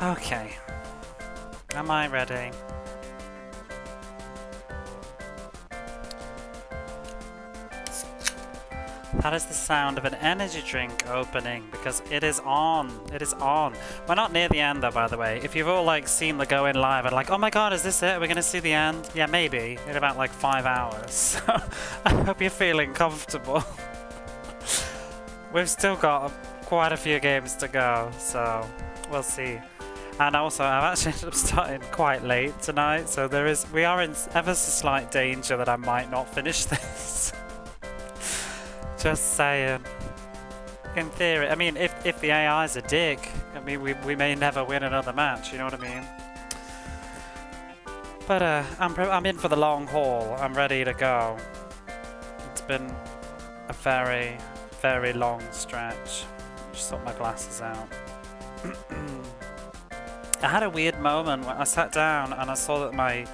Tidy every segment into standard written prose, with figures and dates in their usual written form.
Okay. Am I ready? That is the sound of an energy drink opening because it is on. It is on. We're not near the end though, by the way. If you've all like seen the go in live and like, oh my god, is this it? We're gonna see the end? Yeah, maybe in about like 5 hours. So I hope you're feeling comfortable. We've still got quite a few games to go, so we'll see. And also, I've actually ended up starting quite late tonight, so we are in ever so slight danger that I might not finish this. Just saying. In theory, I mean, if the AI's a dick, I mean, we may never win another match. You know what I mean? But I'm in for the long haul. I'm ready to go. It's been a very, very long stretch. Just sort my glasses out. I had a weird moment when I sat down and I saw that my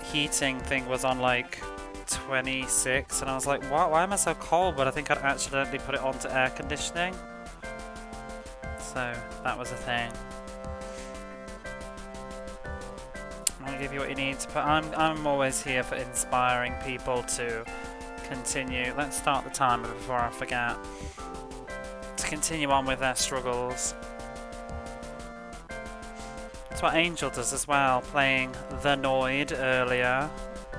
heating thing was on like 26 and I was like, why am I so cold? But I think I'd accidentally put it onto air conditioning. So that was a thing. I'm gonna give you what you need to put. I'm always here for inspiring people to continue. Let's start the timer before I forget. To continue on with their struggles. That's what Angel does as well, playing the Noid earlier.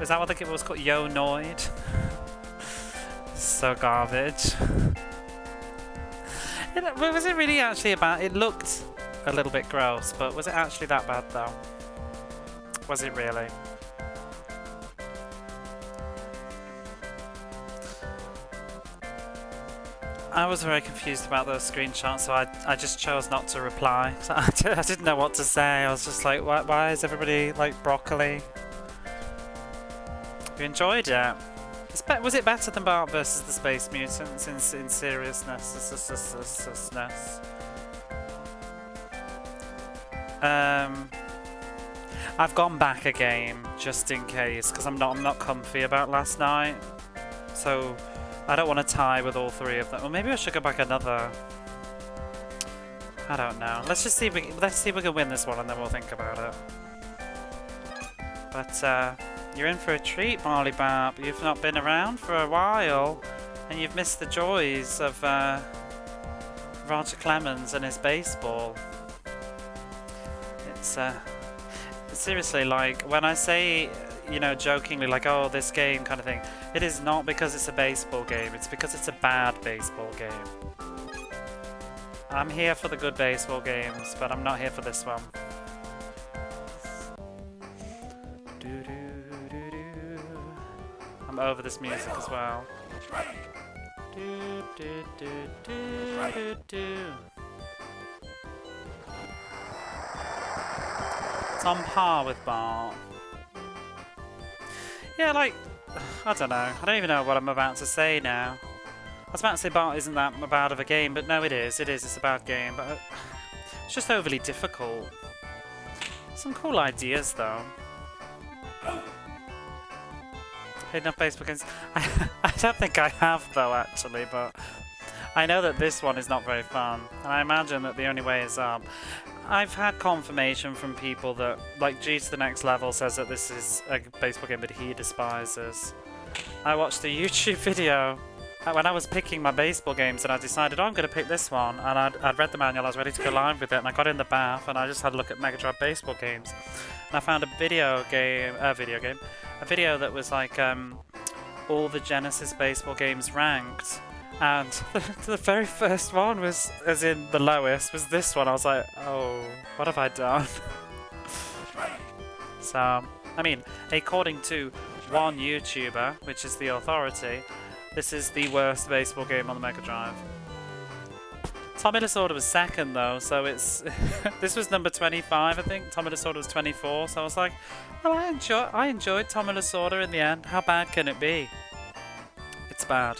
Is that what the game was called? Yo Noid? So garbage. Was it really actually about? It looked a little bit gross, but was it actually that bad though? Was it really? I was very confused about those screenshots, so I just chose not to reply. So I didn't know what to say. I was just like, why is everybody like broccoli? You enjoyed it? Was it better than Bart versus the Space Mutants in seriousness? I've gone back a game just in case because I'm not comfy about last night, so I don't want to tie with all three of them. Or maybe I should go back another. I don't know. Let's see if we can win this one and then we'll think about it. But you're in for a treat, Marley Bab. You've not been around for a while, and you've missed the joys of Roger Clemens and his baseball. It's seriously, like when I say, you know, jokingly, like, oh, this game kind of thing, it is not because it's a baseball game. It's because it's a bad baseball game. I'm here for the good baseball games, but I'm not here for this one. I'm over this music as well. It's on par with Bart. Yeah, like, I don't know. I don't even know what I'm about to say now. I was about to say Bart isn't that bad of a game, but no, it is. It is. It's a bad game, but it's just overly difficult. Some cool ideas, though. Played enough baseball games. I don't think I have, though, actually, but I know that this one is not very fun, and I imagine that the only way is up. I've had confirmation from people that, like, G to the Next Level says that this is a baseball game that he despises. I watched a YouTube video when I was picking my baseball games and I decided, oh, I'm going to pick this one, and I'd read the manual, I was ready to go live with it, and I got in the bath and I just had a look at Mega Drive baseball games. And I found a video that was like all the Genesis baseball games ranked. And the very first one was, as in the lowest, was this one. I was like, oh, what have I done? So, I mean, according to one YouTuber, which is the authority, this is the worst baseball game on the Mega Drive. Tommy Lasorda was second though, so it's this was number 25, I think. Tommy Lasorda was 24, so I was like, well, I enjoyed Tommy Lasorda in the end. How bad can it be? It's bad.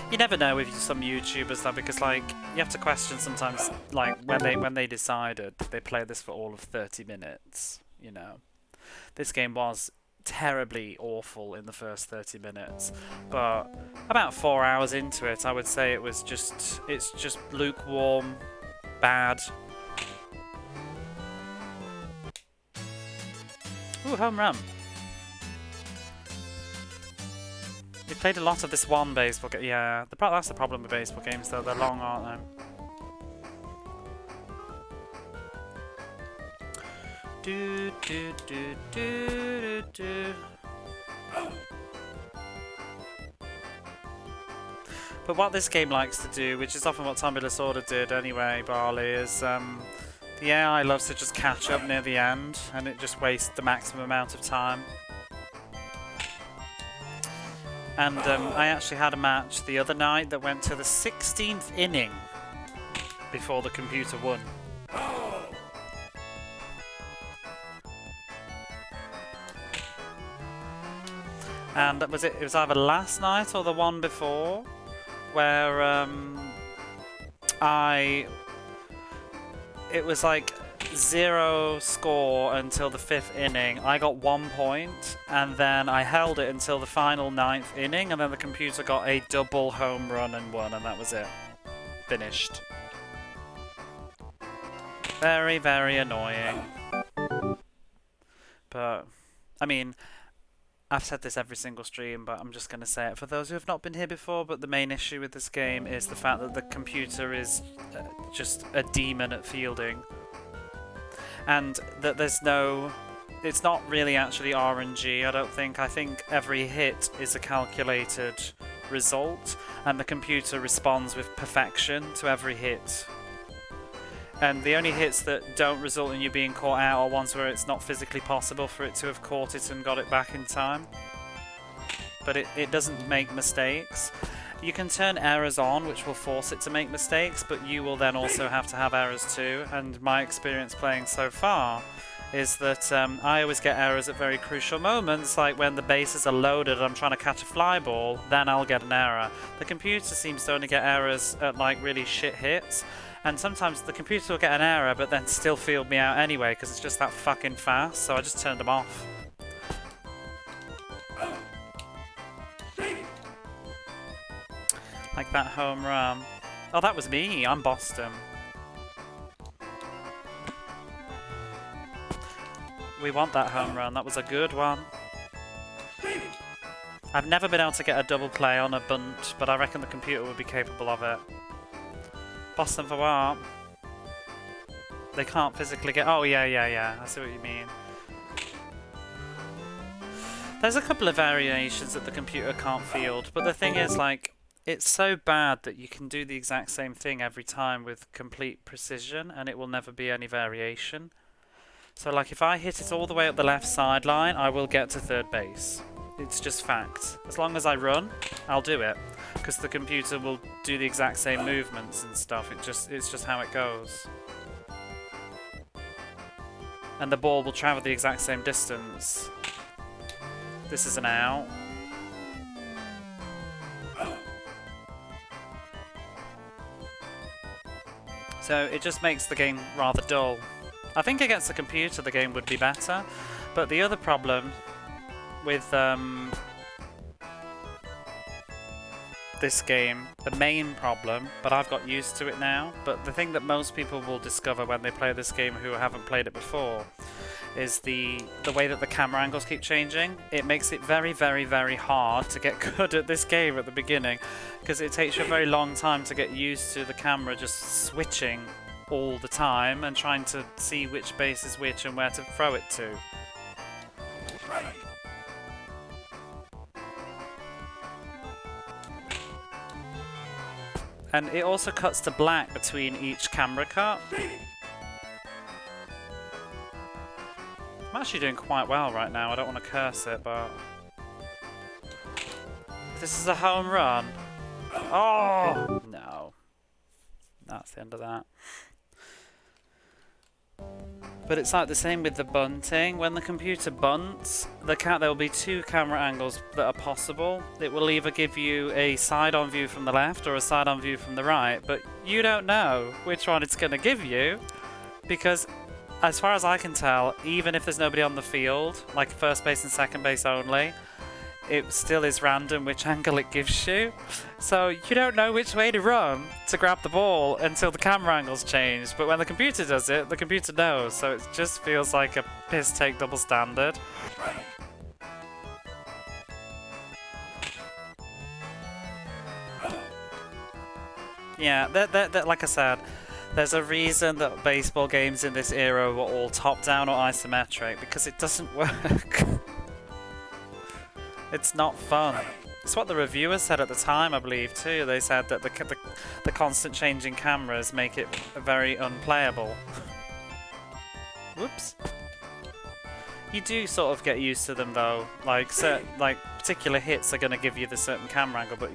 You never know with some YouTubers though, because like you have to question sometimes, like when they decided they played this for all of 30 minutes. You know, this game was terribly awful in the first 30 minutes, but about 4 hours into it, I would say it's just lukewarm bad. Ooh, home run. We played a lot of this one baseball game. Yeah, that's the problem with baseball games though. They're long, aren't they? Do do do do do. But what this game likes to do, which is often what Tommy Lasorda did anyway, Barley, is the AI loves to just catch up near the end, and it just wastes the maximum amount of time. And I actually had a match the other night that went to the 16th inning before the computer won. And it was either last night or the one before, where it was like 0 score until the 5th inning. I got 1 point, and then I held it until the final 9th inning, and then the computer got a double home run and won, and that was it. Finished. Very, very annoying. But, I mean, I've said this every single stream, but I'm just going to say it for those who have not been here before, but the main issue with this game is the fact that the computer is just a demon at fielding. And that it's not really actually RNG, I don't think. I think every hit is a calculated result, and the computer responds with perfection to every hit. And the only hits that don't result in you being caught out are ones where it's not physically possible for it to have caught it and got it back in time. But it doesn't make mistakes. You can turn errors on, which will force it to make mistakes, but you will then also have to have errors too. And my experience playing so far is that I always get errors at very crucial moments, like when the bases are loaded and I'm trying to catch a fly ball, then I'll get an error. The computer seems to only get errors at like really shit hits. And sometimes the computer will get an error, but then still field me out anyway, because it's just that fucking fast, so I just turned them off. Like that home run. Oh, that was me. I'm Boston. We want that home run. That was a good one. I've never been able to get a double play on a bunt, but I reckon the computer would be capable of it. Boston for what? They can't physically get... Oh, yeah. I see what you mean. There's a couple of variations that the computer can't field, but the thing is, like, it's so bad that you can do the exact same thing every time with complete precision, and it will never be any variation. So, like, if I hit it all the way up the left sideline, I will get to third base. It's just fact. As long as I run, I'll do it. Because the computer will do the exact same movements and stuff. It's just how it goes. And the ball will travel the exact same distance. This is an out. So it just makes the game rather dull. I think against the computer the game would be better. But the other problem with this game, the main problem, but I've got used to it now, but the thing that most people will discover when they play this game who haven't played it before is the way that the camera angles keep changing. It makes it very, very, very hard to get good at this game at the beginning, because it takes you a very long time to get used to the camera just switching all the time and trying to see which base is which and where to throw it to. And it also cuts to black between each camera cut. I'm actually doing quite well right now. I don't want to curse it, but... This is a home run. Oh! No. That's the end of that. But it's like the same with the bunting. When the computer bunts, there will be two camera angles that are possible. It will either give you a side-on view from the left or a side-on view from the right, but you don't know which one it's going to give you, because as far as I can tell, even if there's nobody on the field, like first base and second base only, it still is random which angle it gives you. So you don't know which way to run to grab the ball until the camera angle's changed. But when the computer does it, the computer knows. So it just feels like a piss take double standard. Yeah, like I said, there's a reason that baseball games in this era were all top-down or isometric, because it doesn't work. It's not fun. It's what the reviewers said at the time, I believe, too. They said that the constant changing cameras make it very unplayable. Whoops. You do sort of get used to them, though. Like particular hits are going to give you the certain camera angle, but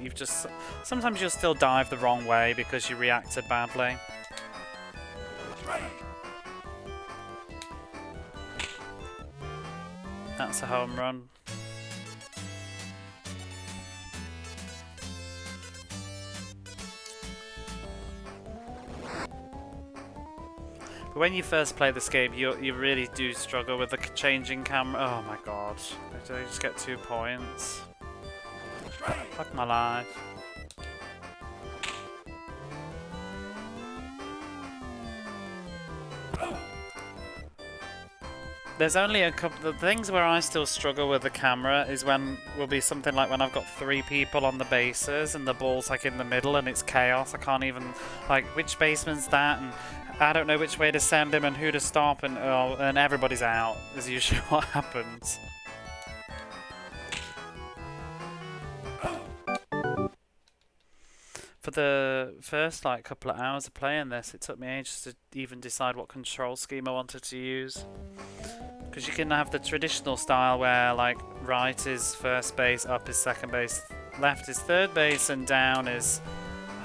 sometimes you'll still dive the wrong way because you reacted badly. That's a home run. But when you first play this game, you really do struggle with the changing camera. Oh my god. Did I just get 2 points? Fuck my life. There's only a couple of things where I still struggle with the camera is will be something like when I've got 3 people on the bases and the ball's like in the middle and it's chaos. I can't even, like, which baseman's that, and I don't know which way to send him and who to stop, and everybody's out is usually what happens. For the first couple of hours of playing this, it took me ages to even decide what control scheme I wanted to use. Because you can have the traditional style where right is first base, up is second base, left is third base, and down is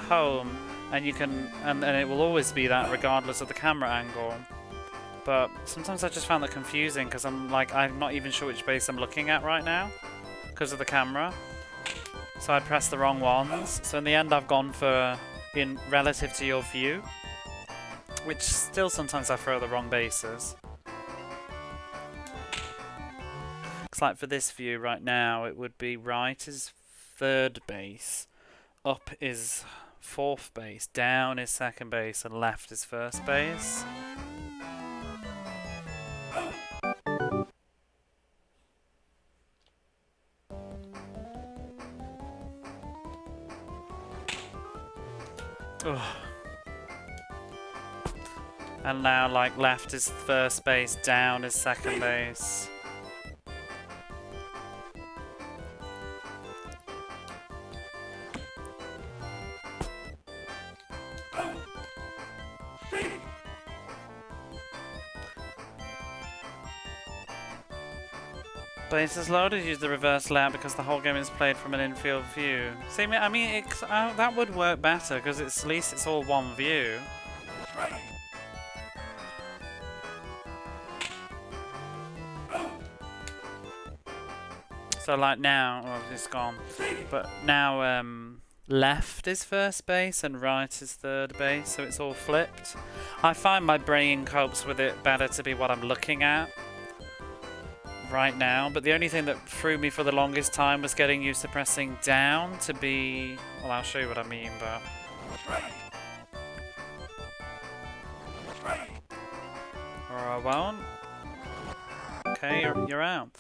home. And you can, and it will always be that regardless of the camera angle. But sometimes I just found that confusing because I'm not even sure which base I'm looking at right now because of the camera. So I pressed the wrong ones. So in the end I've gone for in relative to your view, which still sometimes I throw the wrong bases. Looks like for this view right now it would be right is third base, up is fourth base, down is second base, and left is first base. Ugh. And now left is first base, down is second base. Bases loaded, use the reverse layout because the whole game is played from an infield view. See, I mean, that would work better because at least it's all one view. So now, well, it's gone. But now left is first base and right is third base, so it's all flipped. I find my brain copes with it better to be what I'm looking at right now, but the only thing that threw me for the longest time was getting used to pressing down to be, well, I'll show you what I mean, but or I won't. Okay, you're out.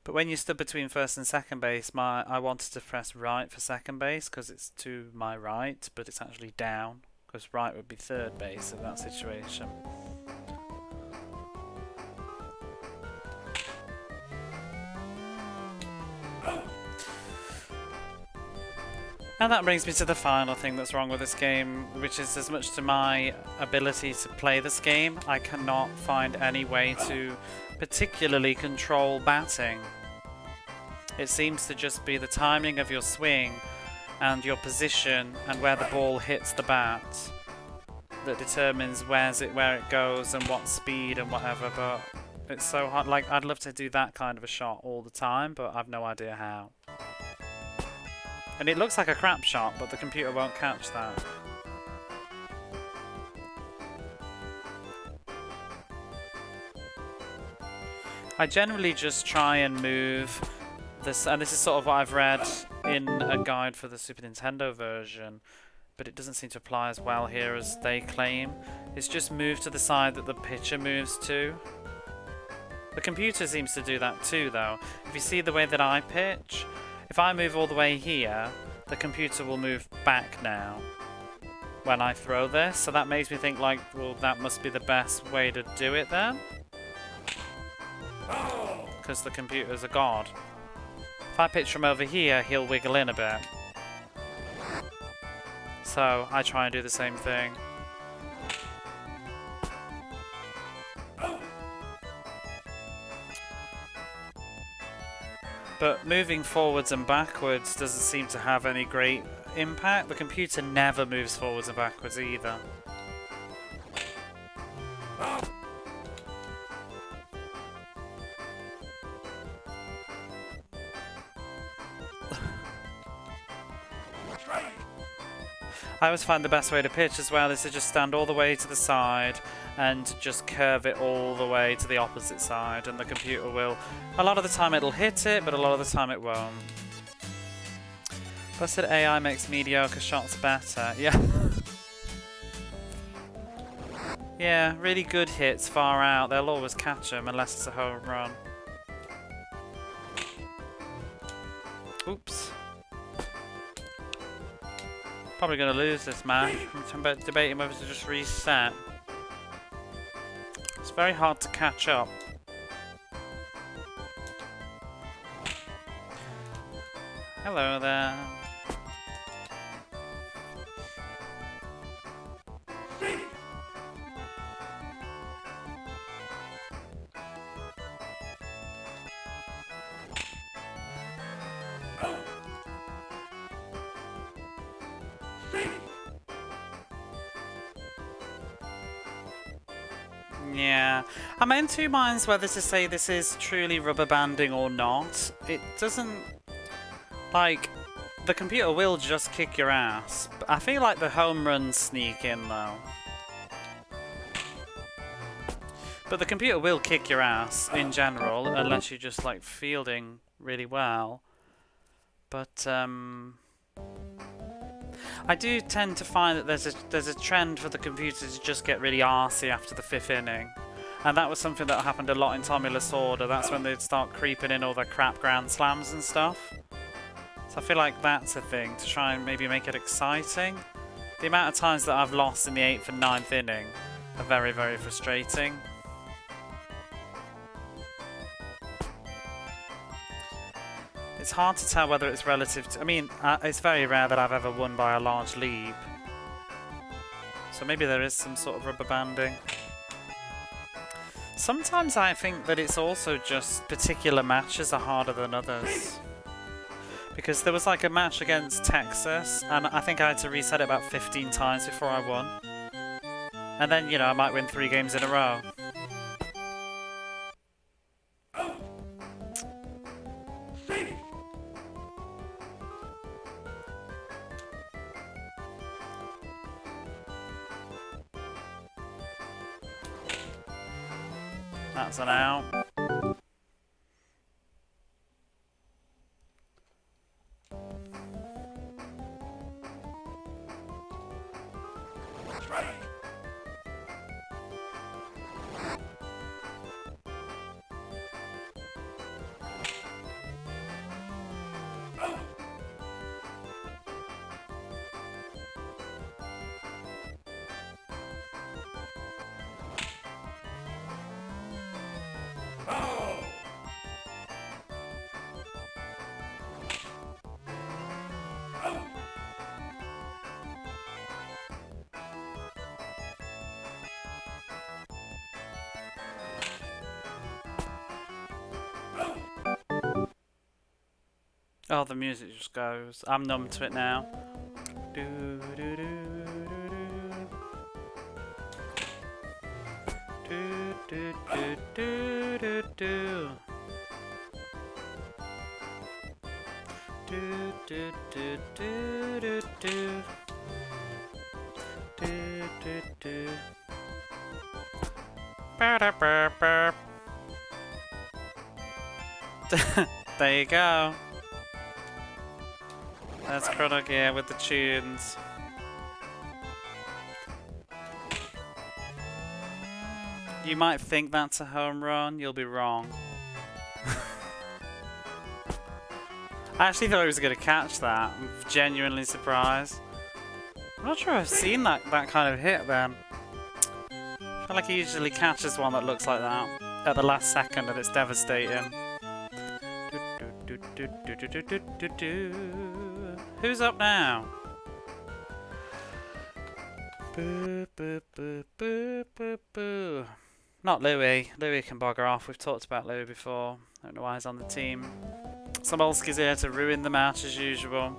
But when you stood between first and second base, I wanted to press right for second base because it's to my right, but it's actually down because right would be third base in that situation. And that brings me to the final thing that's wrong with this game, which is as much to my ability to play this game, I cannot find any way to particularly control batting. It seems to just be the timing of your swing and your position and where the ball hits the bat that determines where it goes and what speed and whatever, but it's so hard. I'd love to do that kind of a shot all the time, but I've no idea how. And it looks like a crap shot, but the computer won't catch that. I generally just try and move and this is sort of what I've read in a guide for the Super Nintendo version, but it doesn't seem to apply as well here as they claim. It's just moved to the side that the picture moves to. The computer seems to do that too, though. If you see the way that I pitch, if I move all the way here, the computer will move back now when I throw this, so that makes me think like, well, that must be the best way to do it then? Because the computer's a god. If I pitch from over here, he'll wiggle in a bit. So I try and do the same thing. But moving forwards and backwards doesn't seem to have any great impact. The computer never moves forwards and backwards either. I always find the best way to pitch as well is to just stand all the way to the side and just curve it all the way to the opposite side, and the computer will, a lot of the time it'll hit it, but a lot of the time it won't. Busted AI makes mediocre shots better. Yeah. Yeah, really good hits far out, they'll always catch them unless it's a home run. Oops. Probably going to lose this match. I'm debating whether to just reset. It's very hard to catch up. Hello there. Yeah, I'm in two minds whether to say this is truly rubber banding or not. It doesn't, like, the computer will just kick your ass. But I feel like the home runs sneak in though. But the computer will kick your ass in general, unless you're just like fielding really well. But I do tend to find that there's a trend for the computer to just get really arsey after the 5th inning. And that was something that happened a lot in Tommyless Order. That's when they'd start creeping in all their crap grand slams and stuff. So I feel like that's a thing, to try and maybe make it exciting. The amount of times that I've lost in the 8th and 9th inning are very, very frustrating. It's hard to tell whether it's relative to... I mean, it's very rare that I've ever won by a large lead. So maybe there is some sort of rubber banding. Sometimes I think that it's also just particular matches are harder than others. Because there was like a match against Texas, and I think I had to reset it about 15 times before I won. And then, you know, I might win 3 games in a row. That's an out. Oh, the music just goes. I'm numb to it now. Do, do, do, do, do, do, do, do, do. Do, do, do, do, do, do. Do, do, do. Ba-da-ba-ba. There you go. There's Chrono Gear with the tunes. You might think that's a home run, you'll be wrong. I actually thought he was going to catch that. I'm genuinely surprised. I'm not sure I've seen that kind of hit then. I feel like he usually catches one that looks like that at the last second and it's devastating. Who's up now? Boo, boo, boo, boo, boo, boo. Not Louis. Louis can bugger off. We've talked about Louis before. I don't know why he's on the team. Samolski's here to ruin the match as usual.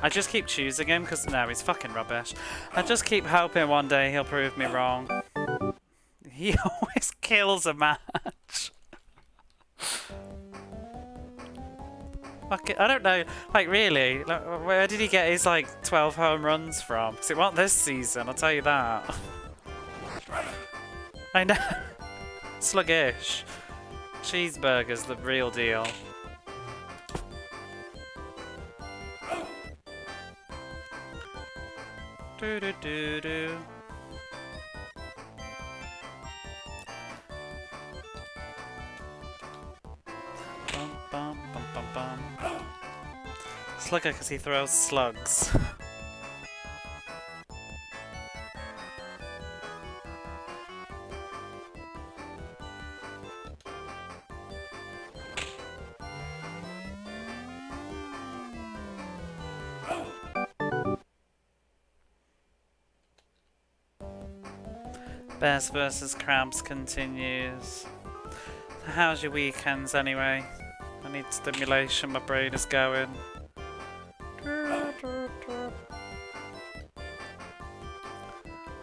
I just keep choosing him because no, he's fucking rubbish. I just keep hoping one day he'll prove me wrong. He always kills a match. Fuck it, I don't know. Like really, like, where did he get his like 12 home runs from? Because it wasn't this season, I'll tell you that. I know. Sluggish. Cheeseburger's the real deal. Do do do do. Bum bum bum bum bum. Slugger because he throws slugs. Bears versus Crabs continues. How's your weekends anyway? I need stimulation, my brain is going.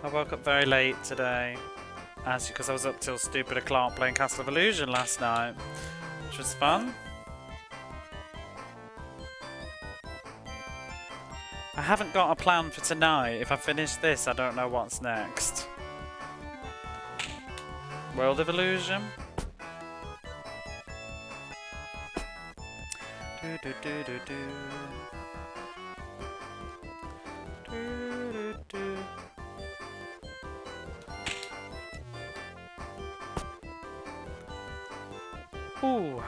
I woke up very late today, because I was up till stupid o'clock playing Castle of Illusion last night, which was fun. I haven't got a plan for tonight. If I finish this, I don't know what's next. World of Illusion. Do do do do do. Do do do. Ooh.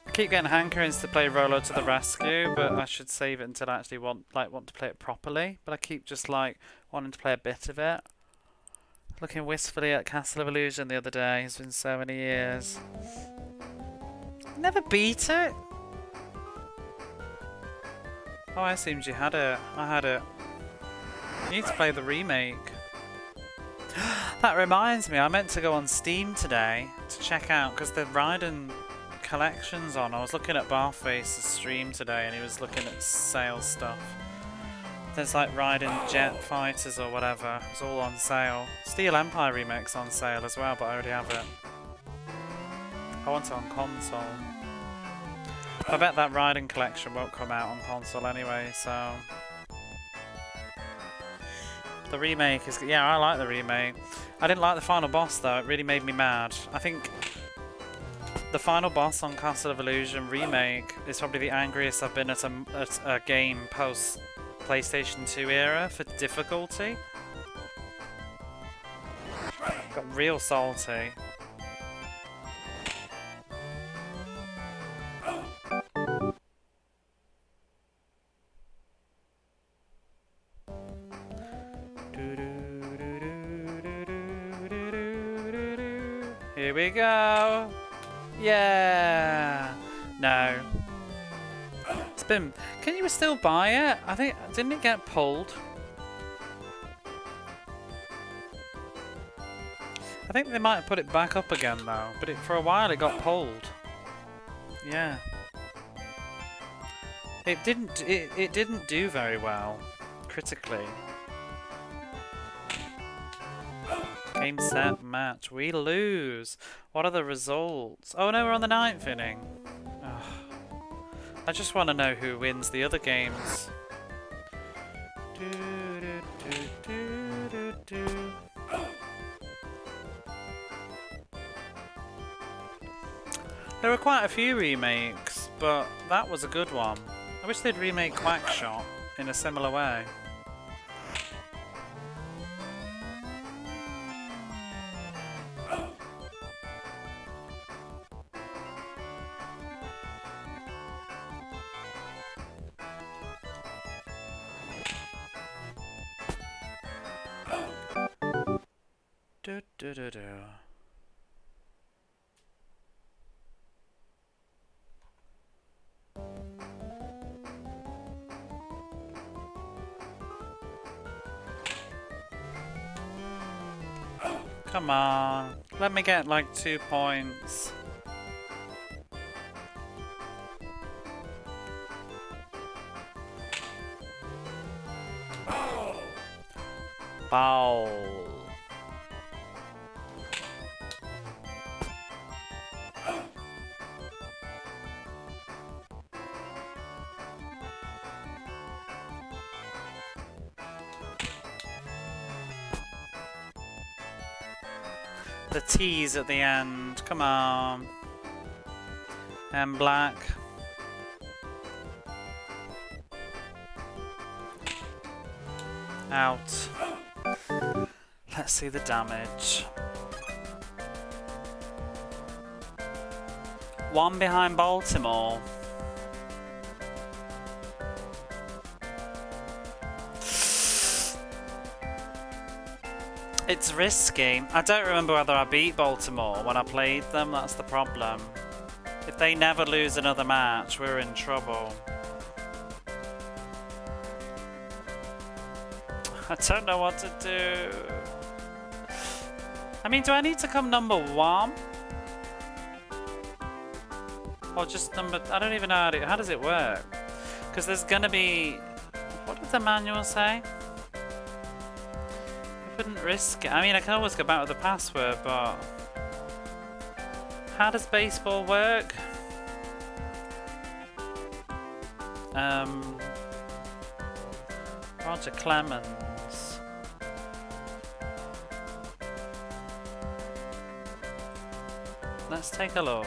I keep getting hankerings to play Rolo to the Rescue, but I should save it until I actually want to play it properly. But I keep just like wanting to play a bit of it. Looking wistfully at Castle of Illusion the other day. It's been so many years. Never beat it. Oh, I assumed you had it. I had it. You need to play the remake. That reminds me, I meant to go on Steam today to check out because the Raiden collection's on. I was looking at Barface's stream today and he was looking at sale stuff. There's like Raiden Jet Fighters or whatever. It's all on sale. Steel Empire remake's on sale as well, but I already have it. I want it on console. I bet that Raiden collection won't come out on console anyway, so... The remake is... Yeah, I like the remake. I didn't like the final boss though, it really made me mad. I think the final boss on Castle of Illusion remake is probably the angriest I've been at a game post PlayStation 2 era for difficulty. Got real salty. Here we go. Yeah. No. It's been... Can you still buy it? I think... Didn't it get pulled? I think they might have put it back up again though. But for a while it got pulled. Yeah. It didn't do very well. Critically. Game, set, match. We lose. What are the results? Oh no, we're on the 9th inning. Ugh. I just want to know who wins the other games. There were quite a few remakes, but that was a good one. I wish they'd remake Quackshot in a similar way. Do do do do. Come on, let me get like 2 points. Bowl. The T's at the end, come on. And black. Out. Let's see the damage. 1 behind Baltimore. It's risky. I don't remember whether I beat Baltimore when I played them, that's the problem. If they never lose another match, we're in trouble. I don't know what to do. I mean, do I need to come number 1? Or just number... I don't even know how does it work? Because there's gonna be... What did the manual say? Wouldn't risk it. I mean, I can always go back with the password, but how does baseball work? Roger Clemens. Let's take a look.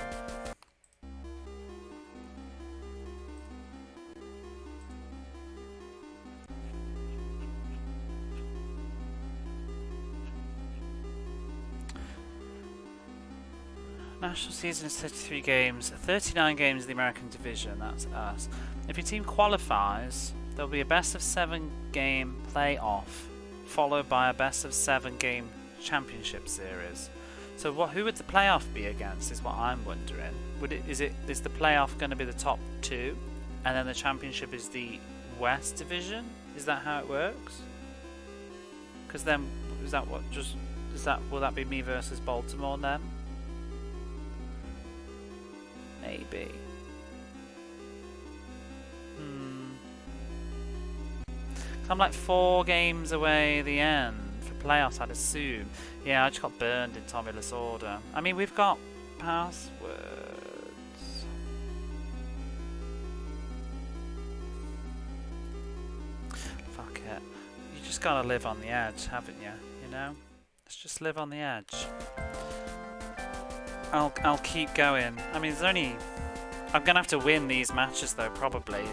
National season is 33 games, 39 games in the American division, that's us. If your team qualifies, there will be a best of 7 game playoff, followed by a best of 7 game championship series. So who would the playoff be against is what I'm wondering. Is the playoff going to be the top 2, and then the championship is the West division? Is that how it works? Because then, will that be me versus Baltimore then? Maybe. I'm like 4 games away at the end for playoffs, I'd assume. Yeah, I just got burned in Tomulus order. I mean, we've got passwords. Fuck it. You just gotta live on the edge, haven't you? You know? Let's just live on the edge. I'll keep going. I mean, I'm gonna have to win these matches though, probably.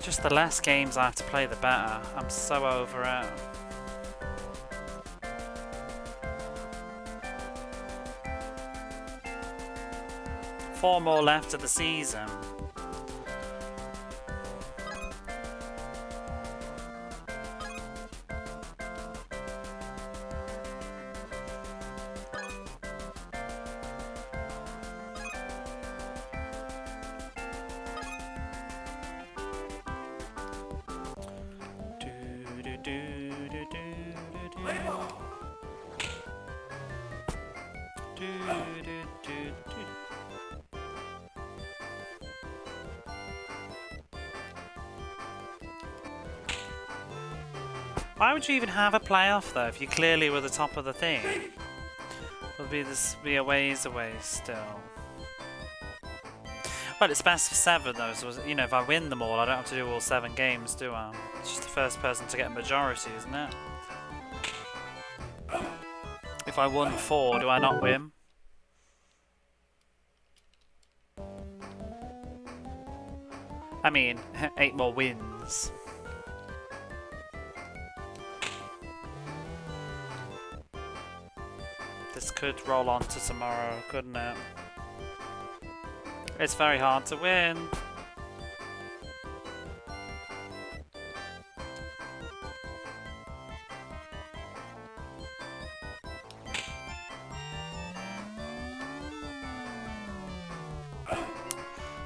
Just the less games I have to play, the better. I'm so over it. Four more left of the season. Why would you even have a playoff though if you clearly were the top of the thing? We'll be a ways away still. Well, it's best for 7 though, so you know, if I win them all, I don't have to do all 7 games, do I? It's just the first person to get a majority, isn't it? If I won 4, do I not win? I mean, 8 more wins. This could roll on to tomorrow, couldn't it? It's very hard to win.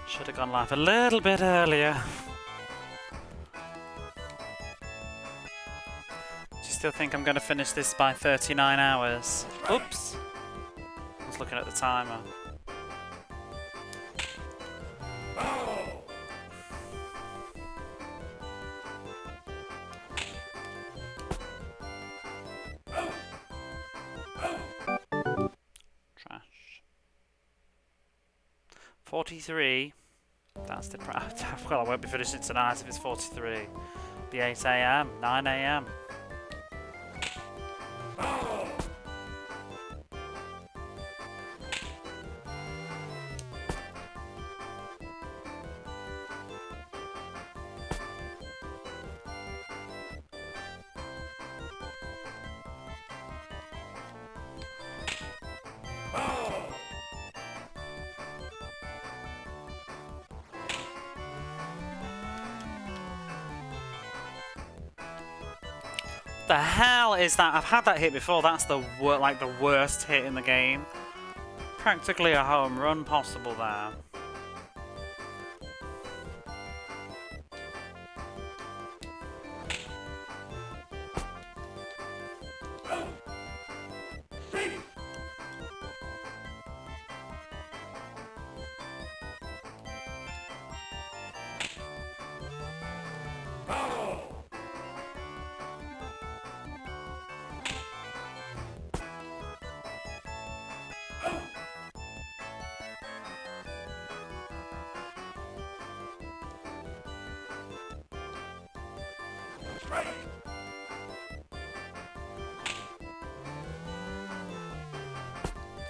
Should have gone live a little bit earlier. Do you still think I'm going to finish this by 39 hours? Oops. I was looking at the timer. Trash. 43. That's the well, I won't be finishing tonight if it's 43. It'll be 8 AM, 9 AM. The hell is that? I've had that hit before. That's the like the worst hit in the game. Practically a home run possible there.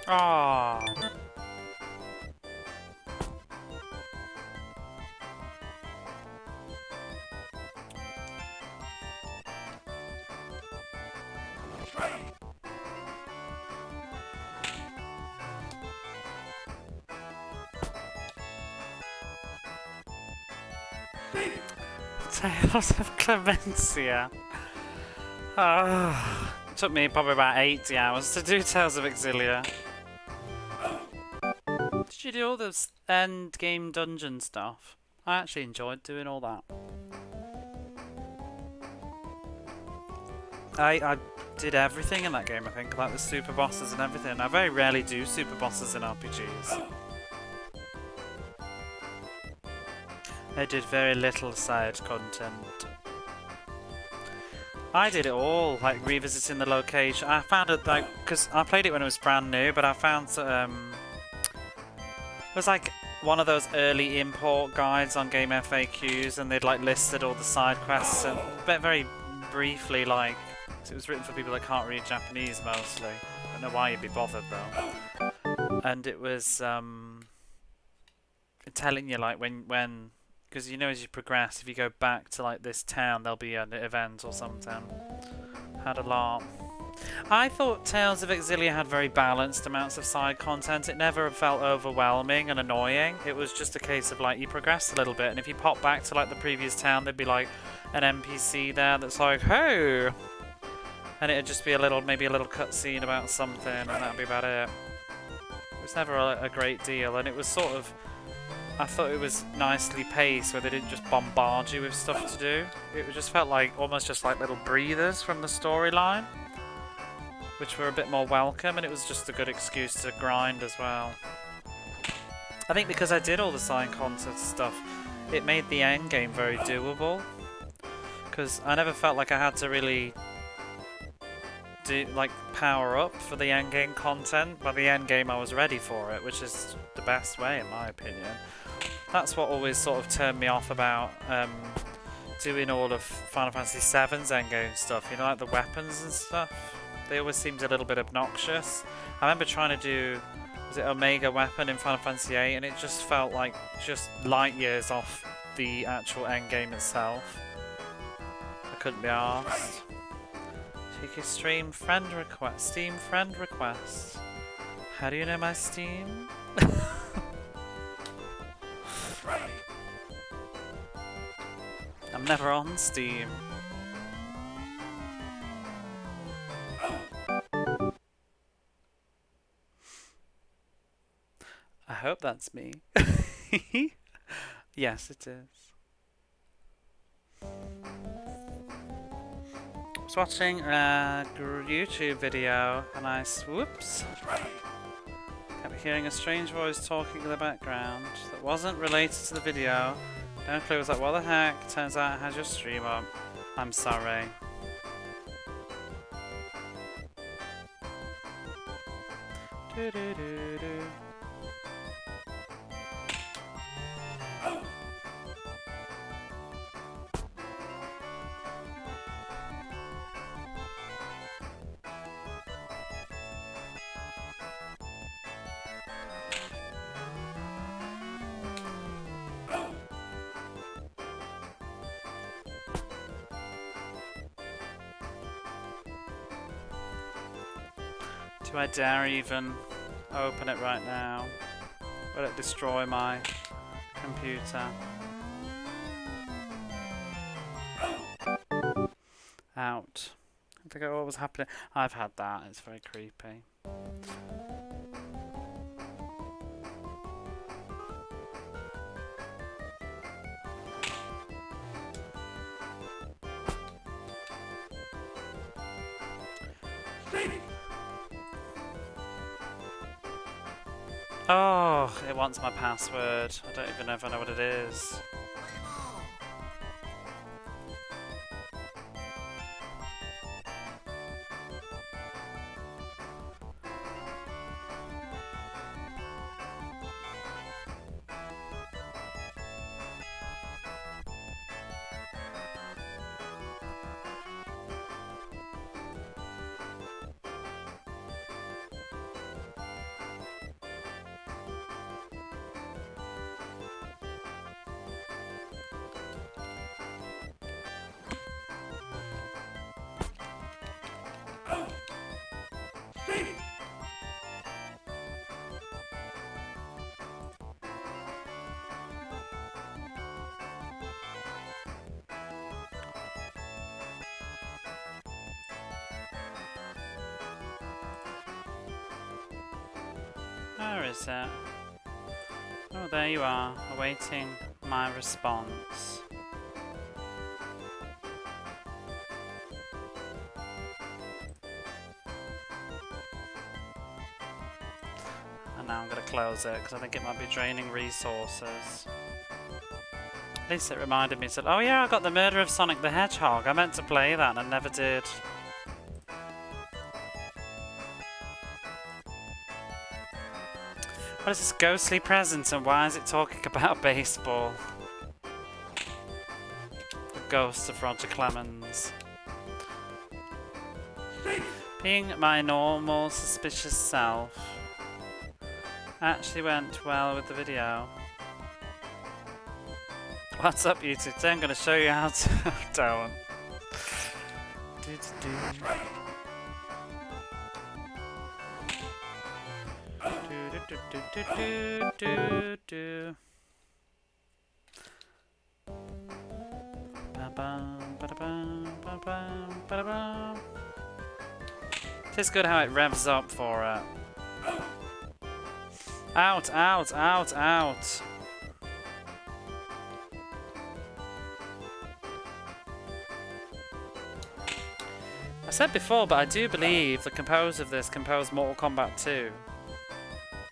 Oh. Tales of Clemens. Oh. It took me probably about 80 hours to do Tales of Exilia. Did you do all this end game dungeon stuff? I actually enjoyed doing all that. I did everything in that game, I think, like the super bosses and everything. I very rarely do super bosses in RPGs. I did very little side content. I did it all, like revisiting the location. I found it like, because I played it when it was brand new, but I found it was like one of those early import guides on game FAQs, and they'd like listed all the side quests and very briefly, like, so it was written for people that can't read Japanese mostly. I don't know why you'd be bothered though. And it was telling you like when because you know as you progress, if you go back to like this town, there'll be an event or something. Had a lot. I thought Tales of Exilia had very balanced amounts of side content. It never felt overwhelming and annoying. It was just a case of like you progressed a little bit, and if you pop back to like the previous town, there'd be like an NPC there that's like, "Hey," and it'd just be a little, maybe a little cutscene about something, and that'd be about it. It was never a great deal, and it was sort of, I thought it was nicely paced, where they didn't just bombard you with stuff to do. It just felt like almost just like little breathers from the storyline, which were a bit more welcome, and it was just a good excuse to grind as well. I think because I did all the side content stuff, it made the end game very doable, because I never felt like I had to really do like power up for the end game content. By the end game I was ready for it, which is the best way in my opinion. That's what always sort of turned me off about doing all of Final Fantasy VII's endgame stuff. You know, like the weapons and stuff. They always seemed a little bit obnoxious. I remember trying to do, was it Omega Weapon in Final Fantasy VIII, and it just felt like just light years off the actual endgame itself. I couldn't be arsed. Cheeky stream friend request. Steam friend request. How do you know my Steam? I'm never on Steam. I hope that's me. Yes, it is. I was watching a YouTube video and I whoops. Kept hearing a strange voice talking in the background that wasn't related to the video. No clue. Was like, what the heck? Turns out it has your stream up. I'm sorry. Do do do do. Do I dare even open it right now? Will it destroy my computer? Out. I forgot what was happening. I've had that. It's very creepy. Oh, it wants my password. I don't even know if I know what it is. Where is it? Oh, there you are, awaiting my response. And now I'm going to close it because I think it might be draining resources. At least it reminded me, said, oh yeah, I got the murder of Sonic the Hedgehog. I meant to play that and I never did. What is this ghostly presence and why is it talking about baseball? The ghost of Roger Clemens. Being my normal suspicious self actually went well with the video. What's up YouTube? Today I'm going to show you how to... Don't. It's good how it revs up for it. Out, out, out, out. I said before, but I do believe the composer of this composed Mortal Kombat 2.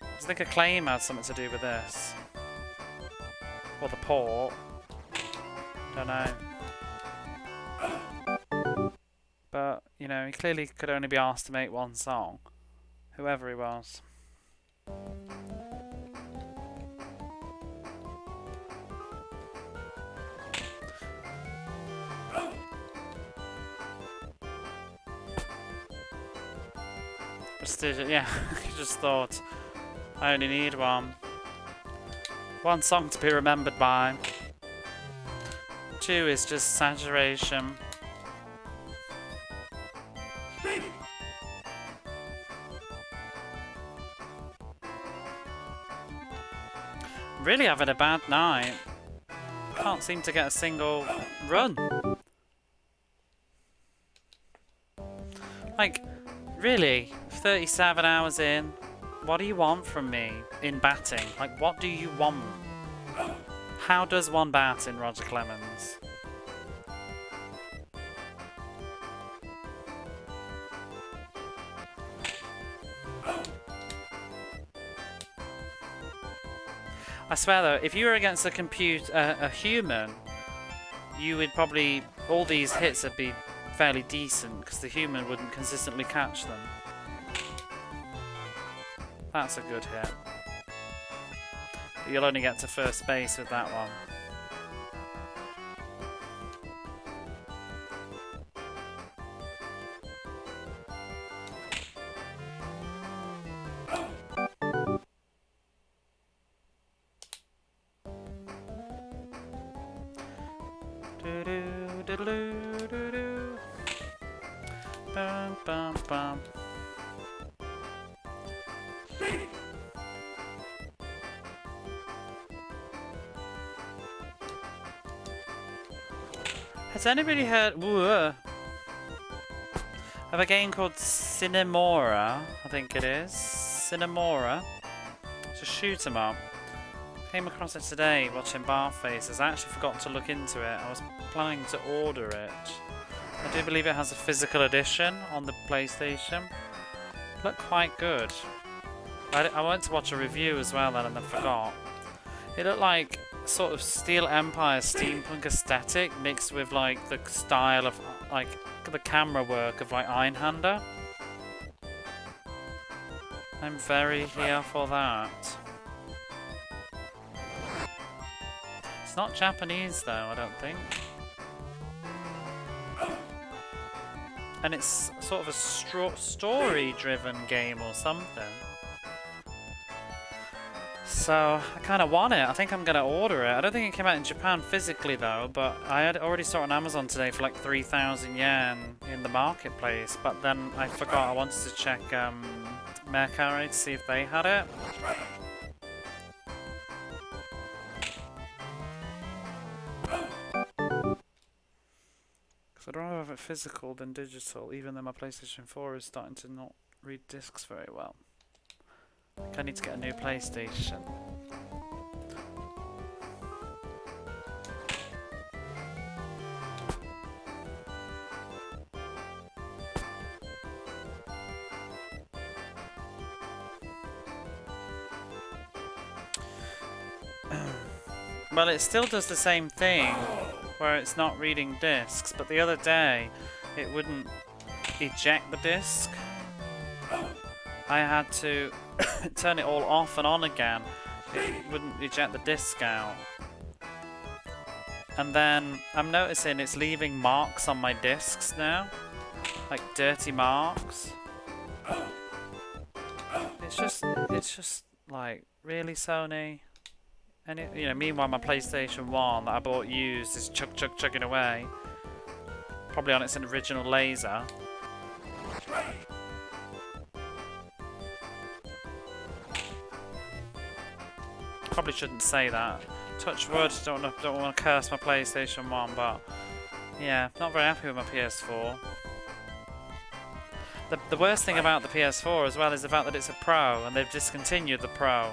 I think Acclaim had something to do with this. Or the port. Don't know. But, you know, he clearly could only be asked to make one song. Whoever he was. prestigious. Yeah, I just thought I only need one. One song to be remembered by. 2 is just saturation. Really having a bad night. Can't seem to get a single run. Like, really, 37 hours in, what do you want from me in batting? Like, what do you want? How does one bat in Roger Clemens? I swear though, if you were against a human, you would probably, all these hits would be fairly decent because the human wouldn't consistently catch them. That's a good hit. But you'll only get to first base with that one. Bum, bum, bum. Has anybody heard of a game called Cinemora? I think it is. Cinemora. It's a shoot 'em up. Came across it today watching Bar Faces. I actually forgot to look into it. I was planning to order it. I do believe it has a physical edition on the PlayStation. Looked quite good. I went to watch a review as well then and then forgot. It looked like sort of Steel Empire steampunk aesthetic mixed with like the style of like the camera work of like Einhander. I'm very here for that. It's not Japanese though, I don't think. And it's sort of a story-driven game or something. So, I kind of want it. I think I'm going to order it. I don't think it came out in Japan physically though, but I had already saw it on Amazon today for like 3,000 yen in the marketplace. But then I forgot I wanted to check Mercari to see if they had it. I'd rather have it physical than digital, even though my PlayStation 4 is starting to not read discs very well. I think I need to get a new PlayStation. Well, it still does the same thing, where it's not reading discs, but the other day it wouldn't eject the disc. I had to turn it all off and on again. It wouldn't eject the disc out. And then I'm noticing it's leaving marks on my discs now, like dirty marks. It's just like, really, Sony? And it, you know, meanwhile my PlayStation 1 that I bought used is chugging away. Probably on its original laser. Probably shouldn't say that. Touch wood, don't want to curse my PlayStation 1, but yeah, not very happy with my PS4. The worst thing about the PS4 as well is the fact that it's a Pro, and they've discontinued the Pro.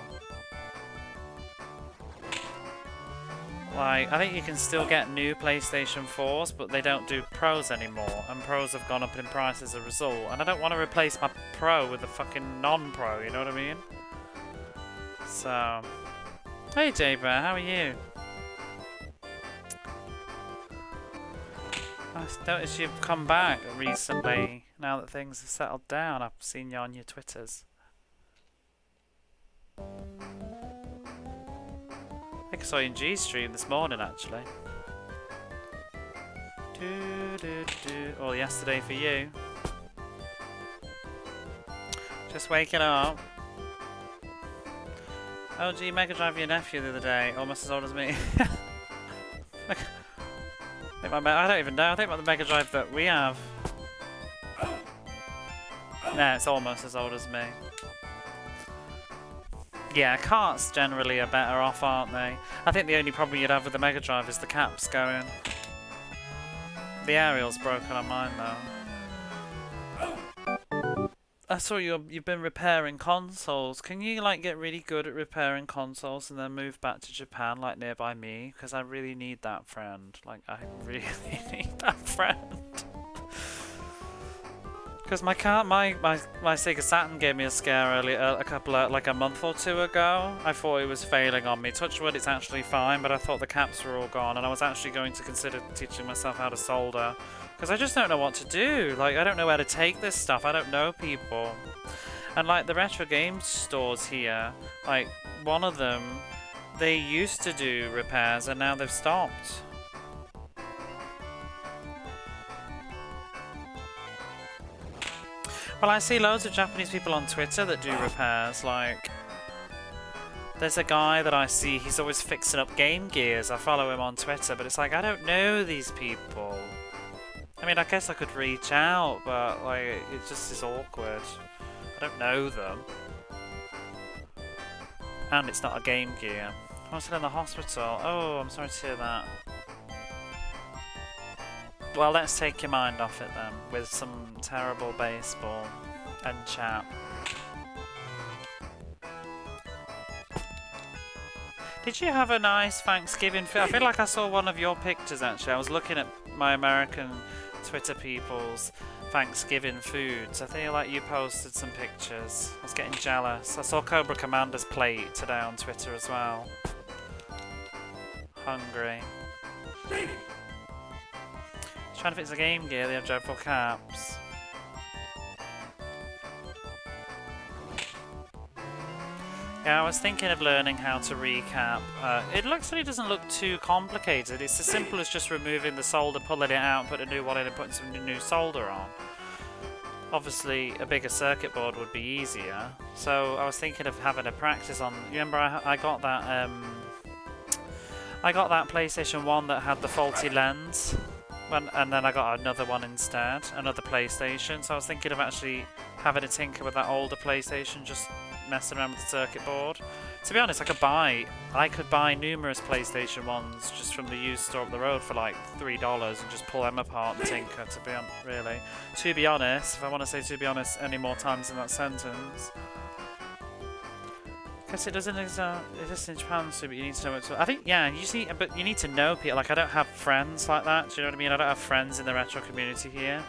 Like, I think you can still get new PlayStation 4s, but they don't do Pros anymore, and Pros have gone up in price as a result. And I don't want to replace my Pro with a fucking non-Pro, you know what I mean? So, hey J-Bear, how are you? I noticed you've come back recently, now that things have settled down. I've seen you on your Twitters. I think I saw you in G-Stream this morning, actually. Well, yesterday for you. Just waking up. Oh, gee, Mega Drive your nephew the other day, almost as old as me. I don't even know. I think about the Mega Drive that we have. Nah, it's almost as old as me. Yeah, carts generally are better off, aren't they? I think the only problem you'd have with the Mega Drive is the caps going. The aerial's broken on mine though. I saw you've been repairing consoles. Can you like get really good at repairing consoles and then move back to Japan, like nearby me? Because I really need that friend. Like I really need that friend. Because my Sega Saturn gave me a scare earlier, like a month or two ago. I thought it was failing on me. Touch wood, it's actually fine, but I thought the caps were all gone, and I was actually going to consider teaching myself how to solder. Because I just don't know what to do. Like, I don't know where to take this stuff. I don't know people. And like the retro game stores here, like one of them, they used to do repairs, and now they've stopped. Well, I see loads of Japanese people on Twitter that do repairs, like... There's a guy that I see, he's always fixing up Game Gears. I follow him on Twitter, but it's like, I don't know these people. I mean, I guess I could reach out, but, like, it just is awkward. I don't know them. And it's not a Game Gear. I'm still in the hospital. Oh, I'm sorry to hear that. Well, let's take your mind off it then, with some terrible baseball and chat. Did you have a nice Thanksgiving? I feel like I saw one of your pictures actually. I was looking at my American Twitter people's Thanksgiving foods. I feel like you posted some pictures. I was getting jealous. I saw Cobra Commander's plate today on Twitter as well. Hungry. Trying to fix a Game Gear, they have dreadful caps. Yeah, I was thinking of learning how to recap. It actually doesn't look too complicated. It's as simple as just removing the solder, pulling it out, putting a new one in and putting some new solder on. Obviously, a bigger circuit board would be easier. So I was thinking of having a practice on... Remember I got that PlayStation 1 that had the faulty lens? And then I got another one instead, another PlayStation. So I was thinking of actually having a tinker with that older PlayStation, just messing around with the circuit board. To be honest, I could buy numerous PlayStation 1s just from the used store up the road for like $3 and just pull them apart and tinker, to be honest, if I want to say to be honest any more times in that sentence. Because it doesn't exist in Japan, so but you need to know what to... I think, yeah, but you need to know people. Like, I don't have friends like that, do you know what I mean? I don't have friends in the retro community here.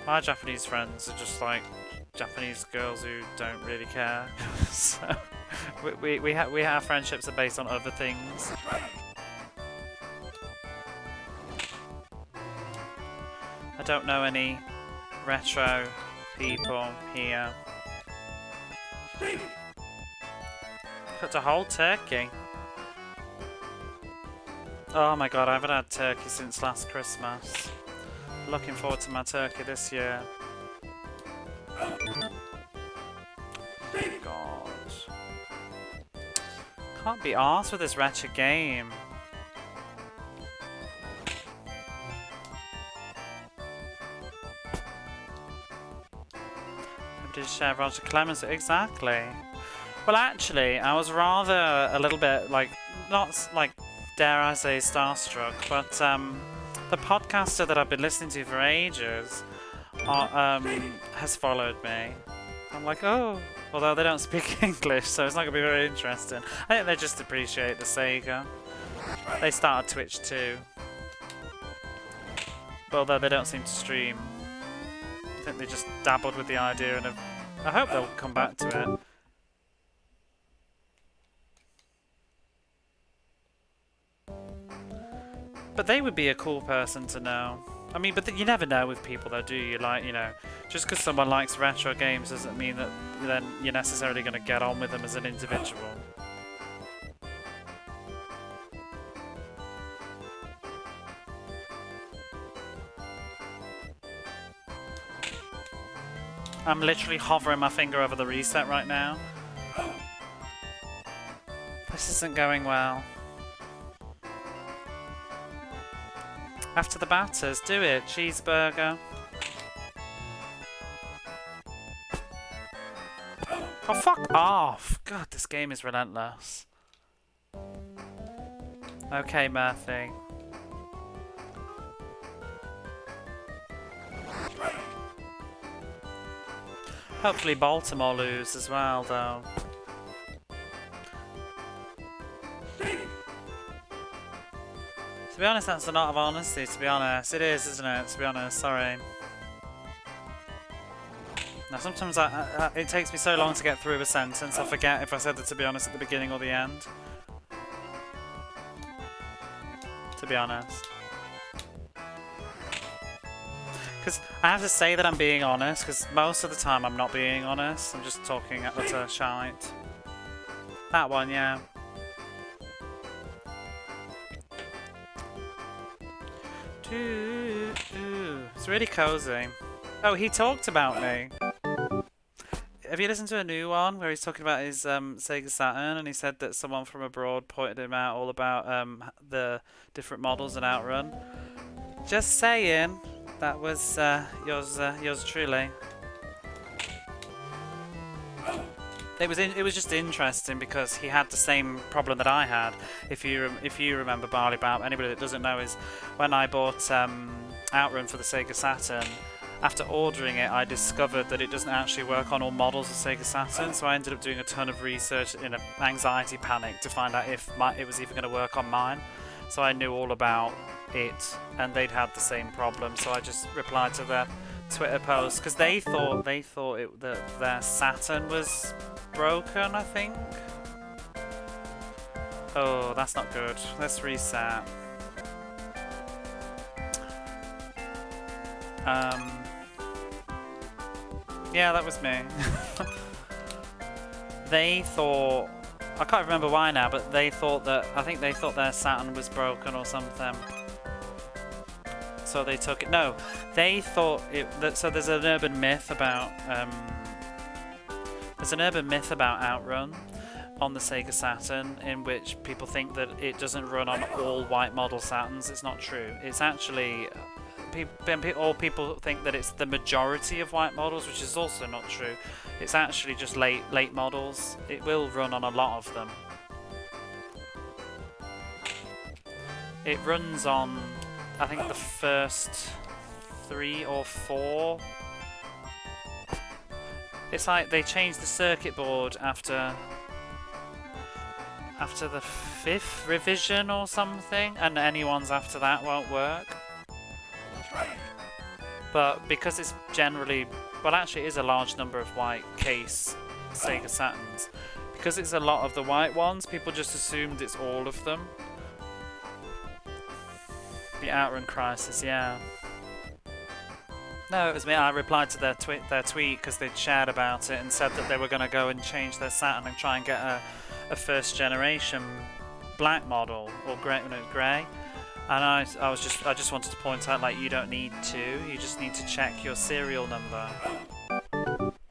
My Japanese friends are just like Japanese girls who don't really care. So, we have friendships are based on other things. I don't know any retro people here. Cooked a whole turkey. Oh my god, I haven't had turkey since last Christmas. Looking forward to my turkey this year. God. Can't be arsed with this wretched game. Did share Roger Clemens? Exactly. Well, actually, I was rather a little bit like, not like, dare I say, starstruck, but the podcaster that I've been listening to for ages has followed me. I'm like, oh, although they don't speak English, so it's not going to be very interesting. I think they just appreciate the Sega. They started Twitch too. But although they don't seem to stream, I think they just dabbled with the idea and I hope they'll come back to it. But they would be a cool person to know. I mean, but you never know with people though, do you? Like, you know, just because someone likes retro games doesn't mean that then you're necessarily going to get on with them as an individual. I'm literally hovering my finger over the reset right now. This isn't going well. After the batters, do it. Cheeseburger. Oh, fuck off! God, this game is relentless. Okay, Murphy. Hopefully Baltimore lose as well, though. To be honest, that's a lot of honesty, to be honest. It is, isn't it? To be honest, sorry. Now, sometimes it takes me so long to get through a sentence, I forget if I said the to be honest at the beginning or the end. To be honest. Because I have to say that I'm being honest, because most of the time I'm not being honest. I'm just talking utter shite. That one, yeah. It's really cozy. Oh, he talked about me. Have you listened to a new one where he's talking about his Sega Saturn, and he said that someone from abroad pointed him out all about the different models in Outrun? Just saying, that was yours truly. It was just interesting because he had the same problem that I had. If you remember Barley Bap, anybody that doesn't know, is when I bought Outrun for the Sega Saturn. After ordering it, I discovered that it doesn't actually work on all models of Sega Saturn, so I ended up doing a ton of research in an anxiety panic to find out if it was even going to work on mine. So I knew all about it, and they'd had the same problem, so I just replied to their Twitter post, because they thought that their Saturn was broken, I think. Oh, that's not good. Let's reset. Yeah, that was me. They thought... I can't remember why now, but they thought that... I think they thought their Saturn was broken or something. So they took it... No, they thought it... So there's an urban myth about... There's an urban myth about Outrun on the Sega Saturn in which people think that it doesn't run on all white model Saturns. It's not true. It's actually... People think that it's the majority of white models, which is also not true. It's actually just late models. It will run on a lot of them. It runs on, I think, the first 3 or 4. It's like they changed the circuit board after the 5th revision or something, and any ones after that won't work. But because it's generally, well, actually it is a large number of white case Sega Saturns. Because it's a lot of the white ones, people just assumed it's all of them. The Outrun Crisis, yeah. No, it was me. I replied to their tweet because they'd shared about it and said that they were going to go and change their Saturn and try and get a first generation black model, or grey. And I just wanted to point out, like, you don't need to. You just need to check your serial number.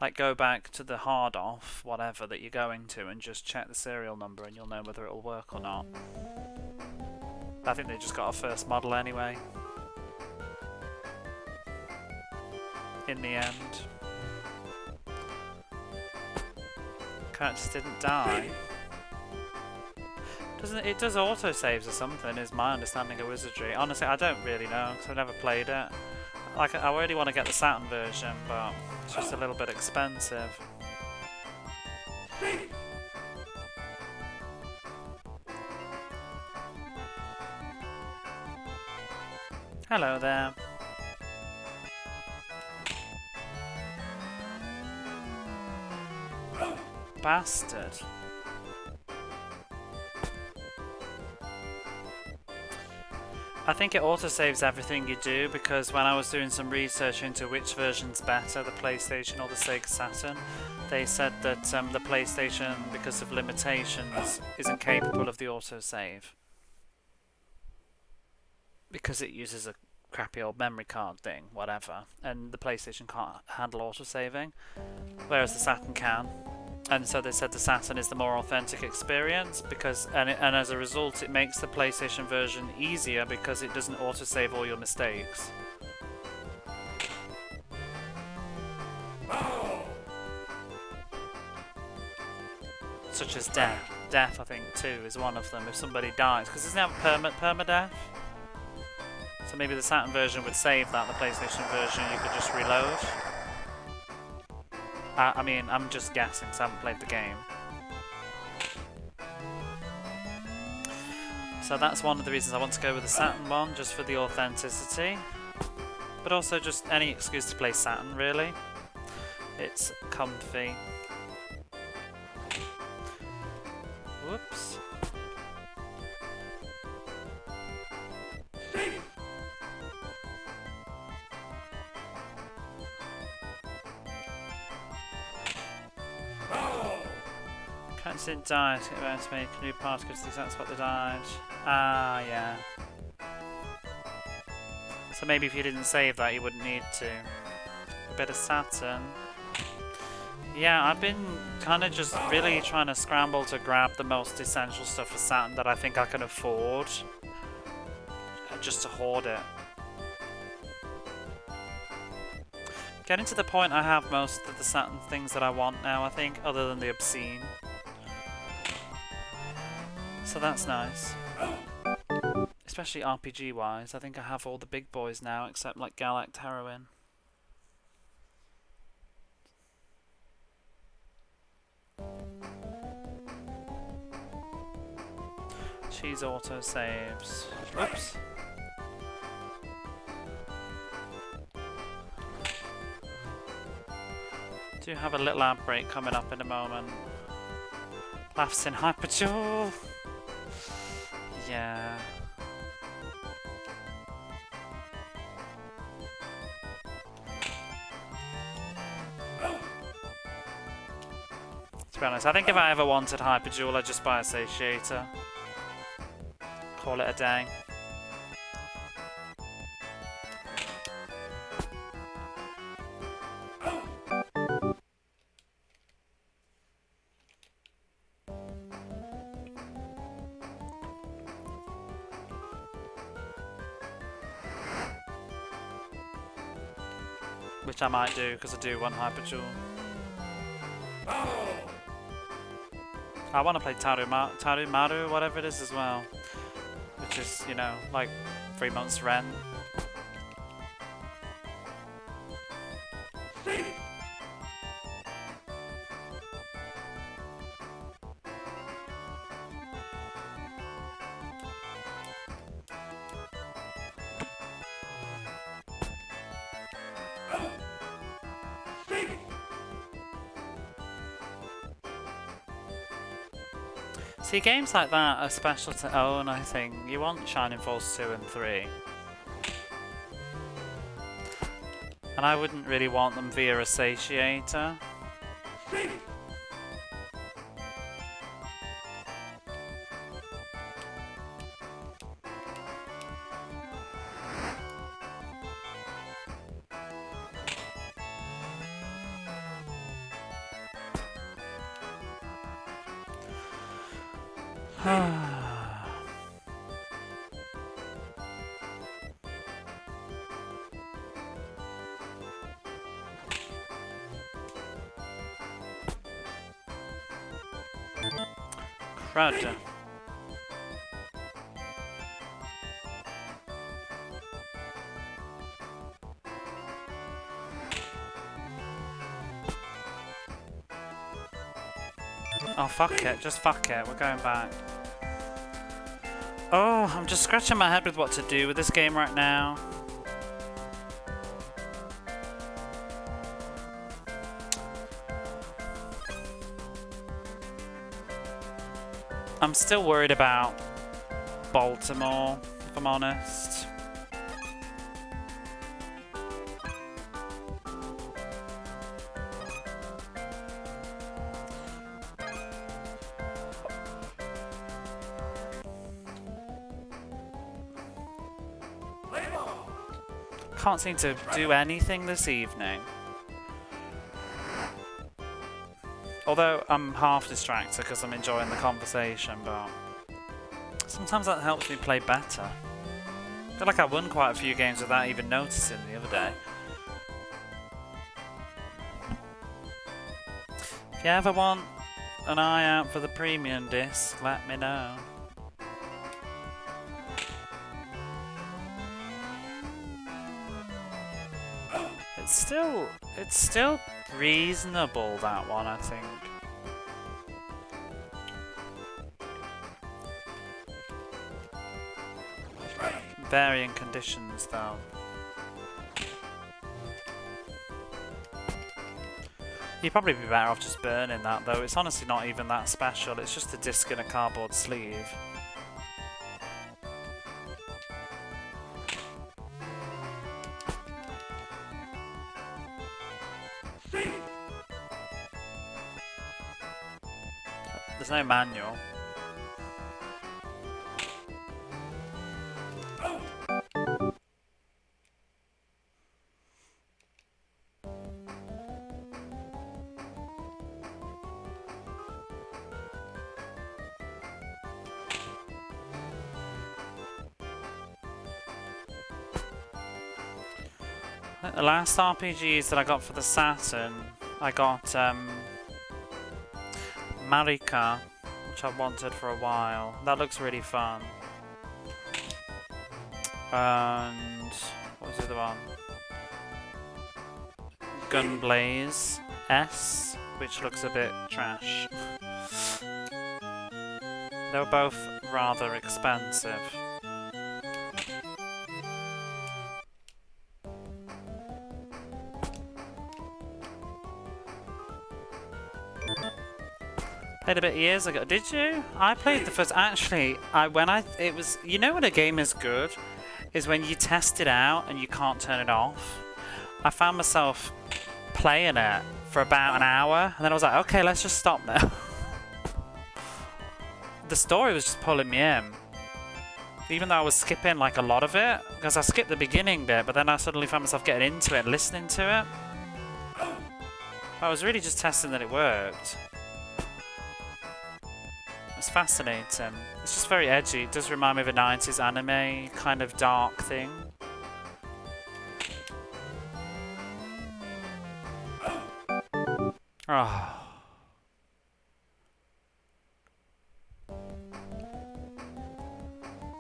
Like, go back to the hard off, whatever that you're going to, and just check the serial number, and you'll know whether it'll work or not. I think they just got a first model anyway. In the end. Characters didn't die. It does autosaves or something, is my understanding of Wizardry. Honestly, I don't really know, because I've never played it. Like, I really want to get the Saturn version, but it's just a little bit expensive. Hello there. Bastard. I think it autosaves everything you do, because when I was doing some research into which version's better, the PlayStation or the Sega Saturn, they said that the PlayStation, because of limitations, isn't capable of the autosave. Because it uses a crappy old memory card thing, whatever, and the PlayStation can't handle autosaving, whereas the Saturn can. And so they said the Saturn is the more authentic experience because, and as a result, it makes the PlayStation version easier because it doesn't autosave all your mistakes. Such as death. Death, I think, too, is one of them. If somebody dies, because there's now permadeath. So maybe the Saturn version would save that. The PlayStation version, you could just reload. I mean, I'm just guessing because I haven't played the game. So that's one of the reasons I want to go with the Saturn one, just for the authenticity. But also just any excuse to play Saturn, really. It's comfy. Whoops. Cats didn't die to get around to make new particles to the exact spot they died. Ah, yeah. So maybe if you didn't save that, you wouldn't need to. A bit of Saturn. Yeah, I've been kind of just really trying to scramble to grab the most essential stuff for Saturn that I think I can afford. Just to hoard it. Getting to the point I have most of the Saturn things that I want now, I think, other than the obscene. So that's nice. Especially RPG-wise, I think I have all the big boys now, except like Galact Heroine. Cheese auto saves. Oops. Do have a little ad break coming up in a moment. Laughs in Hyperdual. Yeah. To be honest, I think if I ever wanted Hyperdual, I'd just buy a Satiator. Call it a day. Which I might do, because I do want Hyperdual. I want to play Tarumaru, whatever it is as well. Which is, you know, like 3 months rent. See, games like that are special to own, I think. You want Shining Force 2 and 3. And I wouldn't really want them via a Satiator. Crud. Oh, fuck it. Just fuck it. We're going back. Oh, I'm just scratching my head with what to do with this game right now. I'm still worried about Baltimore, if I'm honest. Can't seem to do anything this evening. Although I'm half distracted because I'm enjoying the conversation, but sometimes that helps me play better. I feel like I won quite a few games without even noticing the other day. If you ever want an eye out for the premium disc, let me know. It's still reasonable, that one, I think. Varying conditions, though. You'd probably be better off just burning that, though. It's honestly not even that special. It's just a disc in a cardboard sleeve. There's no manual. The last RPGs that I got for the Saturn, I got Marika, which I've wanted for a while. That looks really fun. And what was the other one? Gunblaze S, which looks a bit trash. They were both rather expensive. Played a bit years ago. Did you? I played the first. Actually, it was. You know when a game is good, is when you test it out and you can't turn it off. I found myself playing it for about an hour, and then I was like, okay, let's just stop now. The story was just pulling me in, even though I was skipping like a lot of it, because I skipped the beginning bit, but then I suddenly found myself getting into it, listening to it. I was really just testing that it worked. It's fascinating. It's just very edgy. It does remind me of a 90s anime kind of dark thing. Oh.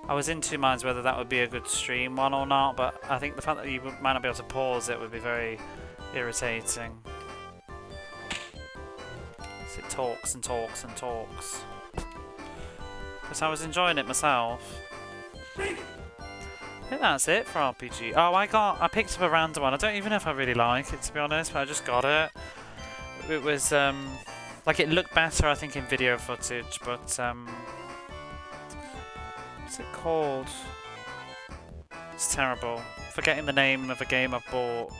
I was in two minds whether that would be a good stream one or not, but I think the fact that you might not be able to pause it would be very irritating. So it talks and talks and talks. Because I was enjoying it myself. I think that's it for RPG. Oh, I picked up a random one. I don't even know if I really like it, to be honest, but I just got it. It was, like, it looked better, I think, in video footage, but, what's it called? It's terrible. Forgetting the name of a game I've bought.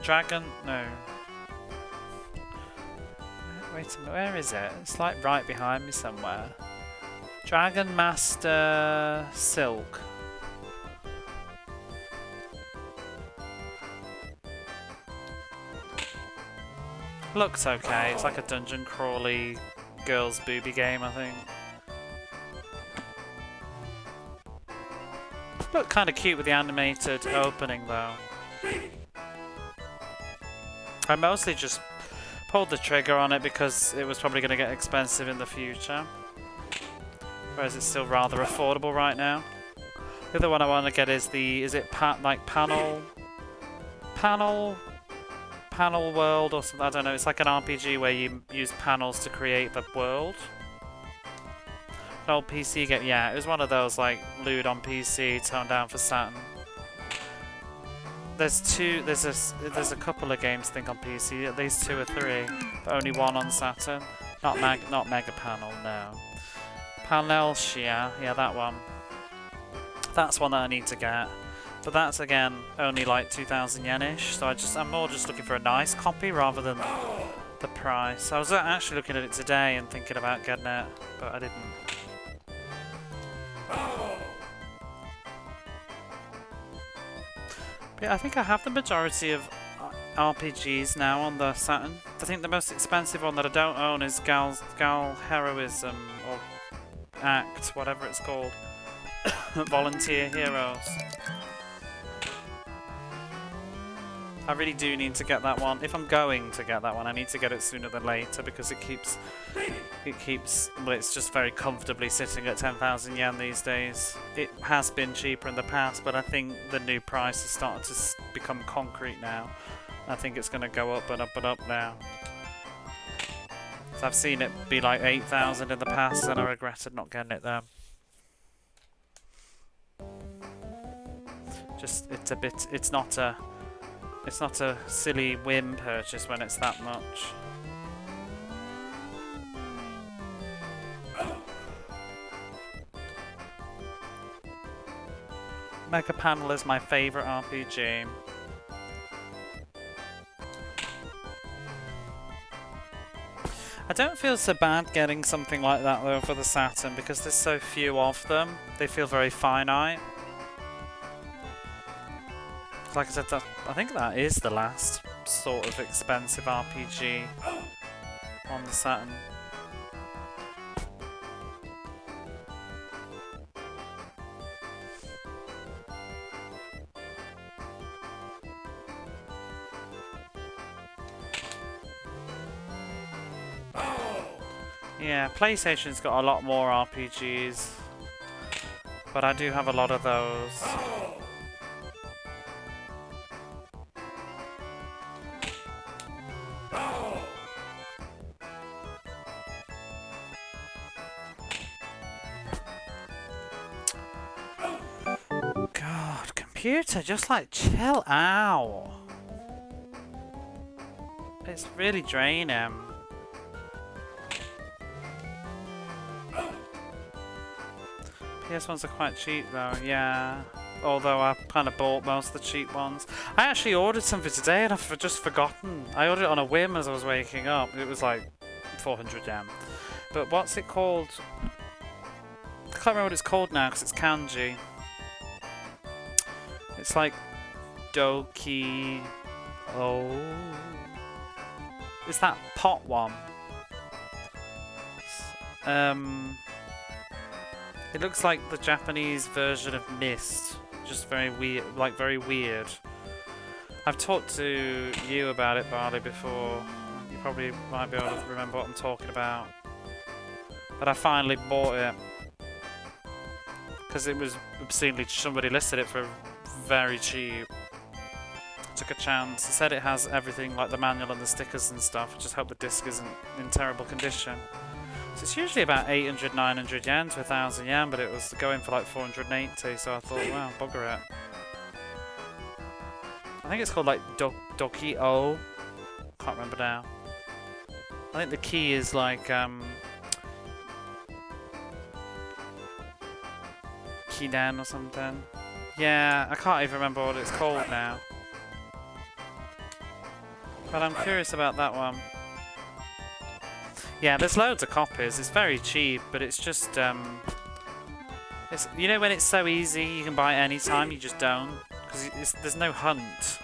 Dragon? No. Wait a minute, where is it? It's like right behind me somewhere. Dragon Master Silk. Looks okay. It's like a dungeon crawly girls' booby game, I think. Looked kind of cute with the animated opening, though. I mostly just pulled the trigger on it because it was probably going to get expensive in the future. Whereas it's still rather affordable right now. The other one I want to get is Panel World or something, I don't know. It's like an RPG where you use panels to create the world. An old PC game, yeah, it was one of those like lewd on PC, toned down for Saturn. There's a couple of games I think on PC, at least 2 or 3, but only one on Saturn. Not Mega Panel, no. Panelsia, yeah, that one. That's one that I need to get. But that's again only like 2,000 yen-ish, so I'm more just looking for a nice copy rather than the price. I was actually looking at it today and thinking about getting it, but I didn't. But yeah, I think I have the majority of RPGs now on the Saturn. I think the most expensive one that I don't own is Gal Heroism, or ACT, whatever it's called. Volunteer Heroes. I really do need to get that one. If I'm going to get that one, I need to get it sooner than later because it keeps, well, it's just very comfortably sitting at 10,000 yen these days. It has been cheaper in the past, but I think the new price is starting to become concrete now. I think it's going to go up and up and up now. So I've seen it be like 8,000 in the past, and I regretted not getting it there. Just, it's not a silly whim purchase when it's that much. Mega Panel is my favourite RPG. I don't feel so bad getting something like that though for the Saturn because there's so few of them. They feel very finite. Like I said, I think that is the last sort of expensive RPG on the Saturn. Yeah, PlayStation's got a lot more RPGs, but I do have a lot of those. God, computer, just like chill out. It's really draining. PS ones are quite cheap though, yeah. Although I kind of bought most of the cheap ones. I actually ordered something today and I've just forgotten. I ordered it on a whim as I was waking up. It was like 400 yen. But what's it called? I can't remember what it's called now because it's kanji. It's like Doki... Oh... It's that pot one. It looks like the Japanese version of Myst. Just very weird, like very weird. I've talked to you about it, Barley, before. You probably might be able to remember what I'm talking about. But I finally bought it. Because it was obscenely, somebody listed it for very cheap. Took a chance. It said it has everything, like the manual and the stickers and stuff. I just hope the disc isn't in terrible condition. So it's usually about 800, 900 yen to 1,000 yen, but it was going for like 480, so I thought, wow, bugger it. I think it's called like Doki-O. Can't remember now. I think the key is like Kiden or something. Yeah, I can't even remember what it's called now. But I'm curious about that one. Yeah, there's loads of copies. It's very cheap, but it's just it's, you know when it's so easy, you can buy it any time, you just don't, because there's no hunt.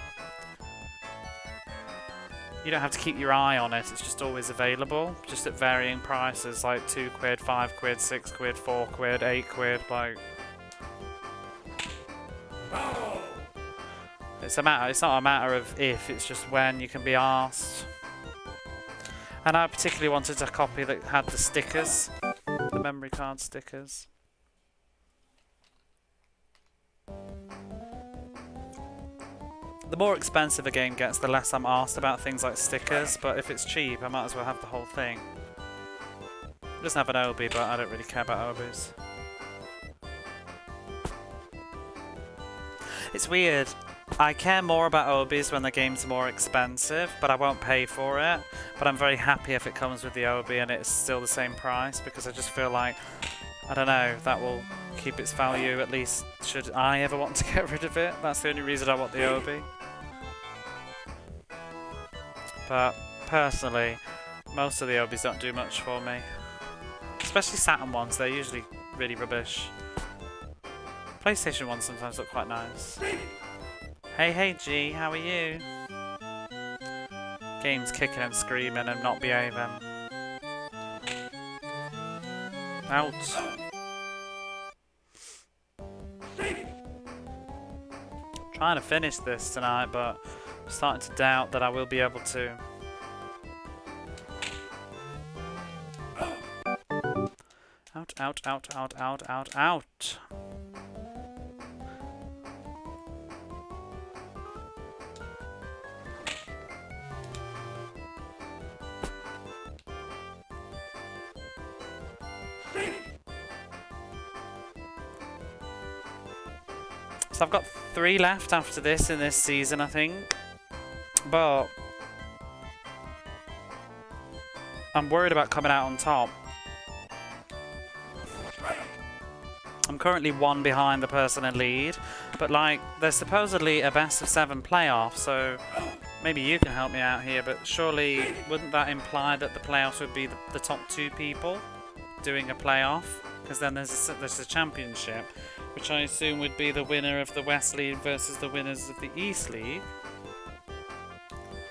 You don't have to keep your eye on it. It's just always available, just at varying prices, like 2 quid, 5 quid, 6 quid, 4 quid, 8 quid, like. It's not a matter of if, it's just when you can be asked. And I particularly wanted a copy that had the stickers, the memory card stickers. The more expensive a game gets, the less I'm asked about things like stickers, but if it's cheap, I might as well have the whole thing. It doesn't have an obi, but I don't really care about obis. It's weird. I care more about obis when the game's more expensive, but I won't pay for it. But I'm very happy if it comes with the obi and it's still the same price, because I just feel like, I don't know, that will keep its value, at least should I ever want to get rid of it. That's the only reason I want the obi. But personally, most of the obis don't do much for me. Especially Saturn ones, they're usually really rubbish. PlayStation ones sometimes look quite nice. Hey, hey, G, how are you? Game's kicking and screaming and not behaving. Out. Trying to finish this tonight, but I'm starting to doubt that I will be able to. Out, out, out, out, out, out, out. So I've got 3 left after this in this season, I think. But I'm worried about coming out on top. I'm currently 1 behind the person in lead, but like, there's supposedly a best of 7 playoff, so maybe you can help me out here, but surely wouldn't that imply that the playoffs would be the top 2 people doing a playoff? Because then there's a championship, which I assume would be the winner of the West League versus the winners of the East League.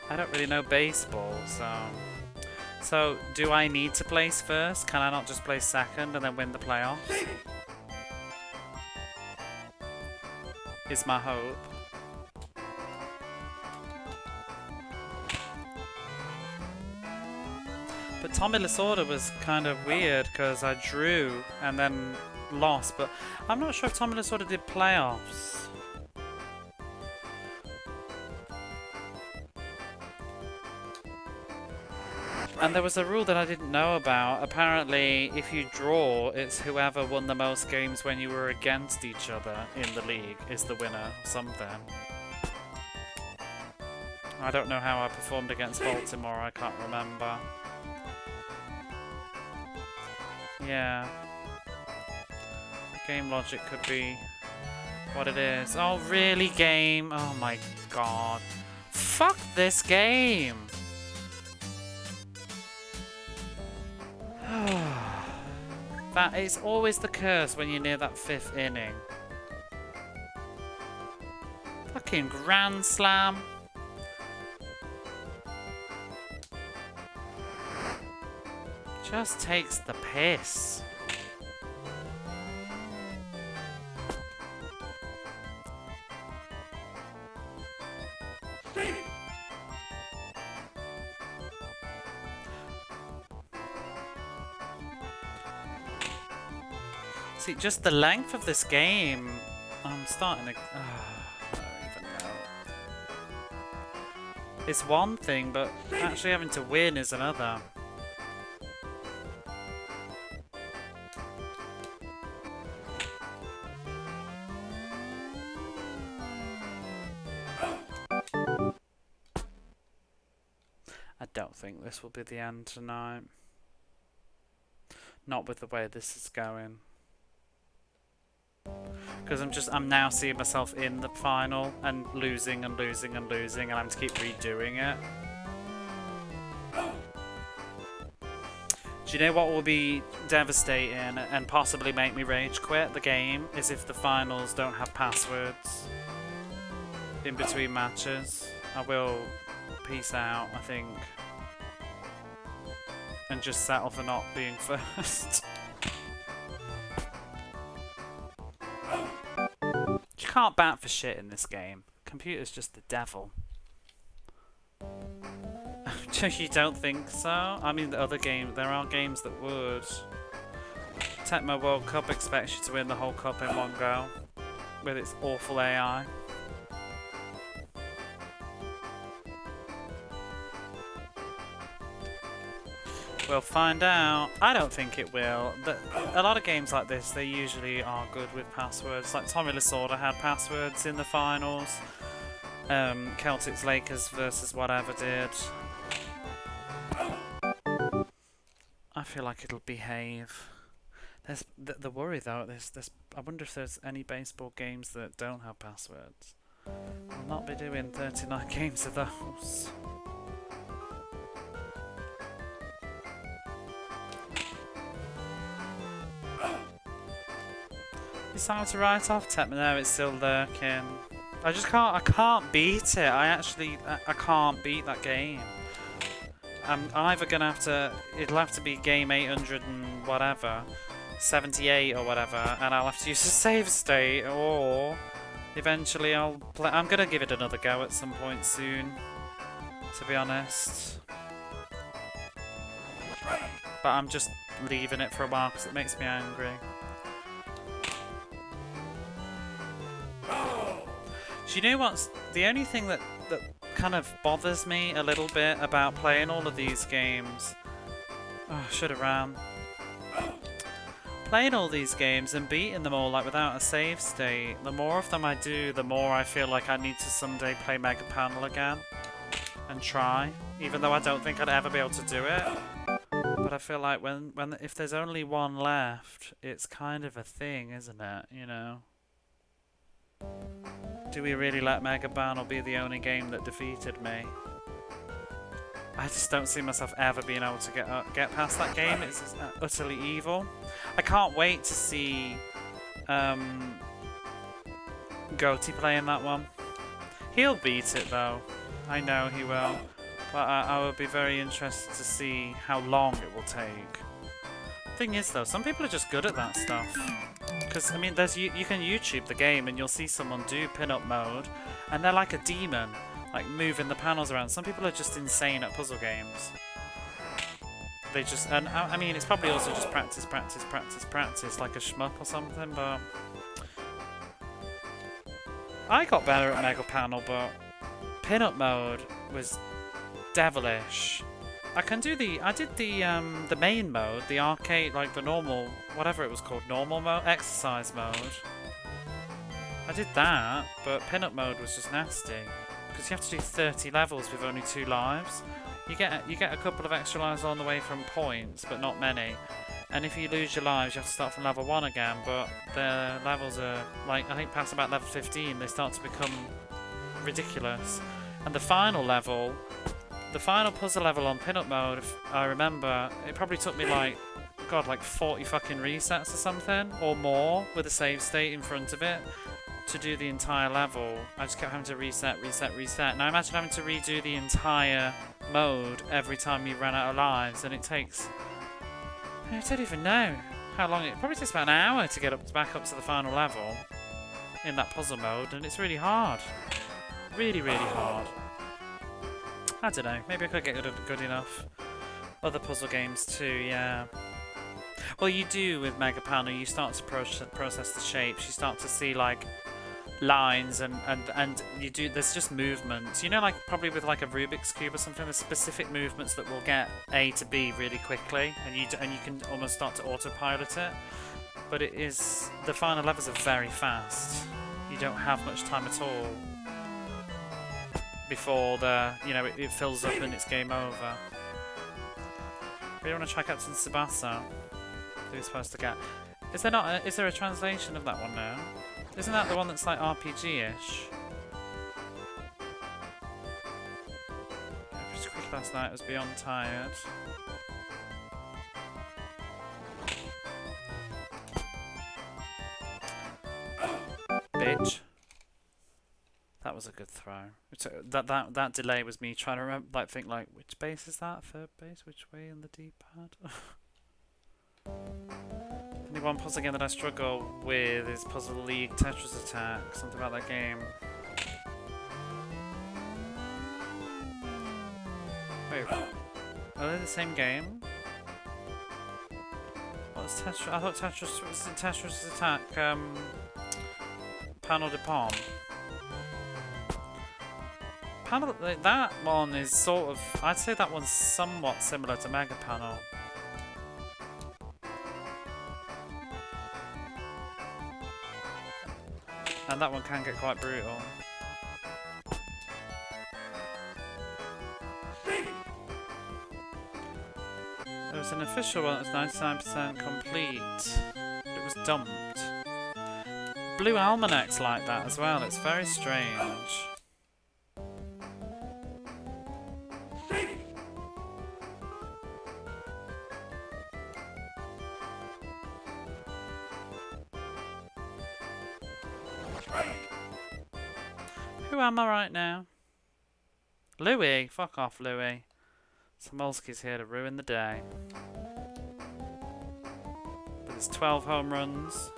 I don't really know baseball, so do I need to place first? Can I not just place second and then win the playoffs? Is my hope. But Tommy Lasorda was kind of weird because I drew and then lost, but I'm not sure if Tommy Lasorda did playoffs. And there was a rule that I didn't know about. Apparently, if you draw, it's whoever won the most games when you were against each other in the league is the winner or something. I don't know how I performed against Baltimore, I can't remember. Yeah. Game logic could be what it is. Oh, really, game? Oh my god. Fuck this game! That is always the curse when you're near that 5th inning. Fucking grand slam. Just takes the piss. See, just the length of this game, I'm starting to... I don't even know. It's one thing, but actually having to win is another. I don't think this will be the end tonight. Not with the way this is going. Because I'm now seeing myself in the final and losing and losing and losing, and I'm to keep redoing it. Do you know what will be devastating and possibly make me rage quit the game? Is if the finals don't have passwords in between matches. I will peace out, I think, and just settle for not being first. You can't bat for shit in this game. Computer's just the devil. You don't think so? I mean, the other game, there are games that would. Tecmo World Cup expects you to win the whole cup in one go with its awful AI. We'll find out. I don't think it will. A lot of games like this, they usually are good with passwords. Like Tommy Lasorda had passwords in the finals. Celtics Lakers versus whatever did. I feel like it'll behave. There's the worry though. I wonder if there's any baseball games that don't have passwords. I'll not be doing 39 games of those. It's time to write off Tecmo. No, it's still lurking. I just can't. I can't beat it. I can't beat that game. I'm either gonna have to. It'll have to be game 800 and whatever, 78 or whatever, and I'll have to use a save state, or eventually I'll play. I'm gonna give it another go at some point soon, to be honest. But I'm just leaving it for a while because it makes me angry. Do you know what's the only thing that kind of bothers me a little bit about playing all of these games? Oh, should have ran. Playing all these games and beating them all like without a save state, the more of them I do, the more I feel like I need to someday play Mega Panel again and try, even though I don't think I'd ever be able to do it. But I feel like if there's only one left, it's kind of a thing, isn't it? You know. Do we really let Mega Panel be the only game that defeated me? I just don't see myself ever being able to get past that game. It's utterly evil. I can't wait to see Goaty playing that one. He'll beat it though. I know he will. But I will be very interested to see how long it will take. Thing is though, some people are just good at that stuff. Because, I mean, you can YouTube the game and you'll see someone do pin-up mode, and they're like a demon, like moving the panels around. Some people are just insane at puzzle games. They just, and I mean, it's probably also just practice, like a shmup or something, but... I got better at Mega Panel, but pin-up mode was devilish. I did the main mode, the arcade, like the normal, whatever it was called, normal mode, exercise mode. I did that, but pin-up mode was just nasty. Because you have to do 30 levels with only 2 lives. You get a couple of extra lives on the way from points, but not many. And if you lose your lives, you have to start from level 1 again, but the levels are, like, I think past about level 15, they start to become ridiculous. And the final level... The final puzzle level on pin-up mode, if I remember, it probably took me like 40 fucking resets or something, or more, with a save state in front of it, to do the entire level. I just kept having to reset. Now imagine having to redo the entire mode every time you ran out of lives, and it takes... I don't even know how long it probably takes about an hour to get back up to the final level in that puzzle mode, and it's really hard. Really, really hard. I don't know, maybe I could get good enough. Other puzzle games too, yeah. Well, you do with Mega Panel, you start to process the shapes, you start to see like lines and you do, there's just movements. You know, like probably with like a Rubik's Cube or something, there's specific movements that will get A to B really quickly, and you can almost start to autopilot it. But the final levels are very fast. You don't have much time at all before it fills up and it's game over. Really want to try Captain Tsubasa. Who we're supposed to get? Is there a translation of that one now? Isn't that the one that's like RPG-ish? Pretty quick last night, was beyond tired. Bitch. That was a good throw. That delay was me trying to remember, think which base is that? Third base? Which way in the D-pad? Only one puzzle game that I struggle with is Puzzle League Tetris Attack. Something about that game. Wait, are they the same game? What's Tetris? I thought Tetris was in Tetris Attack. Panel de Pom. That one is sort of... I'd say that one's somewhat similar to Mega Panel. And that one can get quite brutal. There was an official one that was 99% complete. It was dumped. Blue Almanac's like that as well. It's very strange. Who am I right now? Louis. Fuck off, Louis. Samolski's here to ruin the day. But there's 12 home runs.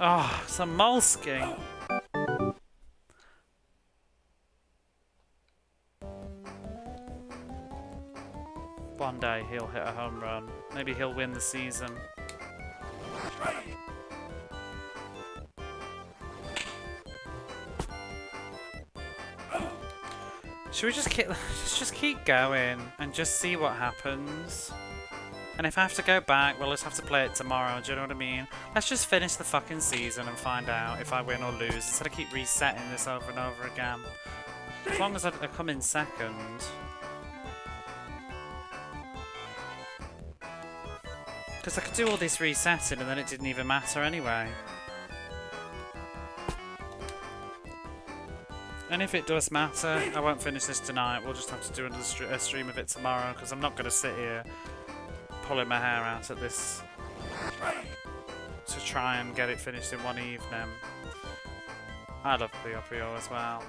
Oh, Samolski. One day he'll hit a home run. Maybe he'll win the season. Should we just keep going and just see what happens? And if I have to go back, we'll just have to play it tomorrow, do you know what I mean? Let's just finish the fucking season and find out if I win or lose, instead of keep resetting this over and over again. As long as I come in second. Because I could do all this resetting and then it didn't even matter anyway. And if it does matter, I won't finish this tonight. We'll just have to do another stream of it tomorrow, because I'm not going to sit here pulling my hair out at this to try and get it finished in one evening. I love Puyo Puyo as well.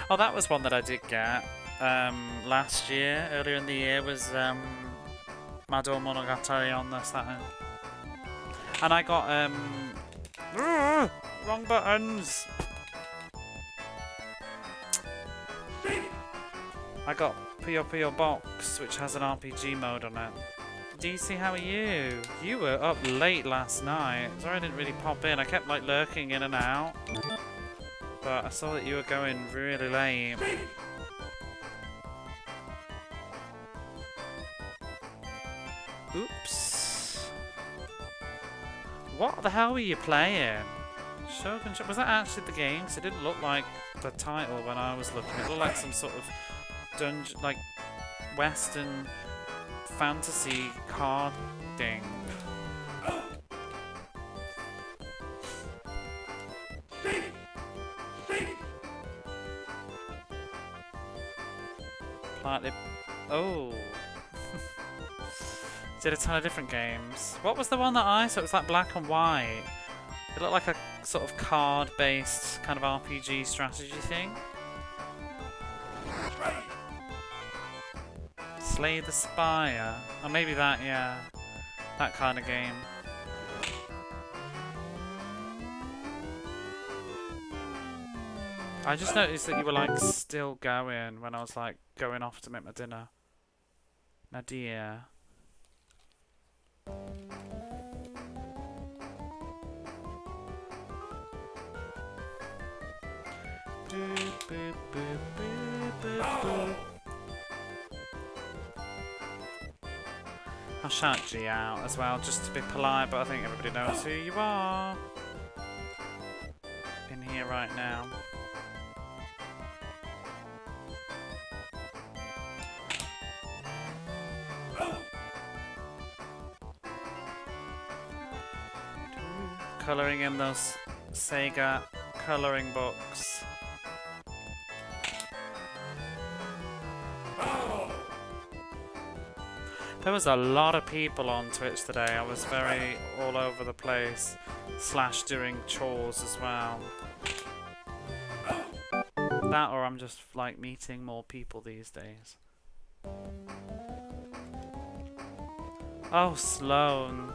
Oh, that was one that I did get last year. Earlier in the year was Mado Monogatari on the Saturn. And I got wrong buttons. I got Puyo Puyo Box, which has an RPG mode on it. DC, how are you? You were up late last night. Sorry I didn't really pop in. I kept like lurking in and out. But I saw that you were going really late. Oops. What the hell were you playing? Shogun, was that actually the game? Because it didn't look like the title when I was looking. It looked like some sort of dungeon, like Western fantasy card thing. Slightly. Oh. Did a ton of different games. What was the one that I saw? It was like black and white. It looked like a sort of card-based kind of RPG strategy thing. Slay the Spire. Or maybe that, yeah. That kind of game. I just noticed that you were like still going when I was like going off to make my dinner. My dear. Boop, boop, boop, boop, boop, boop. I'll shout G out as well, just to be polite, but I think everybody knows who you are. In here right now. Colouring in those Sega colouring books. There was a lot of people on Twitch today. I was very all over the place, / doing chores as well. That or I'm just like meeting more people these days. Oh, Sloan.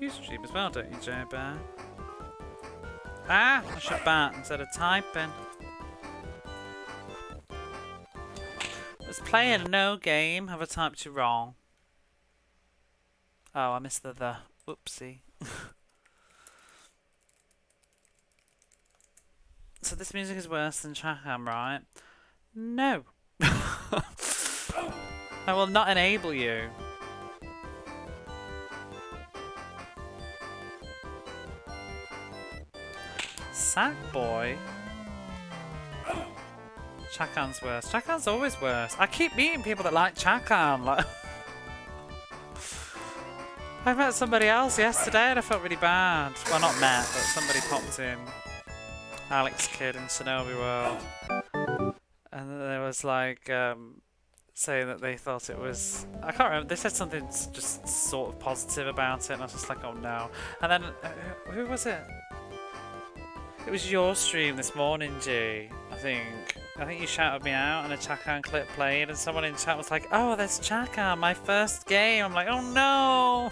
You stream as well, don't you, Joe Bear? Ah! I should bat instead of typing. Let's play playing no game. Have I typed you wrong? Oh, I missed the. Whoopsie. So this music is worse than Chaham, right? No. I will not enable you. Sackboy? Chakan's worse. Chakan's always worse. I keep meeting people that like Chakan. Like I met somebody else yesterday and I felt really bad. Well, not met, but somebody popped in. Alex Kidd in Shinobi World. And there was like, saying that they thought it was... I can't remember. They said something just sort of positive about it and I was just like, oh no. And then, who was it? It was your stream this morning, G. I think you shouted me out and a Chakan clip played and someone in chat was like, oh, there's Chakan, my first game. I'm like, oh no!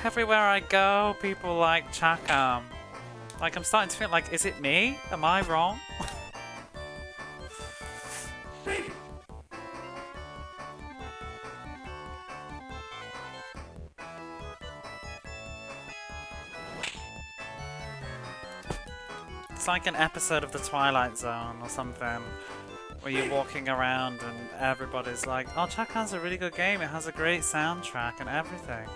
Everywhere I go, people like Chakan. Like, I'm starting to think like, is it me? Am I wrong? It's like an episode of The Twilight Zone or something, where you're walking around and everybody's like, oh, Chakan's a really good game, it has a great soundtrack and everything.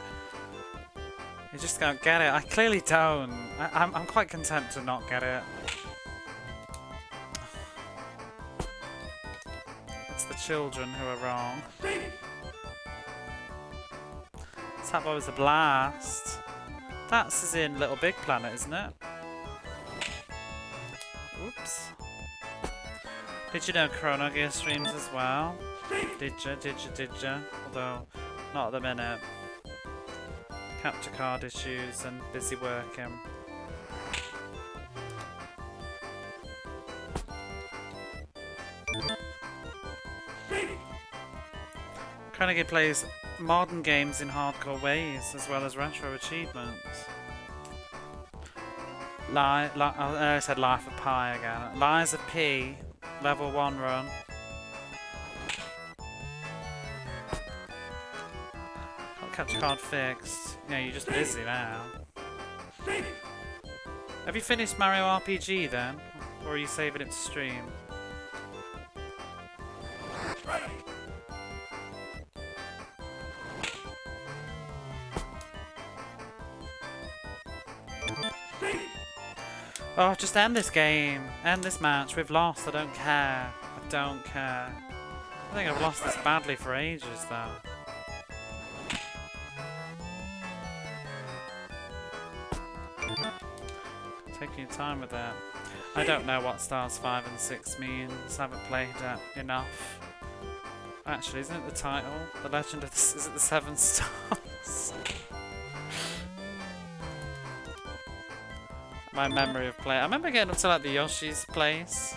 You just don't get it. I clearly don't. I'm quite content to not get it. It's the children who are wrong. Sackboy was a blast. That's as in Little Big Planet, isn't it? Oops. Did you know Chrono Gear streams as well? Did ya? Although, not at the minute. Capture card issues and busy working. Chrono Gear plays modern games in hardcore ways as well as retro achievements. I said Life of Pi again. Lies of P, level 1 run. Got capture card fixed. Yeah, you're just busy now. Have you finished Mario RPG then? Or are you saving it to stream? Oh, just end this game. End this match. We've lost. I don't care. I don't care. I think I've lost this badly for ages, though. Taking your time with that. I don't know what stars 5 and 6 means. I haven't played it enough. Actually, isn't it the title? The Legend of the... Is it the 7 stars? My memory of play. I remember getting up to like the Yoshi's place.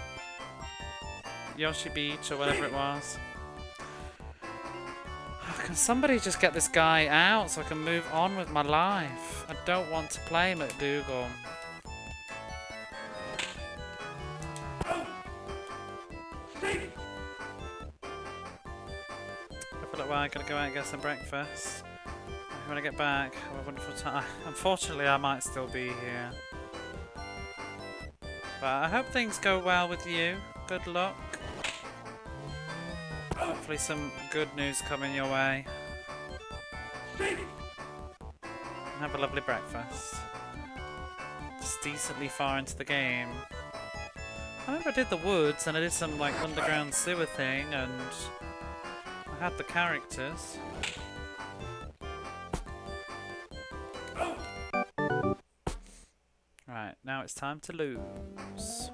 Yoshi Beach or whatever it was. Oh, can somebody just get this guy out so I can move on with my life? I don't want to play McDougal. I feel like I'm gonna go out and get some breakfast. When I get back, have a wonderful time. Unfortunately, I might still be here. But I hope things go well with you. Good luck. Hopefully some good news coming your way. And have a lovely breakfast. Just decently far into the game. I remember I did the woods and I did some like underground sewer thing and I had the characters. Right, now it's time to lose.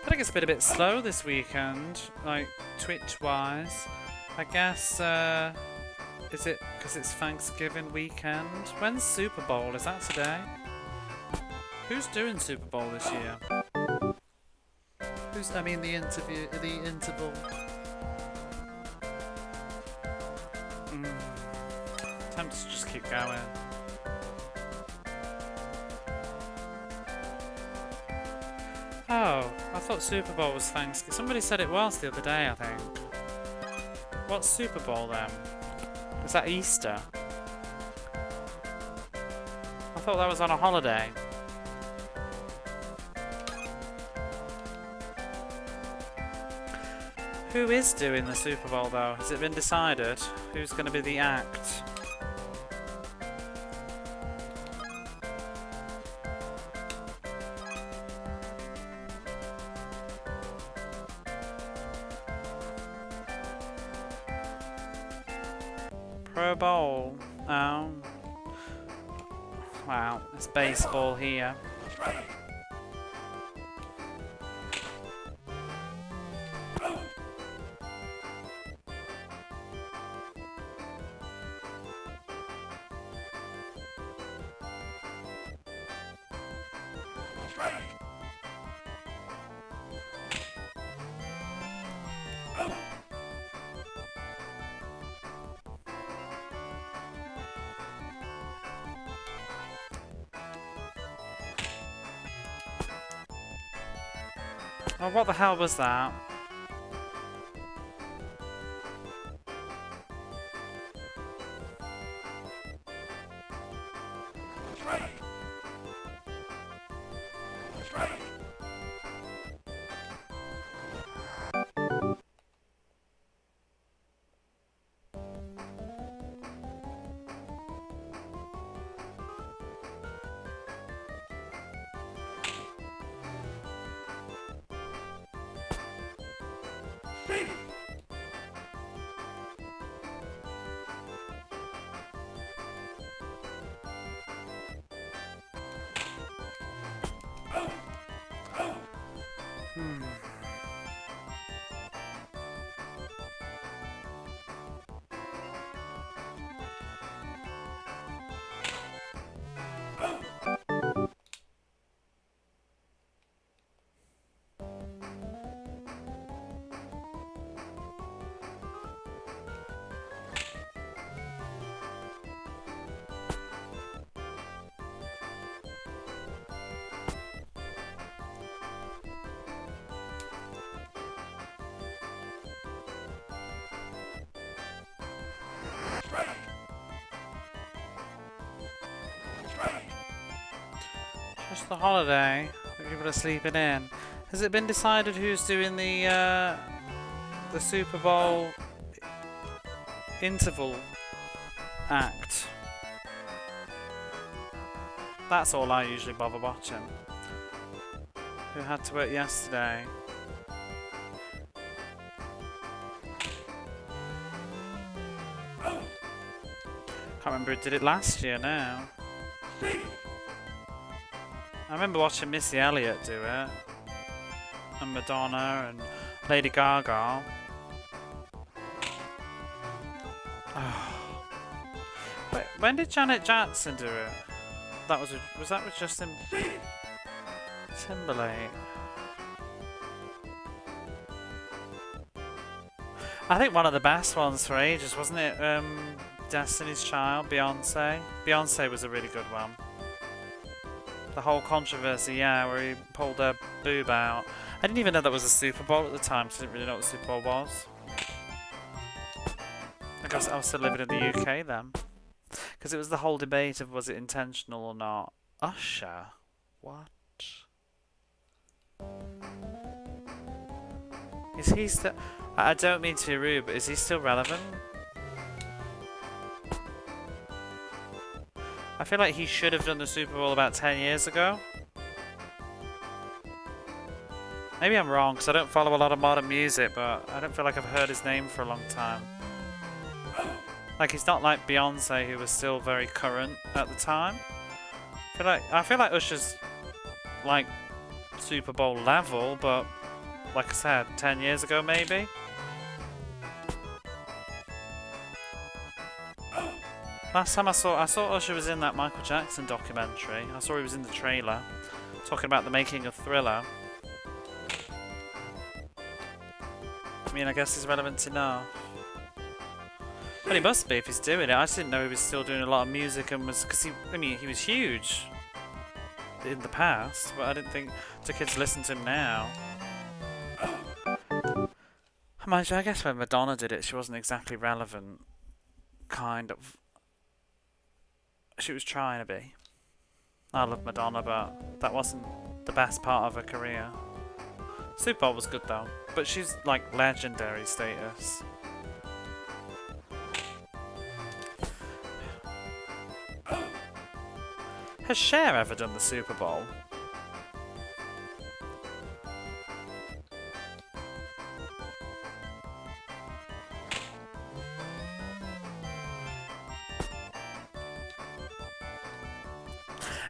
I think it's been a bit slow this weekend, like Twitch-wise. I guess, is it because it's Thanksgiving weekend? When's Super Bowl? Is that today? Who's doing Super Bowl this year? Who's, I mean, the interval. Tempted to just keep going. Oh, I thought Super Bowl was Thanksgiving. Somebody said it was the other day, I think. What's Super Bowl then? Is that Easter? I thought that was on a holiday. Who is doing the Super Bowl though? Has it been decided? Who's going to be the act? Pro Bowl. Oh. Wow, it's baseball here. Oh, what the hell was that? Just the holiday that people are sleeping in. Has it been decided who's doing the Super Bowl interval act? That's all I usually bother watching. Who had to work yesterday? Can't remember who did it last year now. I remember watching Missy Elliott do it, and Madonna and Lady Gaga. Oh. Wait, when did Janet Jackson do it? That was that with Justin Timberlake? I think one of the best ones for ages, wasn't it? Destiny's Child, Beyonce. Beyonce was a really good one. The whole controversy, yeah, where he pulled her boob out. I didn't even know that was a Super Bowl at the time, so I didn't really know what the Super Bowl was. I guess I was still living in the UK then. Because it was the whole debate of was it intentional or not. Usher? What? Is he still... I don't mean to be rude, but is he still relevant? I feel like he should have done the Super Bowl about 10 years ago. Maybe I'm wrong, because I don't follow a lot of modern music, but I don't feel like I've heard his name for a long time. Like, he's not like Beyonce, who was still very current at the time. I feel like Usher's, like, Super Bowl level, but, like I said, 10 years ago, maybe? Last time I saw Usher was in that Michael Jackson documentary. I saw he was in the trailer. Talking about the making of Thriller. I mean, I guess he's relevant enough. But he must be if he's doing it. I just didn't know he was still doing a lot of music and was... Because I mean, he was huge in the past, but I didn't think the kids listen to him now. Mind you, I guess when Madonna did it, she wasn't exactly relevant. Kind of. She was trying to be. I love Madonna, but that wasn't the best part of her career. Super Bowl was good though, but she's like legendary status. Has Cher ever done the Super Bowl?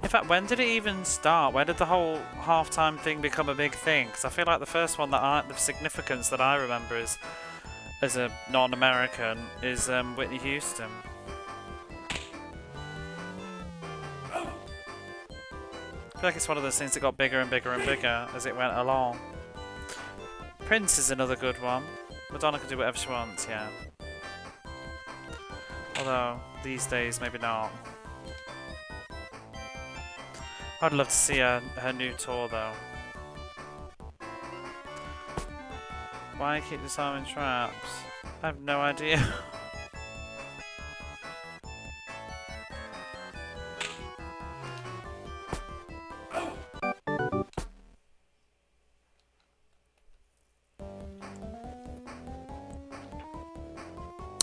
In fact, when did it even start? When did the whole halftime thing become a big thing? Because I feel like the first one the significance that I remember is, as a non-American, is Whitney Houston. I feel like it's one of those things that got bigger and bigger and bigger as it went along. Prince is another good one. Madonna can do whatever she wants, yeah. Although, these days, maybe not. I'd love to see her new tour though. Why keep disarming traps? I have no idea.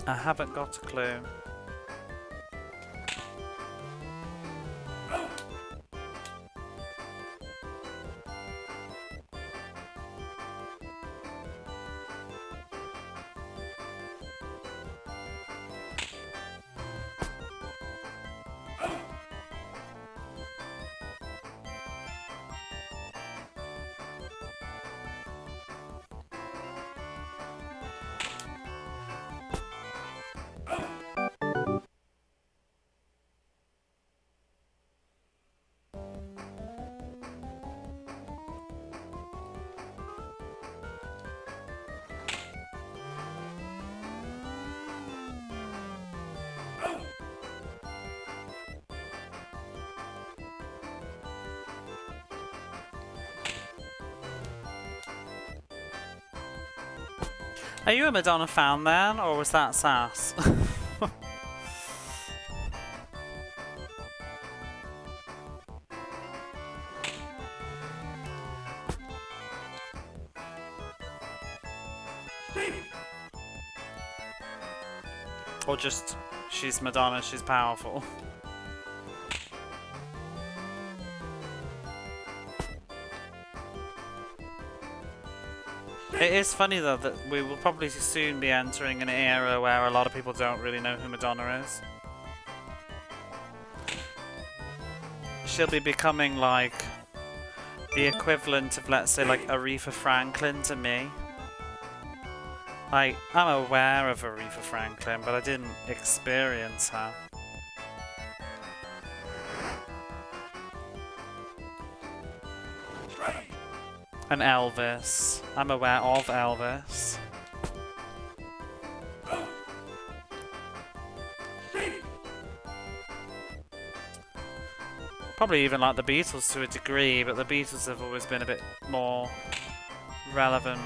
I haven't got a clue. Are you a Madonna fan then, or was that sass? Or just, she's Madonna, she's powerful? It is funny though that we will probably soon be entering an era where a lot of people don't really know who Madonna is. She'll be becoming like the equivalent of, let's say, like Aretha Franklin to me. Like, I'm aware of Aretha Franklin, but I didn't experience her. And Elvis. I'm aware of Elvis. Probably even like the Beatles to a degree, but the Beatles have always been a bit more relevant.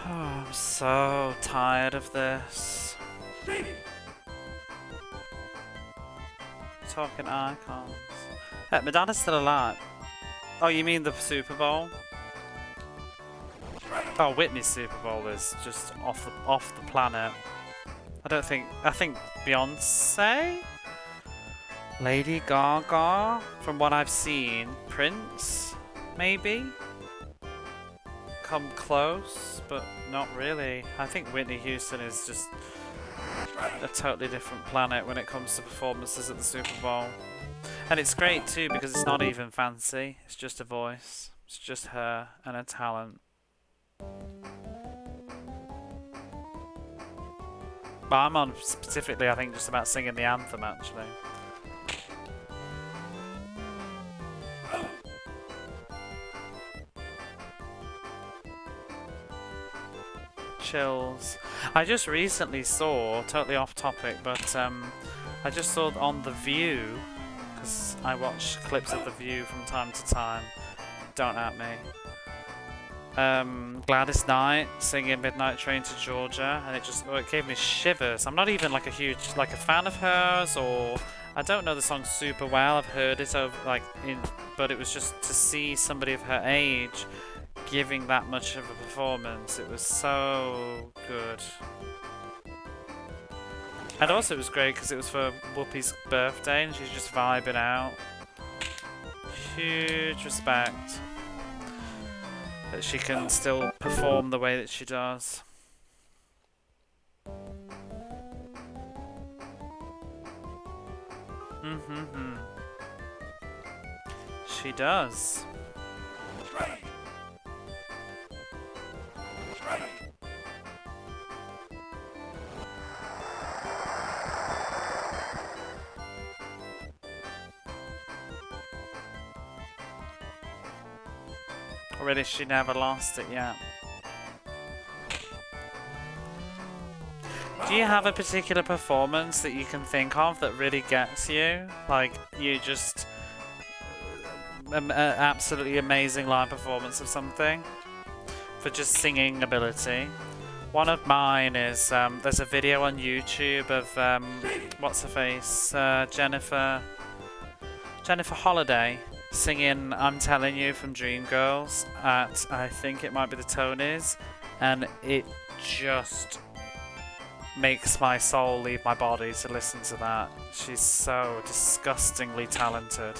I'm so tired of this. Talking icons. Hey, Madonna's still alive. Oh, you mean the Super Bowl? Oh, Whitney's Super Bowl is just off the planet. I think Beyonce? Lady Gaga? From what I've seen. Prince? Maybe? Come close, but not really. I think Whitney Houston is just a totally different planet when it comes to performances at the Super Bowl. And it's great too because it's not even fancy, it's just a voice. It's just her and her talent. But I'm on specifically, I think, just about singing the anthem actually. Chills. I just recently saw, totally off topic, but I just saw on The View, because I watch clips of The View from time to time. Don't at me. Gladys Knight singing Midnight Train to Georgia, and it gave me shivers. I'm not even like a huge a fan of hers, or I don't know the song super well. I've heard it over but it was just to see somebody of her age giving that much of a performance. It was so good. And also it was great because it was for Whoopi's birthday and she's just vibing out. Huge respect that she can still perform the way that she does. She does. Already she never lost it yet. Do you have a particular performance that you can think of that really gets you? Like, you just... an absolutely amazing live performance of something? For just singing ability. One of mine is, there's a video on YouTube of, what's her face? Jennifer Holiday singing I'm Telling You from Dreamgirls at, I think it might be the Tonys, and it just makes my soul leave my body to listen to that. She's so disgustingly talented.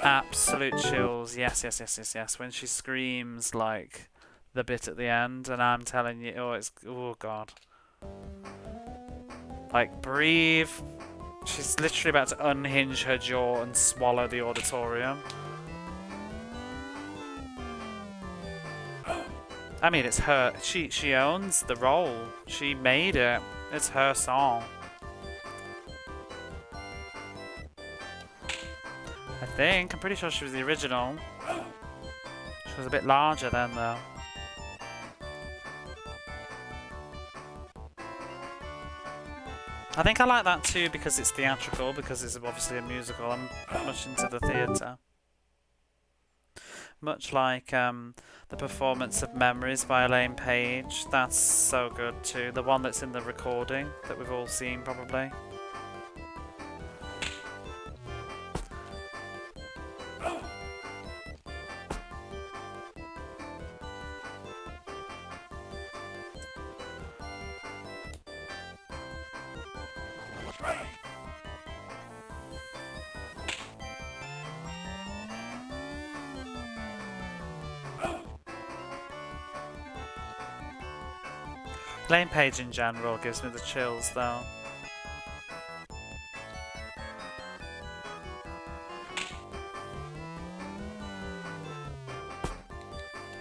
Absolute chills. Yes. When she screams like the bit at the end, and I'm telling you, oh god. Like, breathe. She's literally about to unhinge her jaw and swallow the auditorium. I mean, it's her. She owns the role. She made it. It's her song. I think. I'm pretty sure she was the original. She was a bit larger then, though. I think I like that too because it's theatrical, because it's obviously a musical. I'm much into the theatre. Much like the performance of Memories by Elaine Page. That's so good too. The one that's in the recording that we've all seen probably. Elaine Page in general gives me the chills though.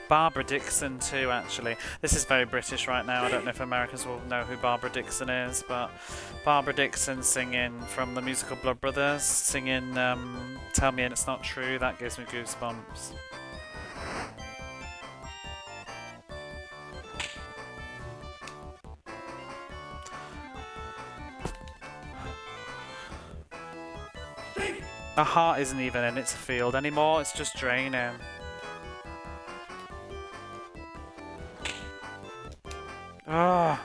Barbara Dickson too, actually. This is very British right now. I don't know if Americans will know who Barbara Dickson is, but Barbara Dickson singing from the musical Blood Brothers, singing Tell Me and It's Not True, that gives me goosebumps. Her heart isn't even in its field anymore, it's just draining. Ah.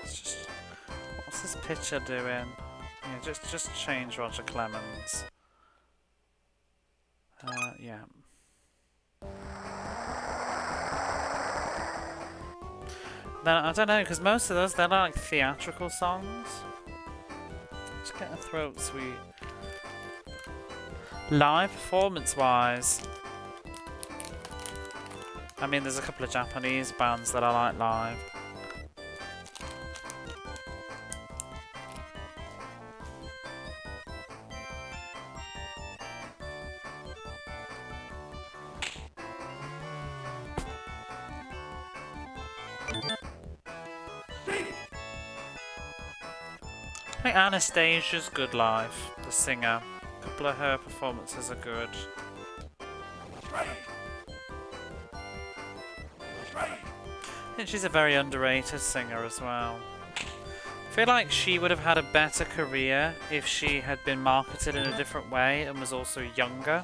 It's just, what's this picture doing? Yeah, just change Roger Clemens. Yeah. Then I don't know, because most of those, they're like theatrical songs. Just get a throat sweet. Live performance-wise, I mean, there's a couple of Japanese bands that I like live. I think Anastasia's good live, the singer. A couple of her performances are good. I think she's a very underrated singer as well. I feel like she would have had a better career if she had been marketed in a different way and was also younger.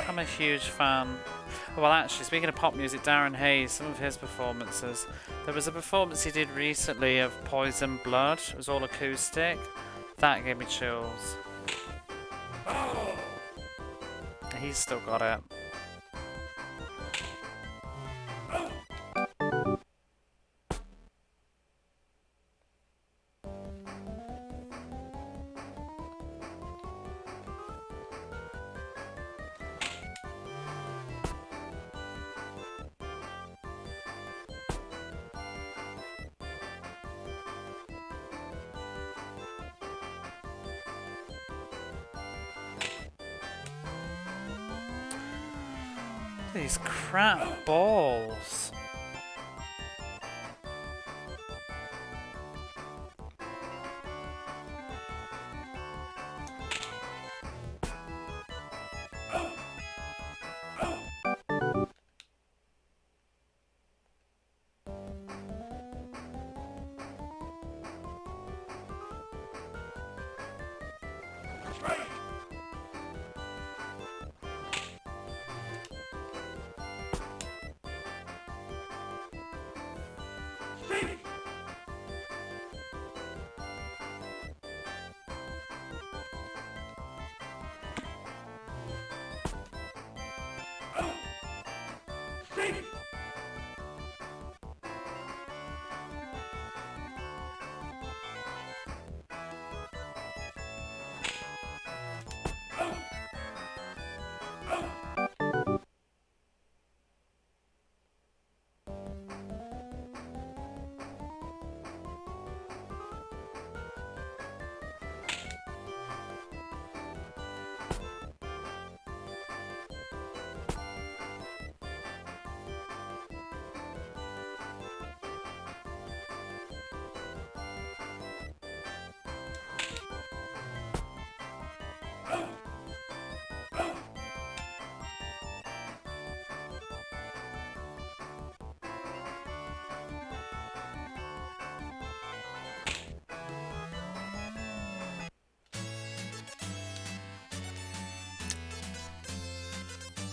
I'm a huge fan. Well, actually, speaking of pop music, Darren Hayes, some of his performances. There was a performance he did recently of Poison Blood. It was all acoustic. That gave me chills. He's still got it. These crap balls.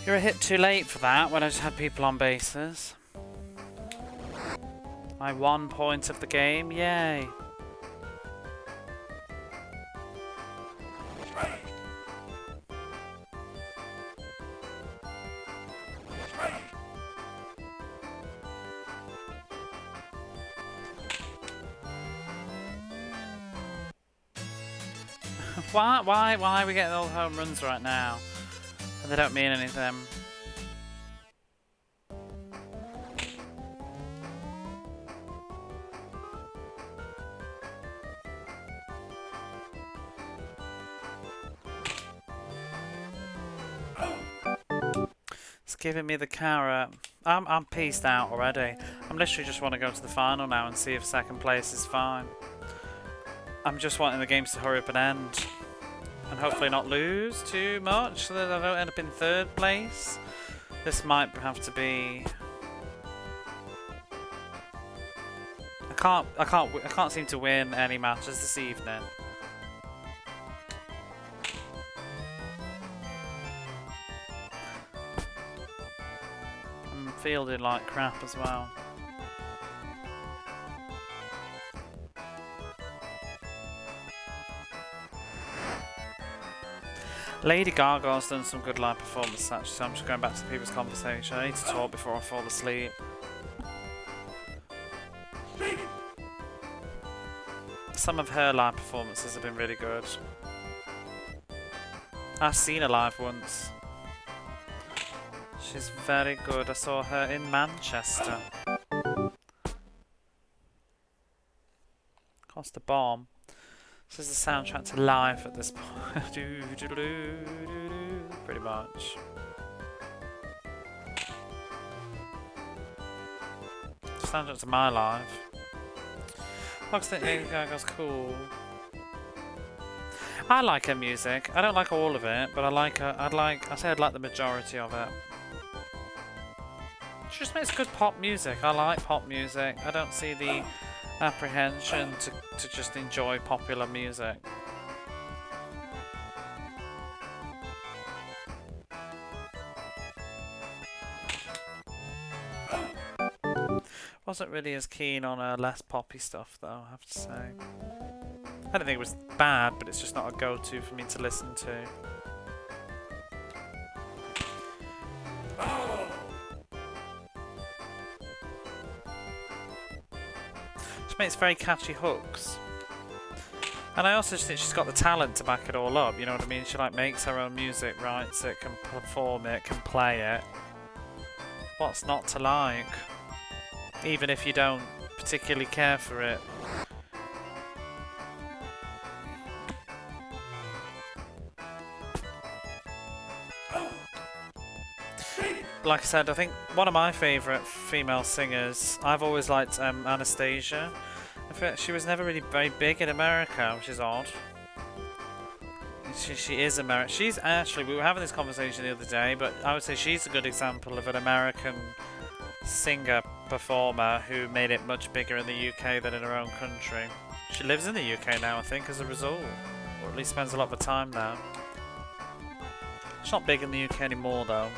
You're a hit too late for that when I just had people on bases. My 1 point of the game, yay. Why are we getting all the home runs right now? And they don't mean anything. It's giving me the carrot. I'm peaced out already. I'm literally just want to go to the final now and see if second place is fine. I'm just wanting the games to hurry up and end. And hopefully not lose too much so that I don't end up in third place. This might have to be... I can't seem to win any matches this evening. I'm fielding like crap as well. Lady Gaga's done some good live performances actually, so I'm just going back to the previous conversation. I need to talk before I fall asleep. Some of her live performances have been really good. I've seen her live once. She's very good. I saw her in Manchester. Cost a bomb. This is the soundtrack to Life at this point. Pretty much. Soundtrack to my life. I think Lady Gaga's cool. I like her music. I don't like all of it, but I like her. I'd like the majority of it. She just makes good pop music. I like pop music. I don't see the apprehension to just enjoy popular music. Wasn't really as keen on less poppy stuff though, I have to say. I don't think it was bad, but it's just not a go-to for me to listen to. She makes very catchy hooks. And I also just think she's got the talent to back it all up, you know what I mean? She like makes her own music, writes it, can perform it, can play it. What's not to like? Even if you don't particularly care for it. Like I said, I think one of my favourite female singers, I've always liked Anastasia. I feel like she was never really very big in America, which is odd. She is American. She's actually, we were having this conversation the other day, but I would say she's a good example of an American singer performer who made it much bigger in the UK than in her own country. She lives in the UK now, I think, as a result, or at least spends a lot of the time there. She's not big in the UK anymore though.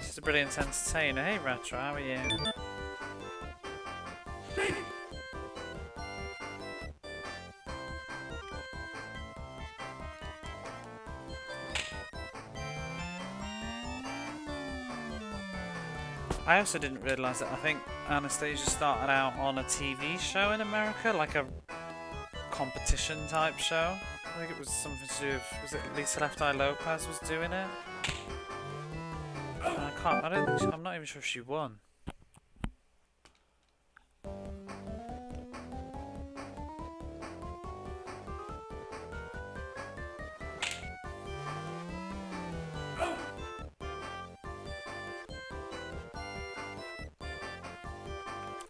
She's a brilliant entertainer. Hey Retro, how are you? I also didn't realise that I think Anastasia started out on a TV show in America, like a competition type show. I think it was something to do with, was it Lisa Left Eye Lopez was doing it? And I'm not even sure if she won.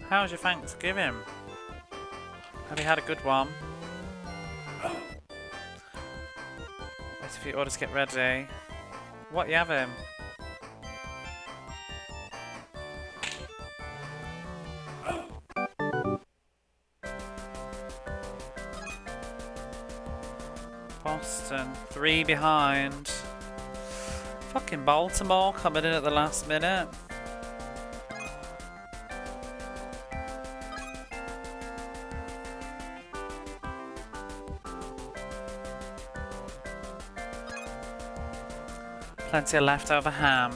How was your Thanksgiving? Have you had a good one? Wait for your orders to get ready. What are you having? Boston, 3 behind. Fucking Baltimore coming in at the last minute. Plenty of leftover ham.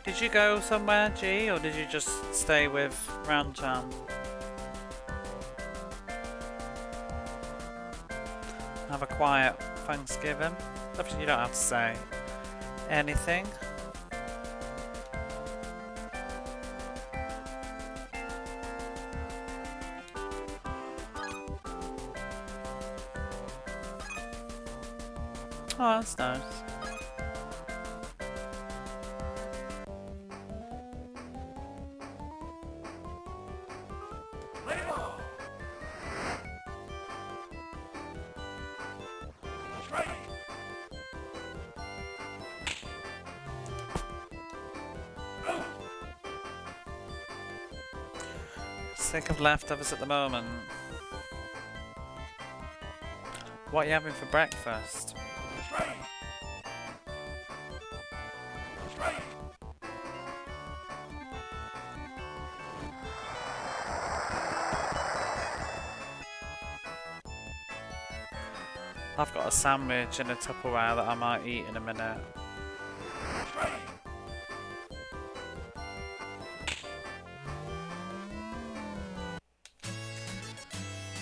Did you go somewhere, G, or did you just stay with Rancham? Have a quiet Thanksgiving? You don't have to say anything. Oh, that's nice. Sick of leftovers at the moment. What are you having for breakfast? I've got a sandwich and a Tupperware that I might eat in a minute.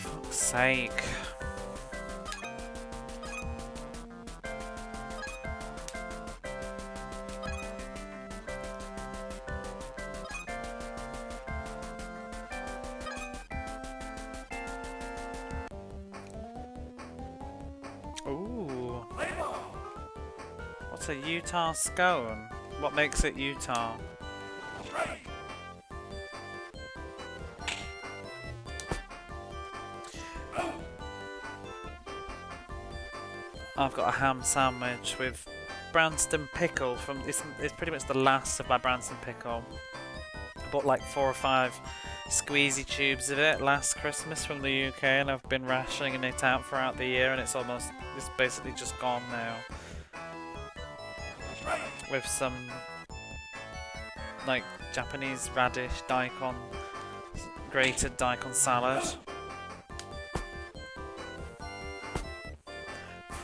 For fuck's sake. Ooh. What's a Utah scone? What makes it Utah? I've got a ham sandwich with Branston pickle from it's pretty much the last of my Branston pickle. I bought like 4 or 5 squeezy tubes of it last Christmas from the UK, and I've been rationing it out throughout the year, and it's basically just gone now. With some like Japanese radish daikon, grated daikon salad.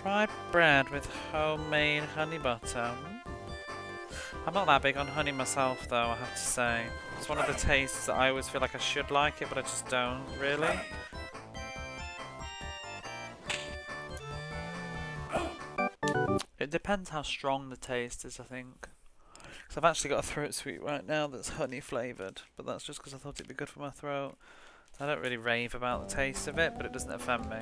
Fried bread with homemade honey butter. I'm not that big on honey myself though, I have to say. It's one of the tastes that I always feel like I should like it, but I just don't, really. It depends how strong the taste is, I think. Because I've actually got a throat sweet right now that's honey flavoured, but that's just because I thought it'd be good for my throat. I don't really rave about the taste of it, but it doesn't offend me.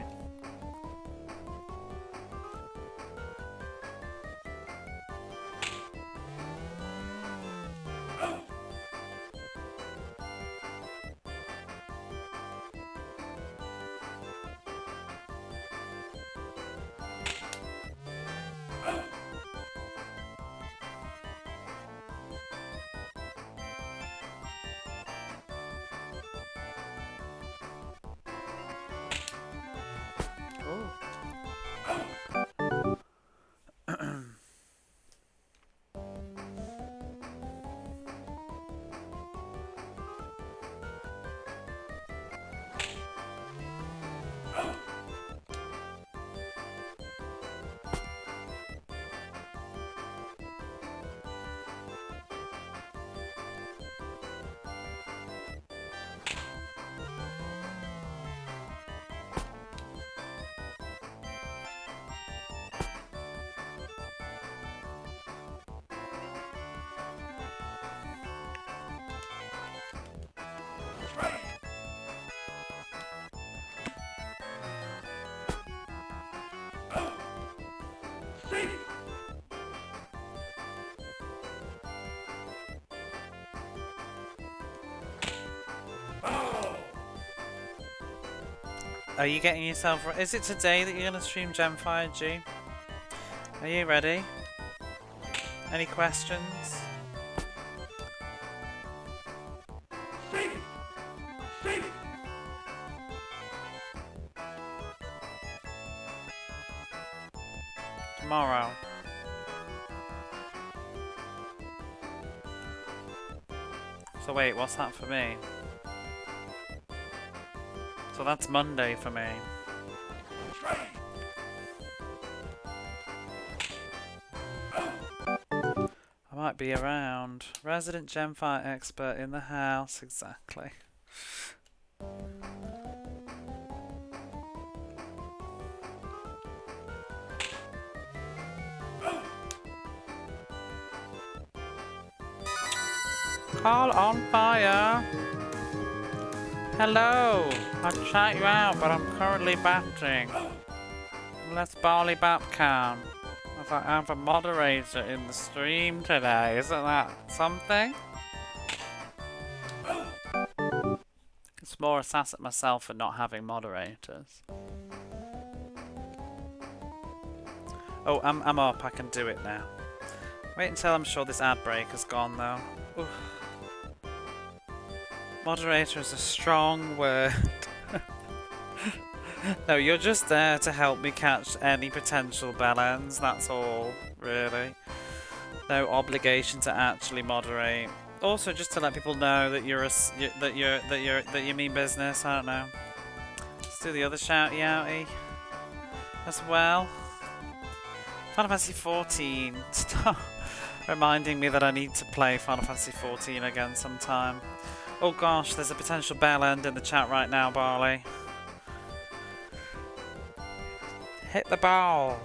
Are you getting yourself ready? Is it today that you're going to stream Gen 5G? Are you ready? Any questions? Tomorrow. So wait, what's that for me? So that's Monday for me. I might be around. Resident Gen 5 expert in the house, exactly. Call on fire! Hello! I'd shout you out, but I'm currently batting. Let's barley bat can. As I have a moderator in the stream today, isn't that something? It's more a sass at myself for not having moderators. Oh, I'm up, I can do it now. Wait until I'm sure this ad break has gone though. Oof. Moderator is a strong word. No, you're just there to help me catch any potential bell ends, that's all, really. No obligation to actually moderate. Also, just to let people know that that you mean business. I don't know. Let's do the other shouty outy as well. Final Fantasy 14. Stop reminding me that I need to play Final Fantasy 14 again sometime. Oh gosh, there's a potential bell end in the chat right now, Barley. Hit the ball.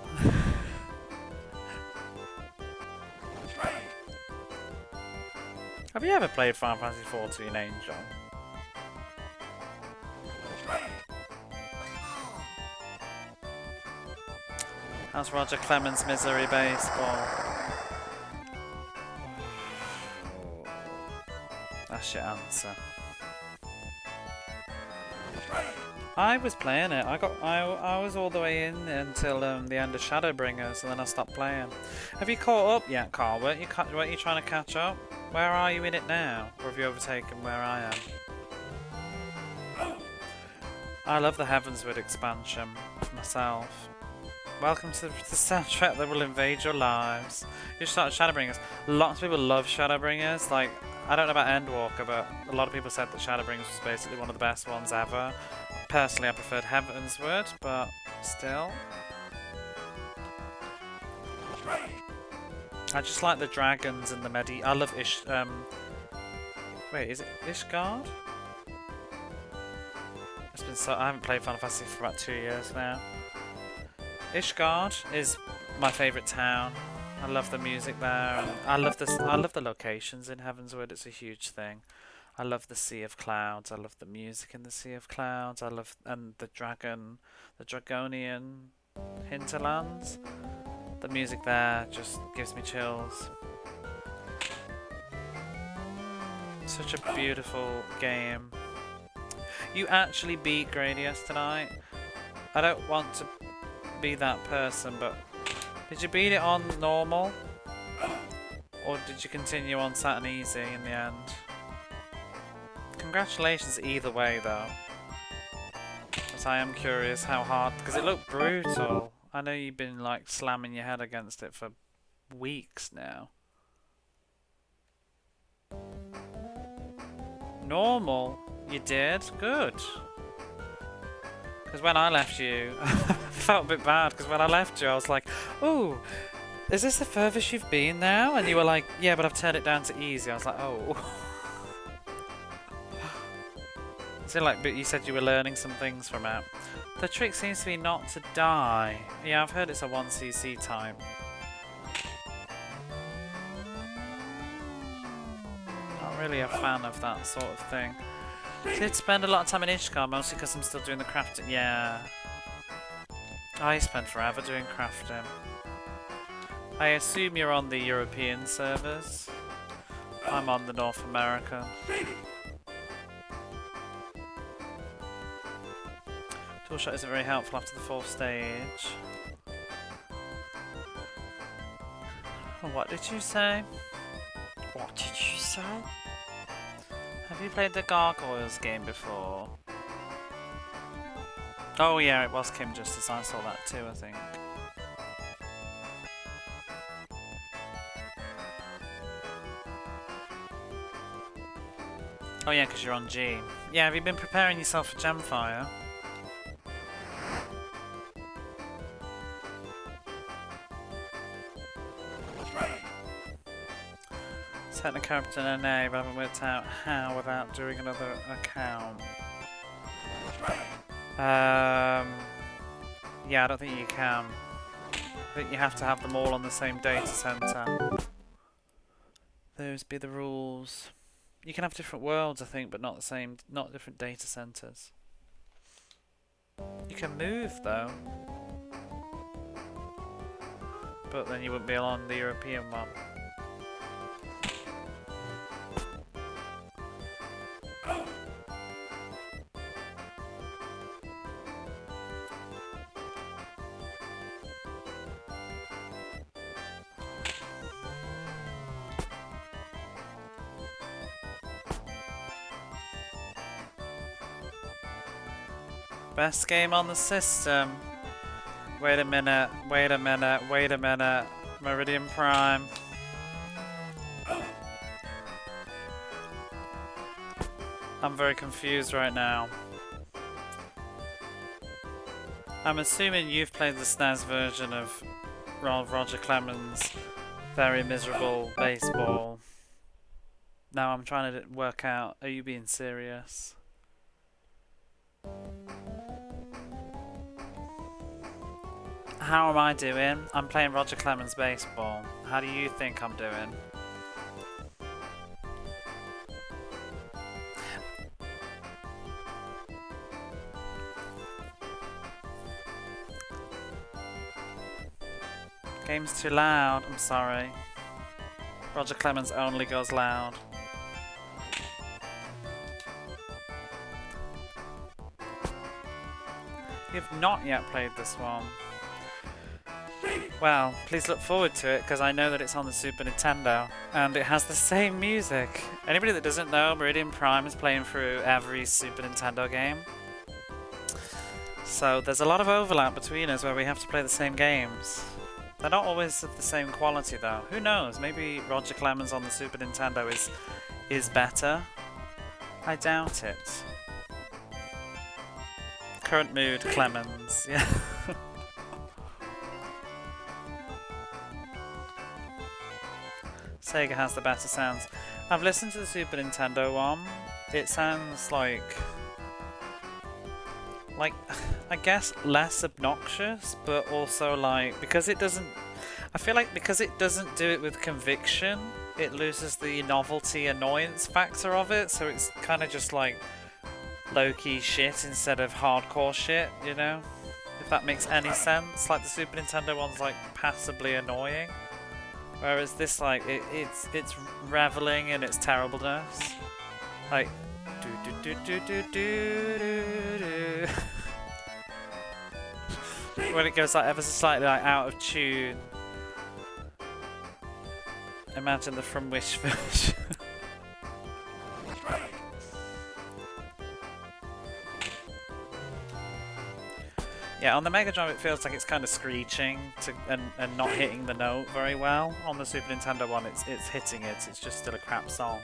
Have you ever played Final Fantasy 14, Angel? How's Roger Clemens' Misery Baseball? That's your answer. I was playing it. I was all the way in until the end of Shadowbringers, and then I stopped playing. Have you caught up yet, Carl? Weren't you trying to catch up? Where are you in it now? Or have you overtaken where I am? I love the Heavensward expansion myself. Welcome to the soundtrack that will invade your lives. You started Shadowbringers. Lots of people love Shadowbringers. Like, I don't know about Endwalker, but a lot of people said that Shadowbringers was basically one of the best ones ever. Personally, I preferred Heavensward, but still. I just like the dragons and the I love wait, is it Ishgard? It's been so. I haven't played Final Fantasy for about 2 years now. Ishgard is my favourite town. I love the music there. And I love the locations in Heavensward. It's a huge thing. I love the Sea of Clouds. I love the music in the Sea of Clouds. And the Dragonian hinterlands. The music there just gives me chills. Such a beautiful game. You actually beat Gradius tonight. I don't want to be that person, but did you beat it on normal? Or did you continue on Saturn Easy in the end? Congratulations either way though. But I am curious how hard, because it looked brutal. I know you've been like slamming your head against it for weeks now. Normal? You did? Good. Because when I left you, I felt a bit bad, because when I left you I was like, ooh, is this the furthest you've been now? And you were like, yeah, but I've turned it down to easy. I was like, oh. So like, but you said you were learning some things from it. The trick seems to be not to die. Yeah, I've heard it's a 1cc type. Not really a fan of that sort of thing. Did spend a lot of time in Ishgard, mostly because I'm still doing the crafting. Yeah. I spent forever doing crafting. I assume you're on the European servers. I'm on the North American. Toolshot isn't very helpful after the 4th stage. What did you say? What did you say? Have you played the Gargoyles game before? Oh yeah, it was Kim Justice. I saw that too, I think. Oh yeah, because you're on G. Yeah, have you been preparing yourself for Gemfire? Set the character in NA, but I haven't worked out how without doing another account. Yeah, I don't think you can. I think you have to have them all on the same data center. Those be the rules. You can have different worlds, I think, but not the same, not different data centers. You can move though, but then you wouldn't be on the European one. Best game on the system. Wait a minute, wait a minute, wait a minute. Meridian Prime. I'm very confused right now. I'm assuming you've played the SNES version of Roger Clemens' Very Miserable Baseball. Now I'm trying to work out, are you being serious? How am I doing? I'm playing Roger Clemens Baseball. How do you think I'm doing? Game's too loud, I'm sorry. Roger Clemens only goes loud. You've not yet played this one. Well, please look forward to it, because I know that it's on the Super Nintendo, and it has the same music. Anybody that doesn't know, Meridian Prime is playing through every Super Nintendo game. So there's a lot of overlap between us where we have to play the same games. They're not always of the same quality though. Who knows? Maybe Roger Clemens on the Super Nintendo is better. I doubt it. Current mood, Clemens. Yeah. Sega has the better sounds. I've listened to the Super Nintendo one. It sounds like I guess less obnoxious, but also like because it doesn't. I feel like because it doesn't do it with conviction, it loses the novelty annoyance factor of it. So it's kind of just like low-key shit instead of hardcore shit, you know? If that makes any sense. Like the Super Nintendo one's like passably annoying. Whereas this, like, it's reveling in its terribleness. Like, do do do do do do do. When it goes like ever so slightly like out of tune. Imagine the From Wish version. Yeah, on the Mega Drive it feels like it's kind of screeching and not hitting the note very well. On the Super Nintendo one it's hitting it, it's just still a crap song.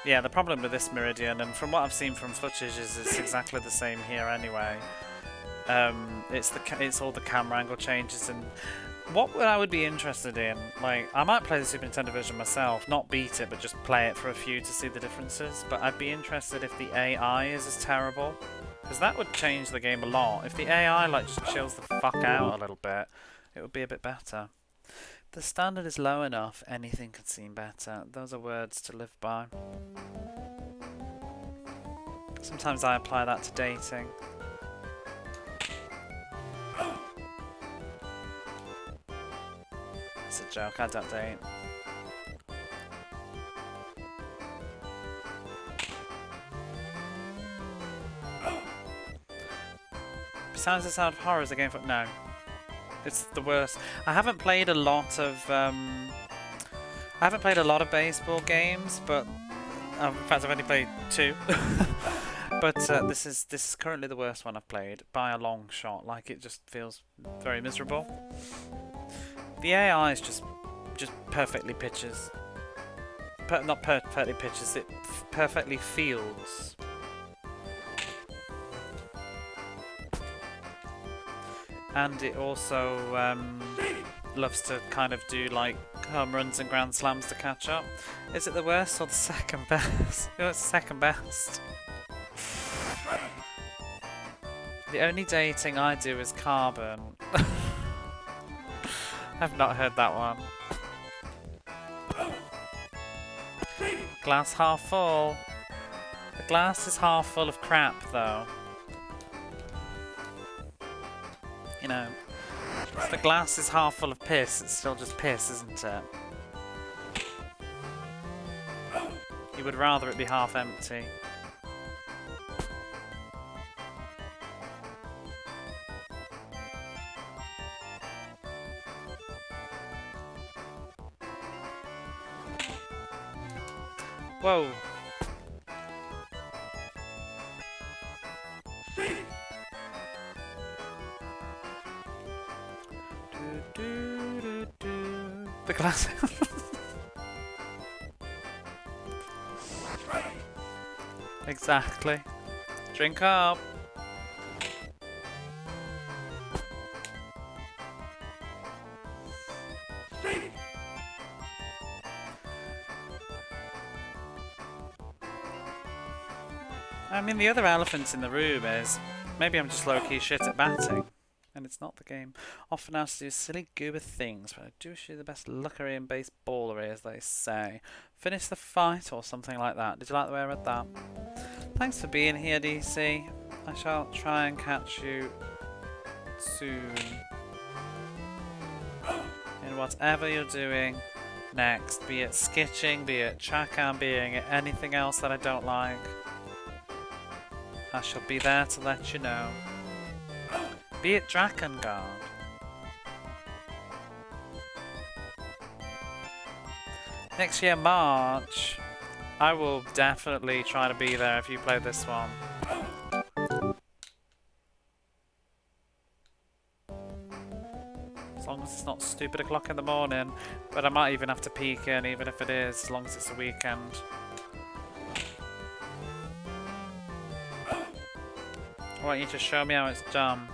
Yeah, the problem with this Meridian, and from what I've seen from footage, is it's exactly the same here anyway. It's all the camera angle changes, and what I would be interested in, like, I might play the Super Nintendo version myself, not beat it, but just play it for a few to see the differences, but I'd be interested if the AI is as terrible, because that would change the game a lot. If the AI, like, just chills the fuck out a little bit, it would be a bit better. The standard is low enough, anything could seem better. Those are words to live by. Sometimes I apply that to dating. It's a joke, I don't date. Besides the sound of horror, is the game for... No. It's the worst. I haven't played a lot of baseball games, but in fact I've only played 2. But this is currently the worst one I've played by a long shot. Like, it just feels very miserable. The AI is just perfectly pitches. Not perfectly pitches. It perfectly fields. And it also loves to kind of do like home runs and grand slams to catch up. Is it the worst or the second best? Oh, it's the second best. The only dating I do is Carbon. I've not heard that one. Glass half full. The glass is half full of crap though. You know, if the glass is half full of piss, it's still just piss, isn't it? You would rather it be half empty. Whoa, The glass. Exactly. Drink up. I mean, the other elephant in the room is maybe I'm just low-key shit at batting, and it's not the game. Often asked to do silly goober things, but I do wish you the best luckery and baseballery, as they say. Finish the fight or something like that. Did you like the way I read that? Thanks for being here, DC. I shall try and catch you soon in whatever you're doing next, be it skitching, be it Chakan, be it anything else that I don't like. I shall be there to let you know. Be it Drakengard. Next year, March, I will definitely try to be there if you play this one. As long as it's not stupid o'clock in the morning, but I might even have to peek in, even if it is, as long as it's a weekend. I want you to show me how it's done.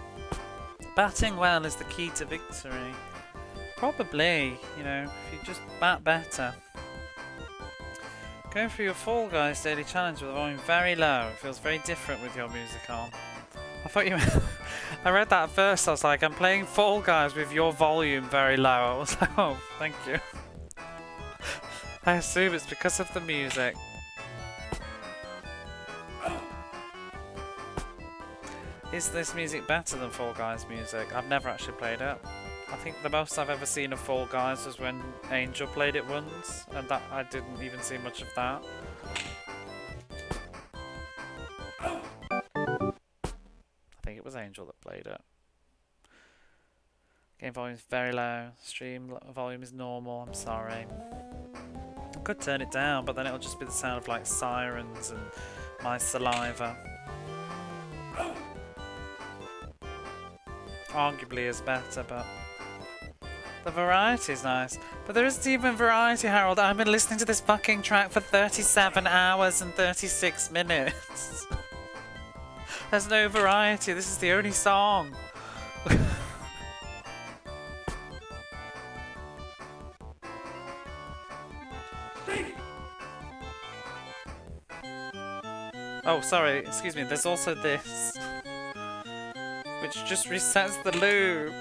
Batting well is the key to victory. Probably, you know, if you just bat better. Going through your Fall Guys daily challenge with the volume very low. It feels very different with your music on. I thought you meant I read that at first, I was like, I'm playing Fall Guys with your volume very low. I was like, oh, thank you. I assume it's because of the music. Is this music better than Fall Guys music? I've never actually played it. I think the most I've ever seen of Fall Guys was when Angel played it once, and that I didn't even see much of that. I think it was Angel that played it. Game volume is very low. Stream volume is normal. I'm sorry. I could turn it down, but then it'll just be the sound of like sirens and my saliva. Arguably is better, but the variety is nice. But there isn't even variety, Harold. I've been listening to this fucking track for 37 hours and 36 minutes. There's no variety. This is the only song. Oh, sorry. Excuse me. There's also this, which just resets the loop.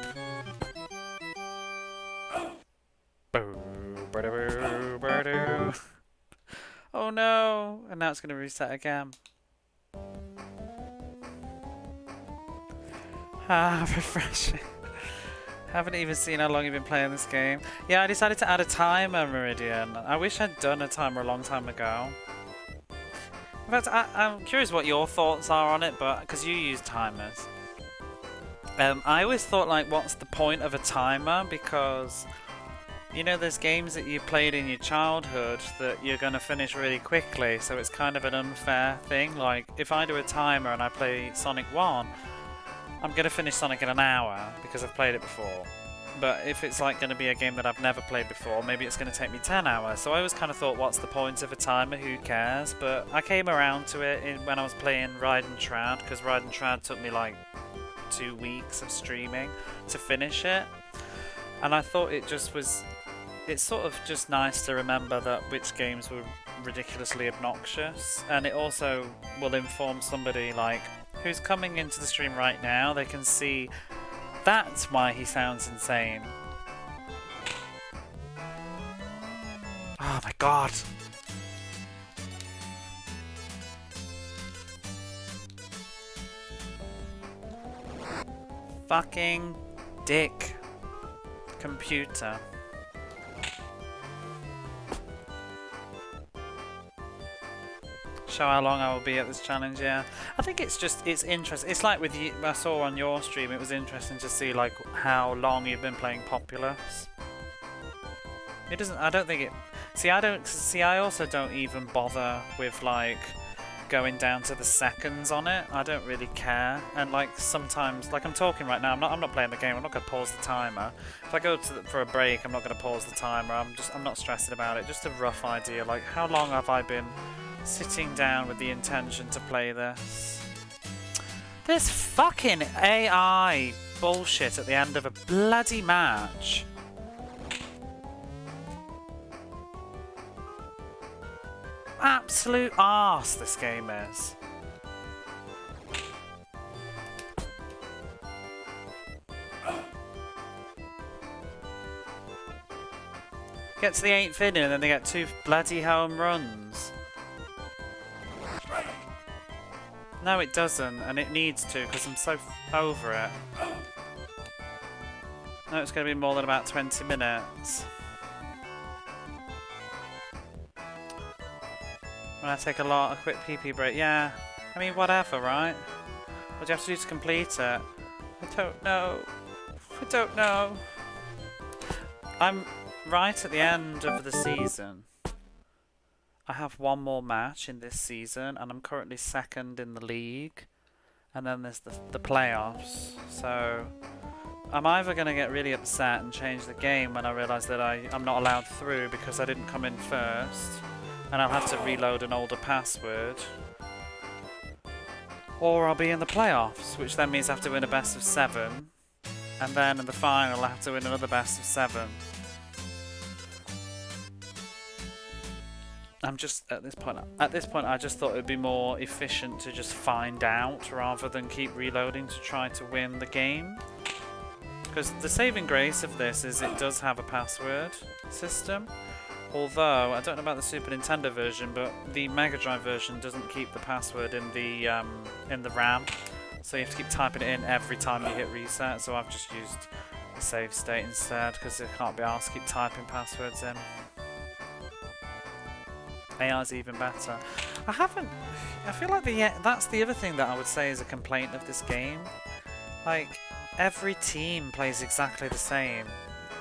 Oh no! And now it's going to reset again. Ah, refreshing. Haven't even seen how long you've been playing this game. Yeah, I decided to add a timer, Meridian. I wish I'd done a timer a long time ago. In fact, I'm curious what your thoughts are on it, but because you use timers. I always thought, like, what's the point of a timer? Because, you know, there's games that you played in your childhood that you're going to finish really quickly, so it's kind of an unfair thing. Like, if I do a timer and I play Sonic 1, I'm going to finish Sonic in an hour because I've played it before. But if it's like going to be a game that I've never played before, maybe it's going to take me 10 hours. So I always kind of thought, what's the point of a timer? Who cares? But I came around to it when I was playing Ride and Trad, because Ride and Trad took me like 2 weeks of streaming to finish it. And I thought it just was... It's sort of just nice to remember that which games were ridiculously obnoxious. And it also will inform somebody like who's coming into the stream right now. They can see... That's why he sounds insane. Oh my god. Fucking dick. Computer. Show how long I will be at this challenge, yeah. I think it's interesting. It's like with you, I saw on your stream, it was interesting to see like how long you've been playing Populous. I don't think it, I also don't even bother with like going down to the seconds on it. I don't really care. And like sometimes, like I'm talking right now, I'm not playing the game. I'm not gonna pause the timer. If I go for a break, I'm not gonna pause the timer. I'm not stressing about it. Just a rough idea. Like how long have I been sitting down with the intention to play this? This fucking AI bullshit at the end of a bloody match. Absolute arse this game is. Get to the 8th inning and then they get 2 bloody home runs. No, it doesn't, and it needs to because I'm so over it. No, it's going to be more than about 20 minutes. When I take a quick pee-pee break, yeah. I mean, whatever, right? What do you have to do to complete it? I don't know. I don't know. I'm right at the end of the season. I have one more match in this season, and I'm currently 2nd in the league. And then there's the playoffs. So I'm either going to get really upset and change the game when I realise that I'm not allowed through because I didn't come in first. And I'll have to reload an older password. Or I'll be in the playoffs, which then means I have to win a best of 7. And then in the final I have to win another best of 7. I'm just, at this point I just thought it would be more efficient to just find out rather than keep reloading to try to win the game. Because the saving grace of this is it does have a password system. Although, I don't know about the Super Nintendo version, but the Mega Drive version doesn't keep the password in the RAM. So you have to keep typing it in every time you hit reset. So I've just used the save state instead, because it can't be asked to keep typing passwords in. AI's even better. I feel like that's the other thing that I would say is a complaint of this game. Like, every team plays exactly the same.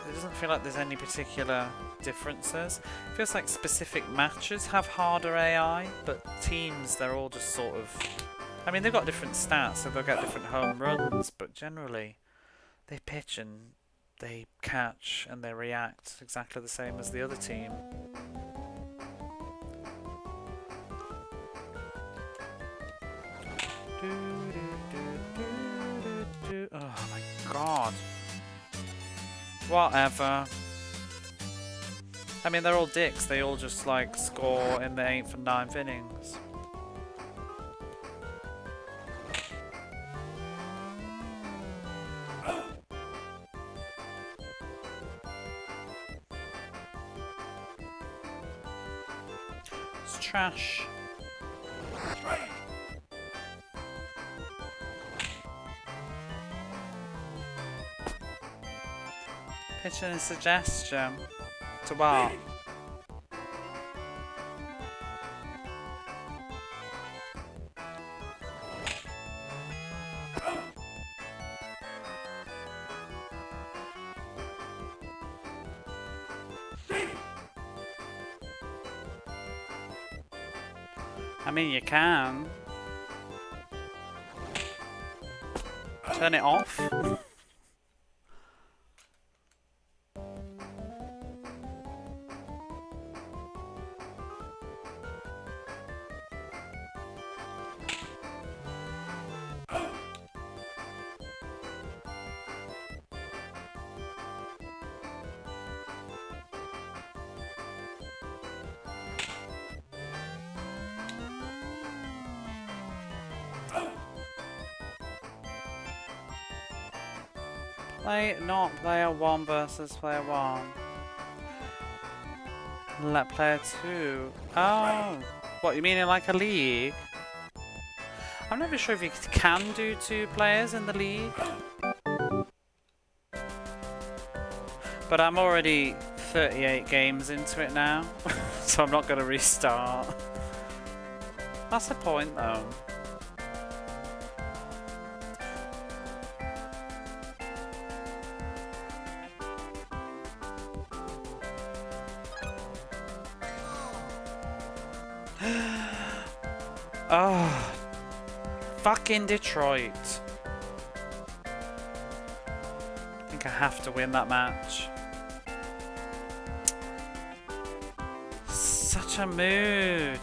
It doesn't feel like there's any particular differences. It feels like specific matches have harder AI, but teams, they're all just sort of... I mean, they've got different stats, so they'll get different home runs, but generally, they pitch and they catch and they react exactly the same as the other team. Oh my god. Whatever. I mean, they're all dicks. They all just, like, score in the 8th and 9th innings. It's trash. Pitching a suggestion. To what? I mean, you can. Turn it off. Not player 1 versus player 1. Let player 2. Oh, what you mean in like a league? I'm not even sure if you can do 2 players in the league. But I'm already 38 games into it now, so I'm not going to restart. That's the point though. Oh, fucking Detroit. I think I have to win that match. Such a mood.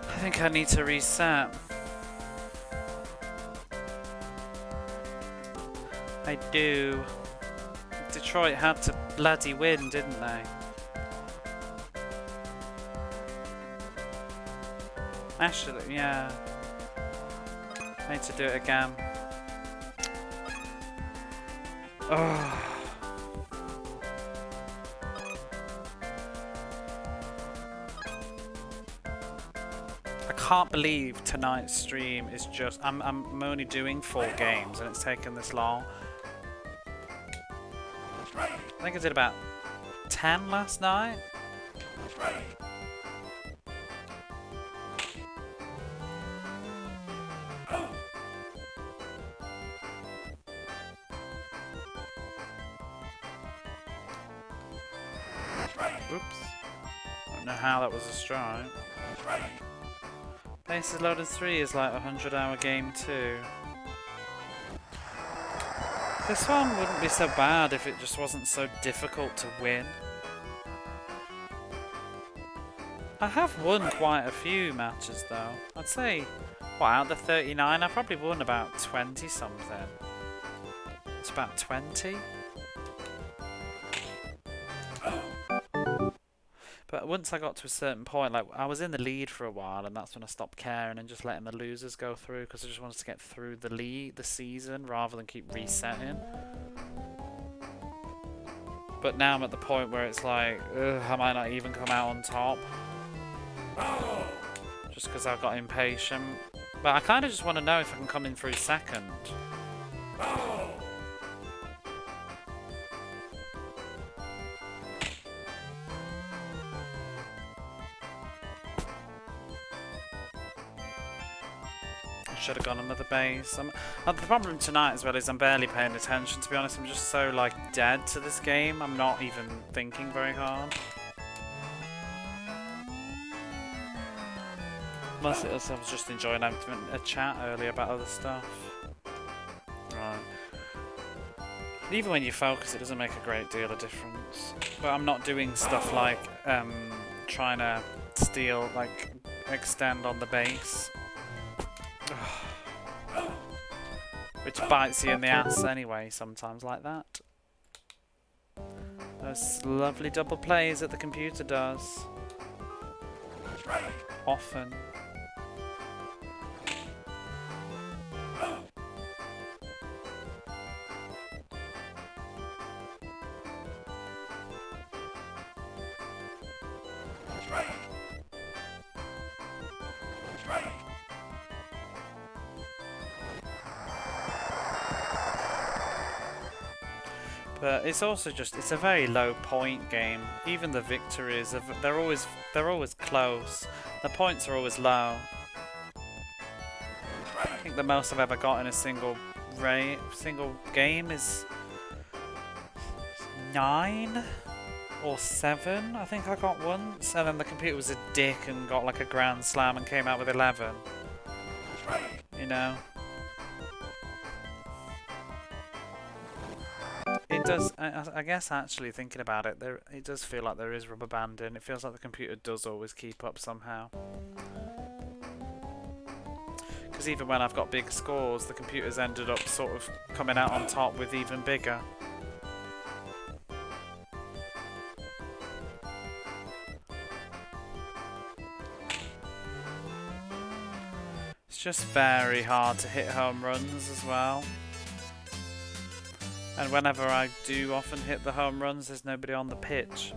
I think I need to reset. I do. Detroit had to bloody win, didn't they? Actually, yeah. I need to do it again. Oh. I can't believe tonight's stream is just... I'm only doing 4 games and it's taken this long. I think I did about 10 last night. Oops. I don't know how that was a strike. Places Loaded 3 is like a 100-hour game too. This one wouldn't be so bad if it just wasn't so difficult to win. I have won quite a few matches though. I'd say, what, out of the 39, I've probably won about 20 something. It's about 20. But once I got to a certain point, like I was in the lead for a while, and that's when I stopped caring and just letting the losers go through, because I just wanted to get through the season rather than keep resetting. But now I'm at the point where it's like, ugh, I might not even come out on top, just because I've got impatient. But I kind of just want to know if I can come in through second. Should have gone another base. The problem tonight as well is I'm barely paying attention, to be honest. I'm just so like dead to this game. I'm not even thinking very hard. Mostly I was just enjoying having a chat earlier about other stuff. Right. Even when you focus, it doesn't make a great deal of difference. But I'm not doing stuff like trying to steal, like extend on the base. Which bites you in the ass anyway, sometimes like that. Those lovely double plays that the computer does. Often. But it's also just, it's a very low point game. Even the victories, they're always close. The points are always low. I think the most I've ever got in a single game is 9 or 7. I think I got once, and then the computer was a dick and got like a grand slam and came out with 11. You know. It does. I guess actually thinking about it, it does feel like there is rubber banding. It feels like the computer does always keep up somehow. Because even when I've got big scores, the computer's ended up sort of coming out on top with even bigger. It's just very hard to hit home runs as well. And whenever I do often hit the home runs, there's nobody on the pitch.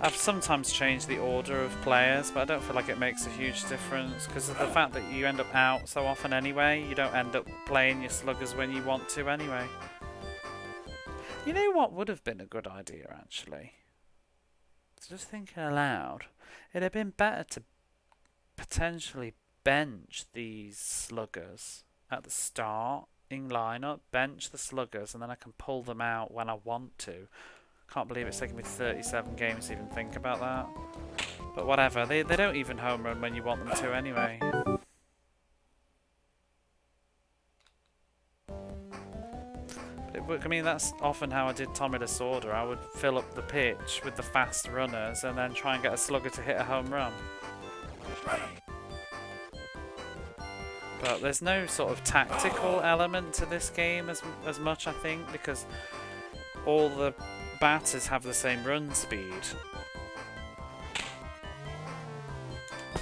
I've sometimes changed the order of players, but I don't feel like it makes a huge difference because of the fact that you end up out so often anyway. You don't end up playing your sluggers when you want to anyway. You know what would have been a good idea, actually? Just thinking aloud, it'd have been better to potentially bench these sluggers at the start in lineup, bench the sluggers, and then I can pull them out when I want to. Can't believe it's taken me 37 games to even think about that. But whatever, they don't even home run when you want them to anyway. I mean, that's often how I did Tommy Disorder. I would fill up the pitch with the fast runners and then try and get a slugger to hit a home run. But there's no sort of tactical element to this game as much, I think, because all the batters have the same run speed.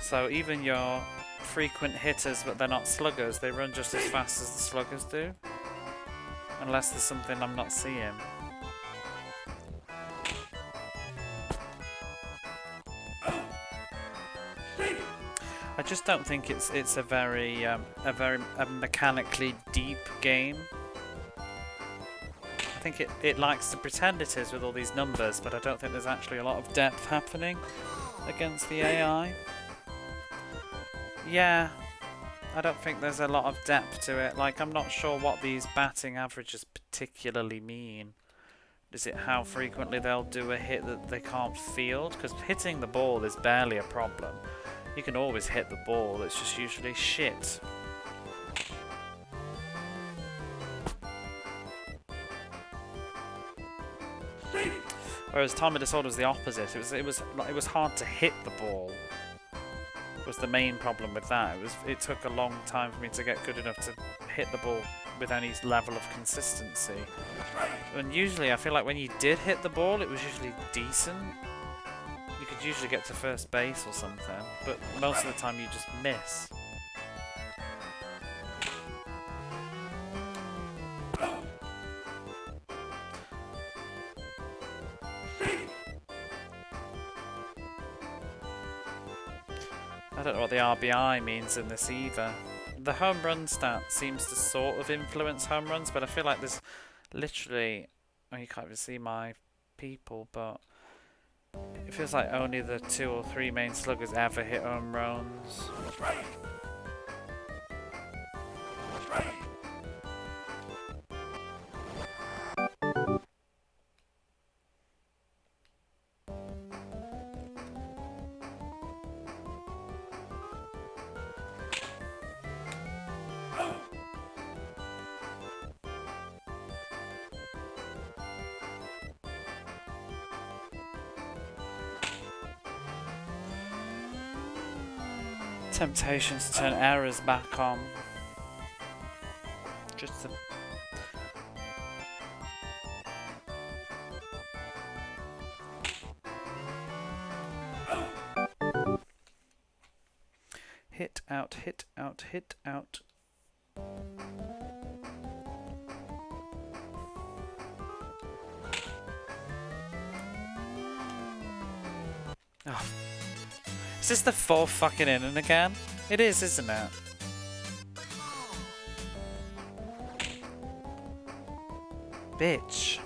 So even your frequent hitters, but they're not sluggers, they run just as fast as the sluggers do. Unless there's something I'm not seeing. I just don't think it's a very mechanically deep game. I think it likes to pretend it is with all these numbers, but I don't think there's actually a lot of depth happening against the AI. Yeah, I don't think there's a lot of depth to it. Like, I'm not sure what these batting averages particularly mean. Is it how frequently they'll do a hit that they can't field? Because hitting the ball is barely a problem. You can always hit the ball, it's just usually shit. Whereas Tommy Disorder was the opposite. It was hard to hit the ball. Was the main problem with that. It took a long time for me to get good enough to hit the ball with any level of consistency. And usually I feel like when you did hit the ball, it was usually decent. You could usually get to first base or something, but most of the time you just miss. I don't know what the RBI means in this either. The home run stat seems to sort of influence home runs, but I feel like there's literally... Oh, you can't even see my people, but it feels like only the 2 or 3 main sluggers ever hit home runs. Temptations to turn errors back on. Just to... Hit out, hit out, hit out. Oh. Is this the 4th fucking inning again? It is, isn't it? Bitch.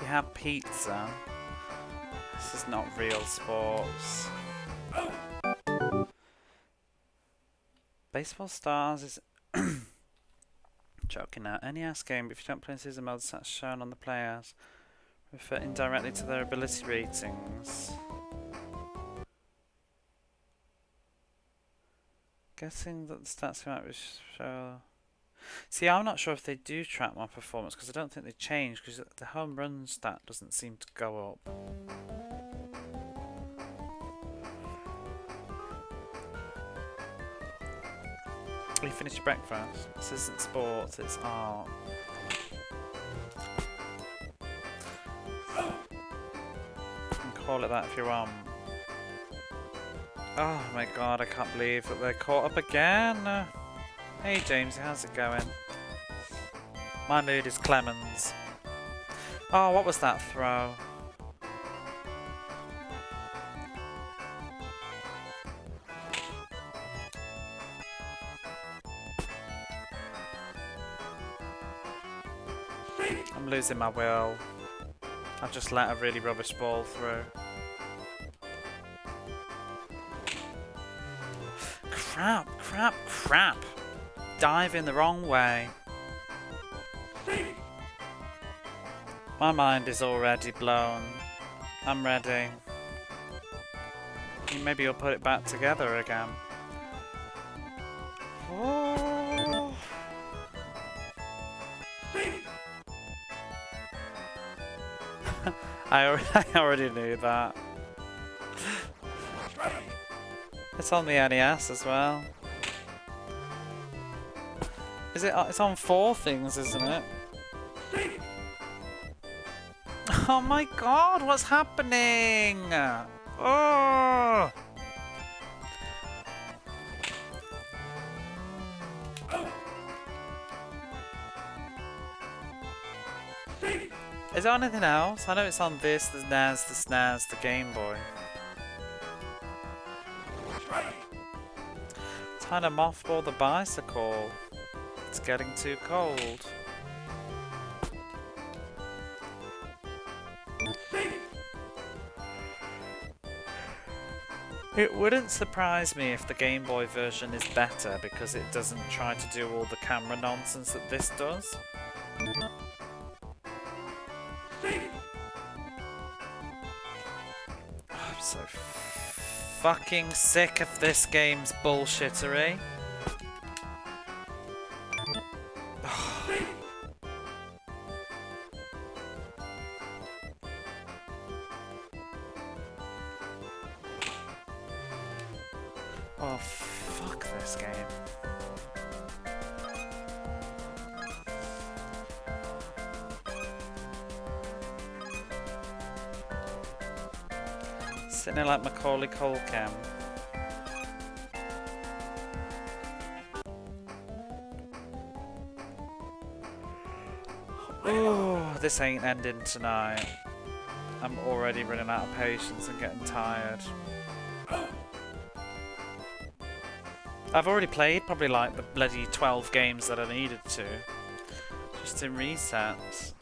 have pizza. This is not real sports. Baseball Stars is joking now. NES game, if you don't play in season mode, that's shown on the players. Refer indirectly to their ability ratings. Guessing that the stats might show. See, I'm not sure if they do track my performance because I don't think they change because the home run stat doesn't seem to go up. You finished your breakfast? This isn't sports, it's art. You can call it that if you want. Oh my god, I can't believe that they're caught up again. Hey James, how's it going? My mood is Clemens. Oh, what was that throw? I'm losing my will. I've just let a really rubbish ball through. Crap, crap, crap. Diving the wrong way. My mind is already blown. I'm ready. Maybe you'll put it back together again. Oh. I already knew that. It's on the NES as well. Is it? It's on 4 things, isn't it? Oh my god, what's happening? Oh! Is there anything else? I know it's on this, the NES, the SNES, the Game Boy. Time to mothball the bicycle. It's getting too cold. It wouldn't surprise me if the Game Boy version is better because it doesn't try to do all the camera nonsense that this does. I'm so fucking sick of this game's bullshittery. Oh, fuck this game. Sitting there like Macaulay Culkin. Oh, this ain't ending tonight. I'm already running out of patience and getting tired. I've already played probably like the bloody 12 games that I needed to. Just in resets.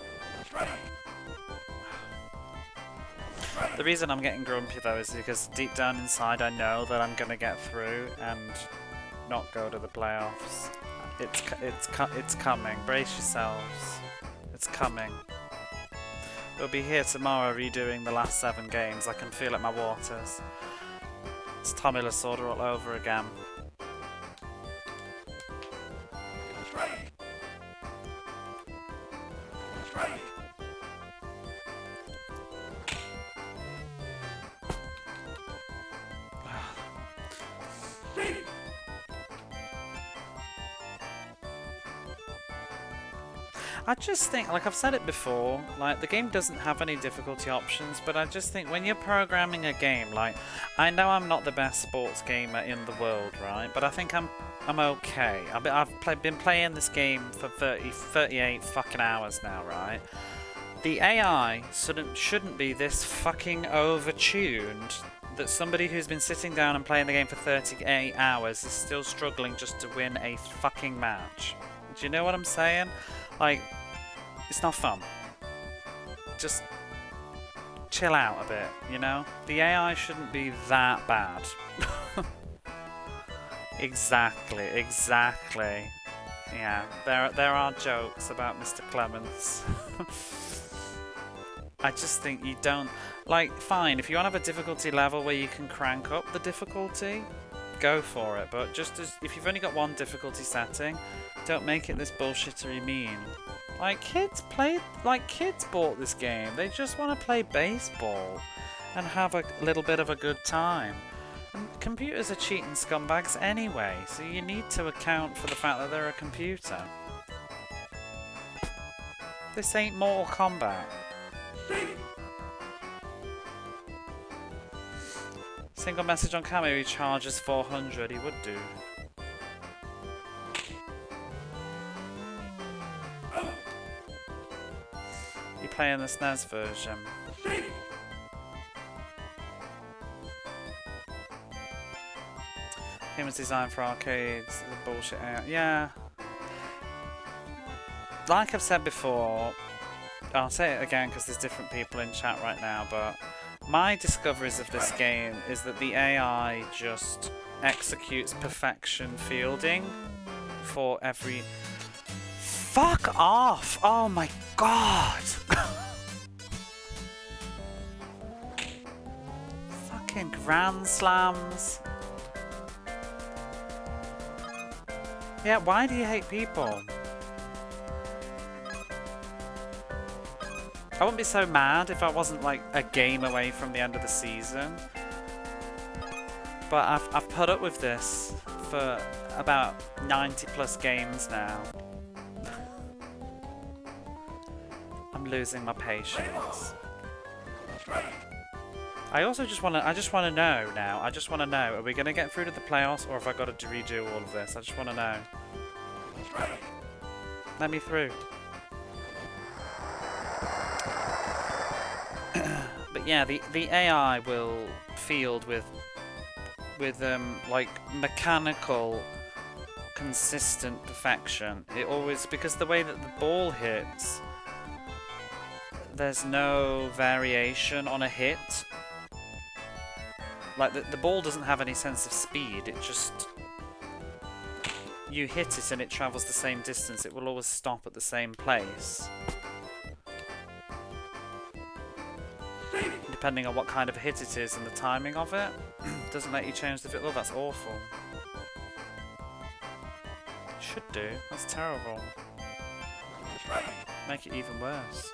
The reason I'm getting grumpy though is because deep down inside I know that I'm gonna get through and not go to the playoffs. It's coming. Brace yourselves. It's coming. We'll be here tomorrow redoing the last 7 games. I can feel it in my waters. It's Tommy Lasorda all over again. I just think, like I've said it before, like the game doesn't have any difficulty options, but I just think when you're programming a game, like I know I'm not the best sports gamer in the world, right? But I think I'm okay. I've been playing this game for 38 fucking hours now, right? The AI shouldn't be this fucking overtuned that somebody who's been sitting down and playing the game for 38 hours is still struggling just to win a fucking match. Do you know what I'm saying? Like, it's not fun. Just chill out a bit, you know? The AI shouldn't be that bad. Exactly. Yeah, there are jokes about Mr. Clemens. I just think you don't... Like, fine, if you want to have a difficulty level where you can crank up the difficulty, go for it. But just as if you've only got one difficulty setting, don't make it this bullshittery mean. Like, kids bought this game. They just want to play baseball and have a little bit of a good time. And computers are cheating scumbags anyway, so you need to account for the fact that they're a computer. This ain't Mortal Kombat. Single message on camera, he charges 400, he would do. You playing the SNES version. Game was designed for arcades, the bullshit out. Yeah. Like I've said before, I'll say it again because there's different people in chat right now, but my discoveries of this game is that the AI just executes perfection fielding for every... Fuck off! Oh my god! Fucking Grand Slams. Yeah, why do you hate people? I wouldn't be so mad if I wasn't like a game away from the end of the season. But I've put up with this for about 90 plus games now. I'm losing my patience. I just want to know now. I just want to know, are we going to get through to the playoffs or have I got to redo all of this? I just want to know. Let me through. But yeah, the AI will field with like mechanical, consistent perfection. It always, because the way that the ball hits, there's no variation on a hit. Like the ball doesn't have any sense of speed. It just, you hit it and it travels the same distance. It will always stop at the same place. Depending on what kind of hit it is and the timing of it, doesn't let you change the fit. Oh, that's awful. Should do. That's terrible. Make it even worse.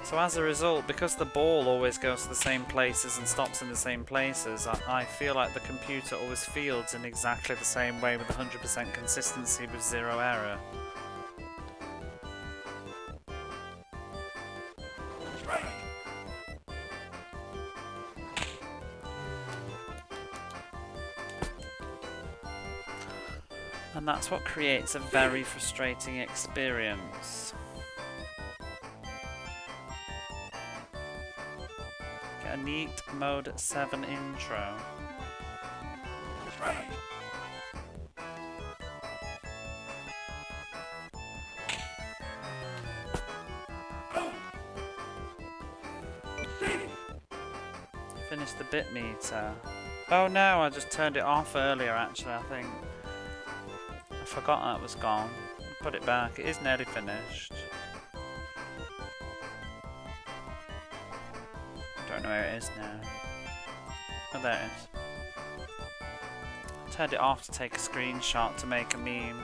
So as a result, because the ball always goes to the same places and stops in the same places, I feel like the computer always fields in exactly the same way with 100% consistency with zero error. And that's what creates a very frustrating experience. Get a neat Mode 7 intro. Finish the bit meter. Oh no, I just turned it off earlier actually, I think. I forgot that was gone. Put it back. It is nearly finished. I don't know where it is now. Oh, there it is. Turned it off to take a screenshot to make a meme.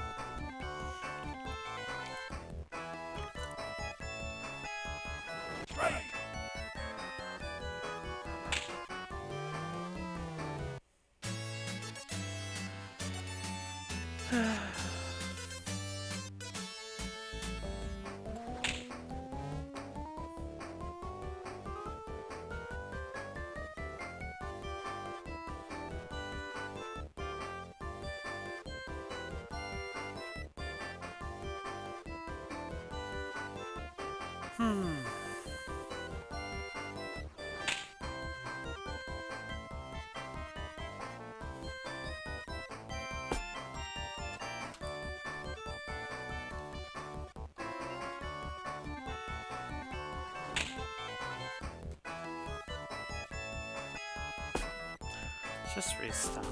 Just restart.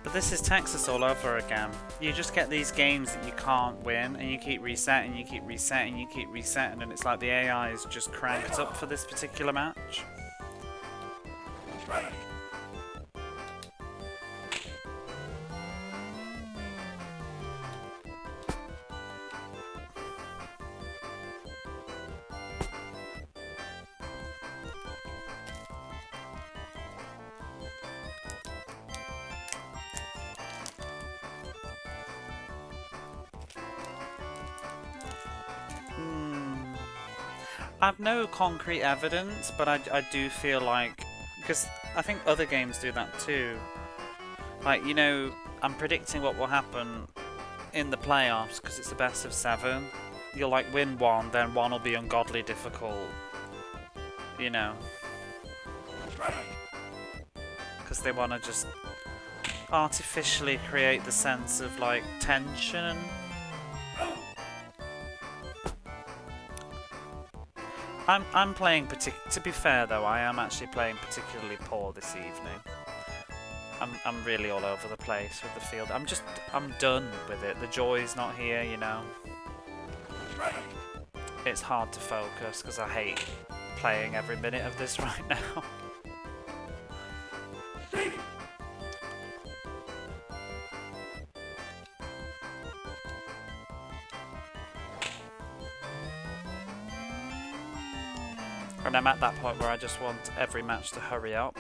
But this is Texas all over again. You just get these games that you can't win, and you keep resetting, you keep resetting, you keep resetting, and it's like the AI is just cranked up for this particular match. I've no concrete evidence, but I do feel like, because I think other games do that too. Like, you know, I'm predicting what will happen in the playoffs because it's the best of 7. You'll like win one, then one will be ungodly difficult. You know. Because they want to just artificially create the sense of like tension. I'm playing to be fair though, I am actually playing particularly poor this evening. I'm really all over the place with the field. I'm done with it. The joy's not here, you know. It's hard to focus because I hate playing every minute of this right now. And I'm at that point where I just want every match to hurry up.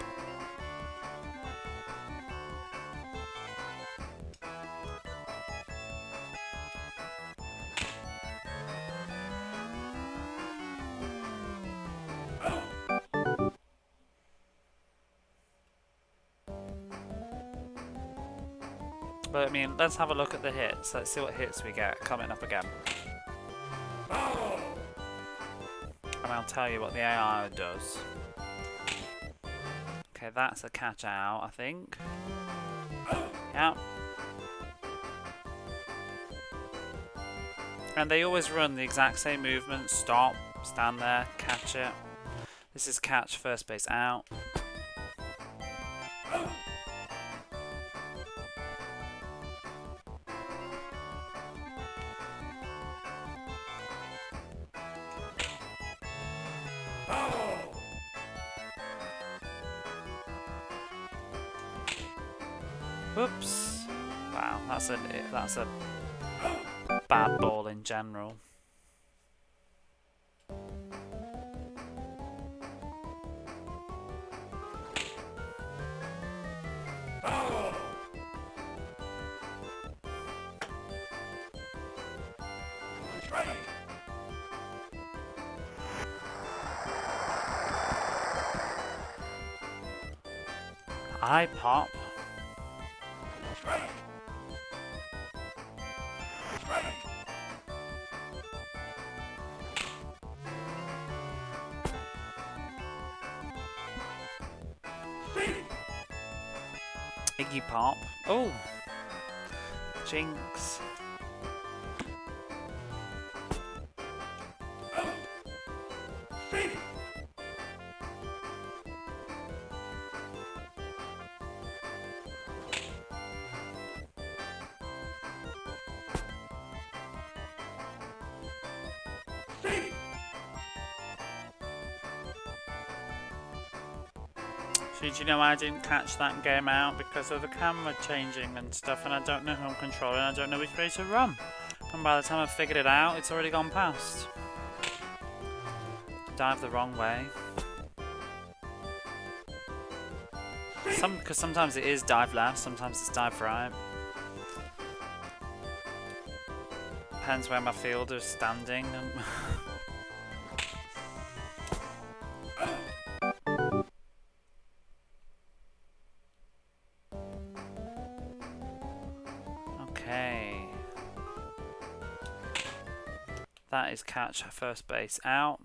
But I mean, let's have a look at the hits. Let's see what hits we get coming up again. And I'll tell you what the AI does. Okay, that's a catch out, I think. Yeah. And they always run the exact same movement. Stop, stand there, catch it. This is catch, first base out. Whoops. Wow, that's a bad ball in general. I pop. Iggy pop. Oh! Jinx. Did you know I didn't catch that game out because of the camera changing and stuff, and I don't know who I'm controlling, I don't know which way to run. And by the time I figured it out, it's already gone past. Dive the wrong way. Because sometimes it is dive left, sometimes it's dive right. Depends where my fielder's standing. Okay. That is catch, first base out.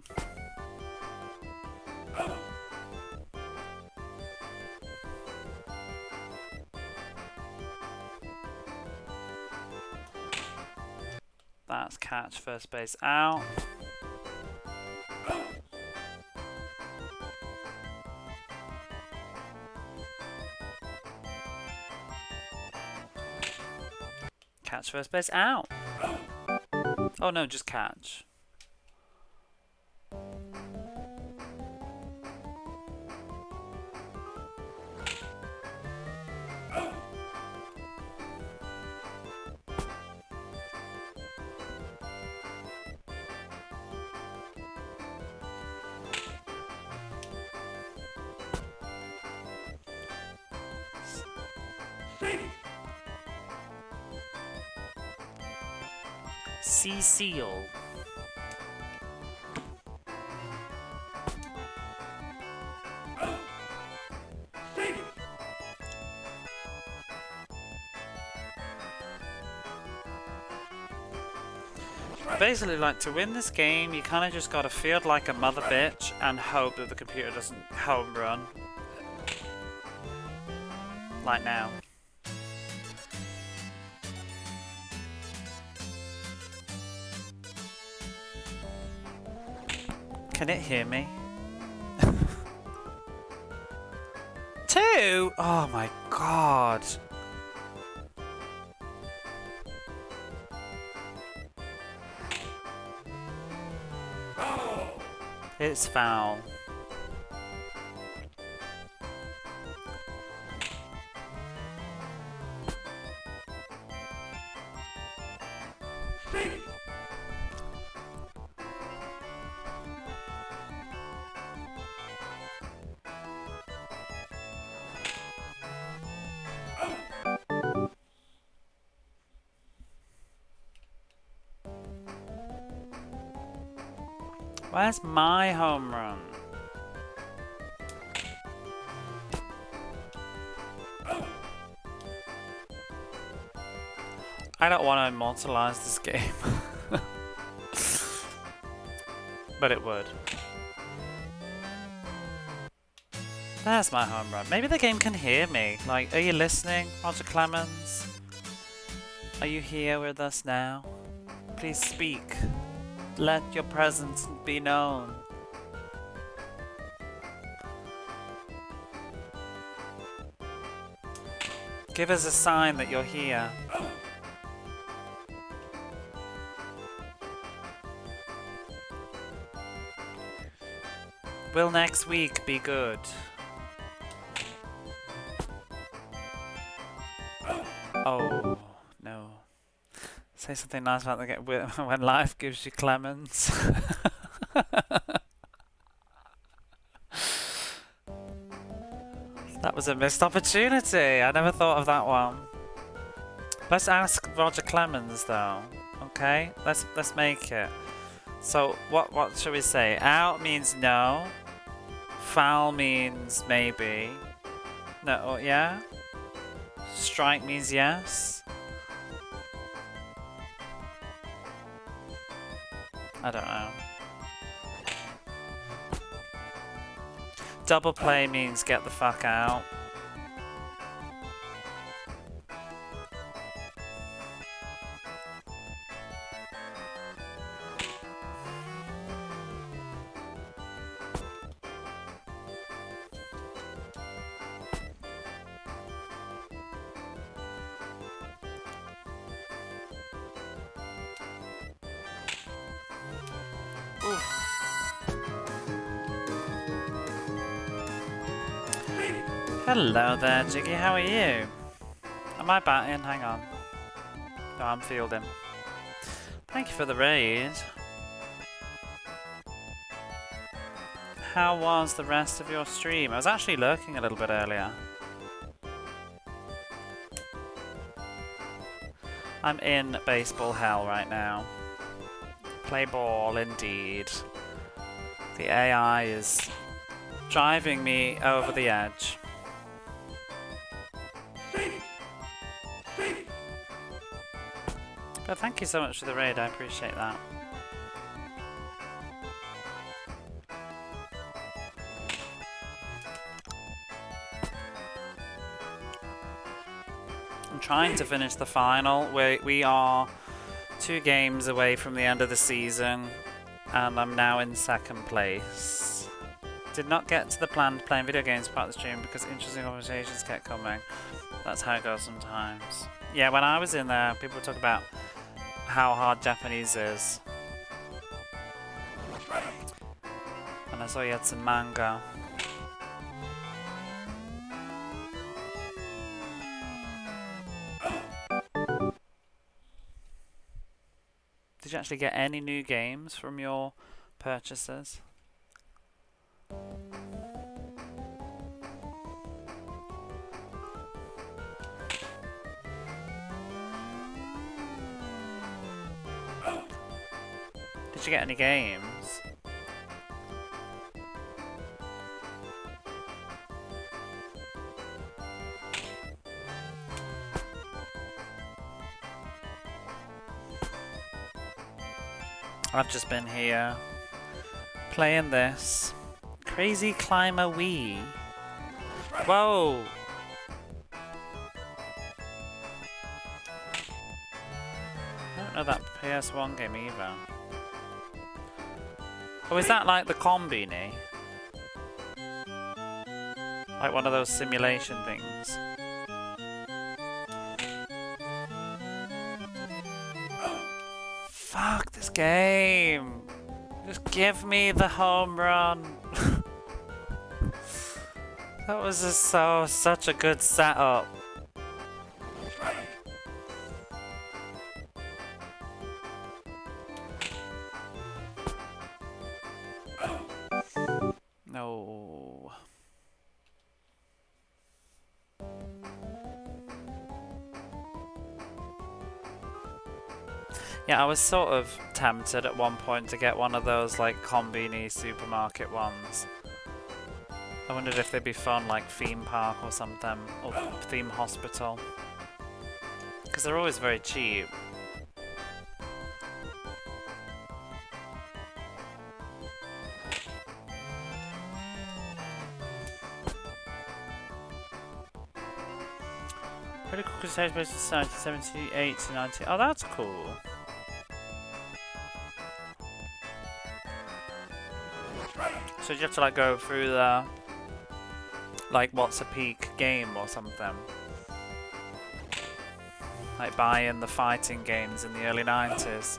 That's catch, first base out. Catch, first base out. Oh no, just catch. Seal. Basically, like, to win this game, you kind of just gotta field like a mother bitch and hope that the computer doesn't home run. Like now. Can it hear me? 2? Oh my god. It's foul. Where's my home run? I don't want to immortalize this game. But it would. There's my home run. Maybe the game can hear me. Like, are you listening, Roger Clemens? Are you here with us now? Please speak. Let your presence be known. Give us a sign that you're here. Will next week be good? Oh, no. Say something nice about the game. When life gives you Clemens. That was a missed opportunity. I never thought of that one. Let's ask Roger Clemens though. Okay? Let's make it. So what should we say? Out means no. Foul means maybe. No, yeah? Strike means yes. I don't know. Double play means get the fuck out. Hello there, Jiggy. How are you? Am I batting? Hang on. No, I'm fielding. Thank you for the raid. How was the rest of your stream? I was actually lurking a little bit earlier. I'm in baseball hell right now. Play ball, indeed. The AI is driving me over the edge. But thank you so much for the raid, I appreciate that. I'm trying to finish the final. We are 2 games away from the end of the season, and I'm now in 2nd place. Did not get to the plan to playing video games part of the stream because interesting conversations kept coming. That's how it goes sometimes. Yeah, when I was in there, people talk about how hard Japanese is. And I saw you had some manga. Did you actually get any new games from your purchases? Did you get any games? I've just been here playing this Crazy Climber Wii. Whoa! I don't know that PS1 game either. Oh, is that like the Combini? Like one of those simulation things? Fuck this game! Just give me the home run! That was just such a good setup. No. Yeah, I was sort of tempted at one point to get one of those like Combini supermarket ones. I wondered if they'd be fun like theme park or something, or theme hospital. Because they're always very cheap. Critical Crusade based in 1978 to 90. Oh, that's cool. So you have to like go through the like what's a peak game or something. Like buying the fighting games in the early 90s.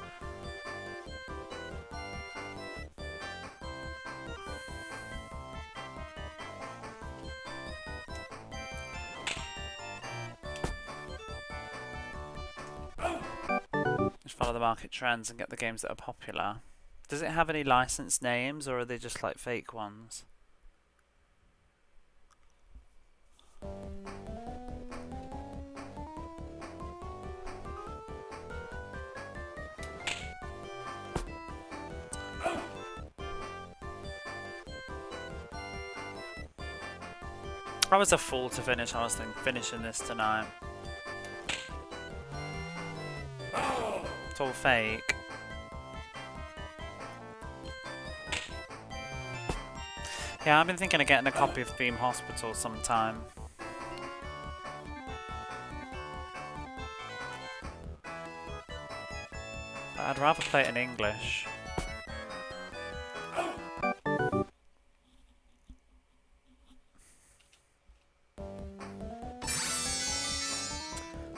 Just follow the market trends and get the games that are popular. Does it have any licensed names or are they just like fake ones? I was a fool to finish. I was finishing this tonight. It's all fake. Yeah, I've been thinking of getting a copy of Theme Hospital sometime. But I'd rather play it in English.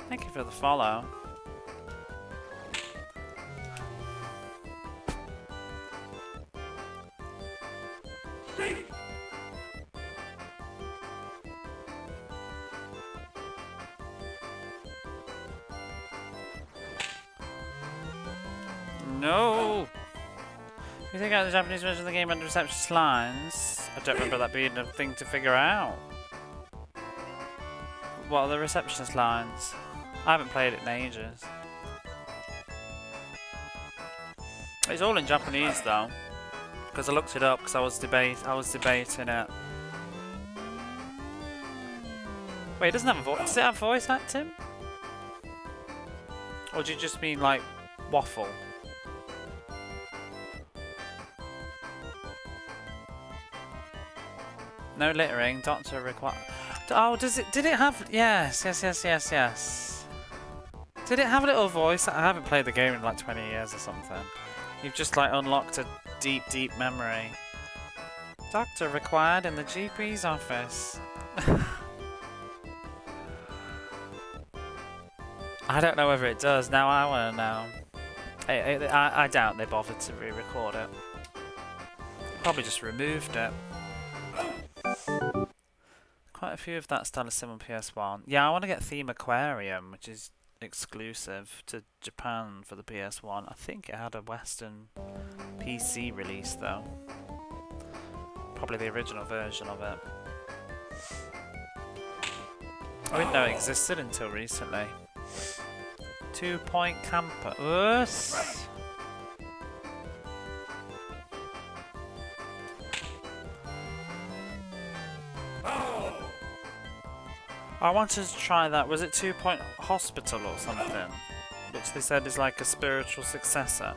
Thank you for the follow. No! You think out the Japanese version of the game under receptionist lines? I don't remember that being a thing to figure out. What are the receptionist lines? I haven't played it in ages. It's all in Japanese though, because I looked it up because I was debating it. Wait, it doesn't have a voice. Does it have voice acting? Or do you just mean like waffle? No littering. Doctor require. Oh, does it? Did it have? Yes. Did it have a little voice? I haven't played the game in like 20 years or something. You've just like unlocked a deep, deep memory. Doctor required in the GP's office. I don't know whether it does. Now I want to know. I doubt they bothered to re-record it. Probably just removed it. Quite a few of that style of sim on PS1. Yeah, I want to get Theme Aquarium, which is exclusive to Japan for the PS1. I think it had a Western PC release though. Probably the original version of it. I didn't know it existed until recently. 2 Point Campus. I wanted to try that. Was it 2 Point Hospital or something? Which they said is like a spiritual successor.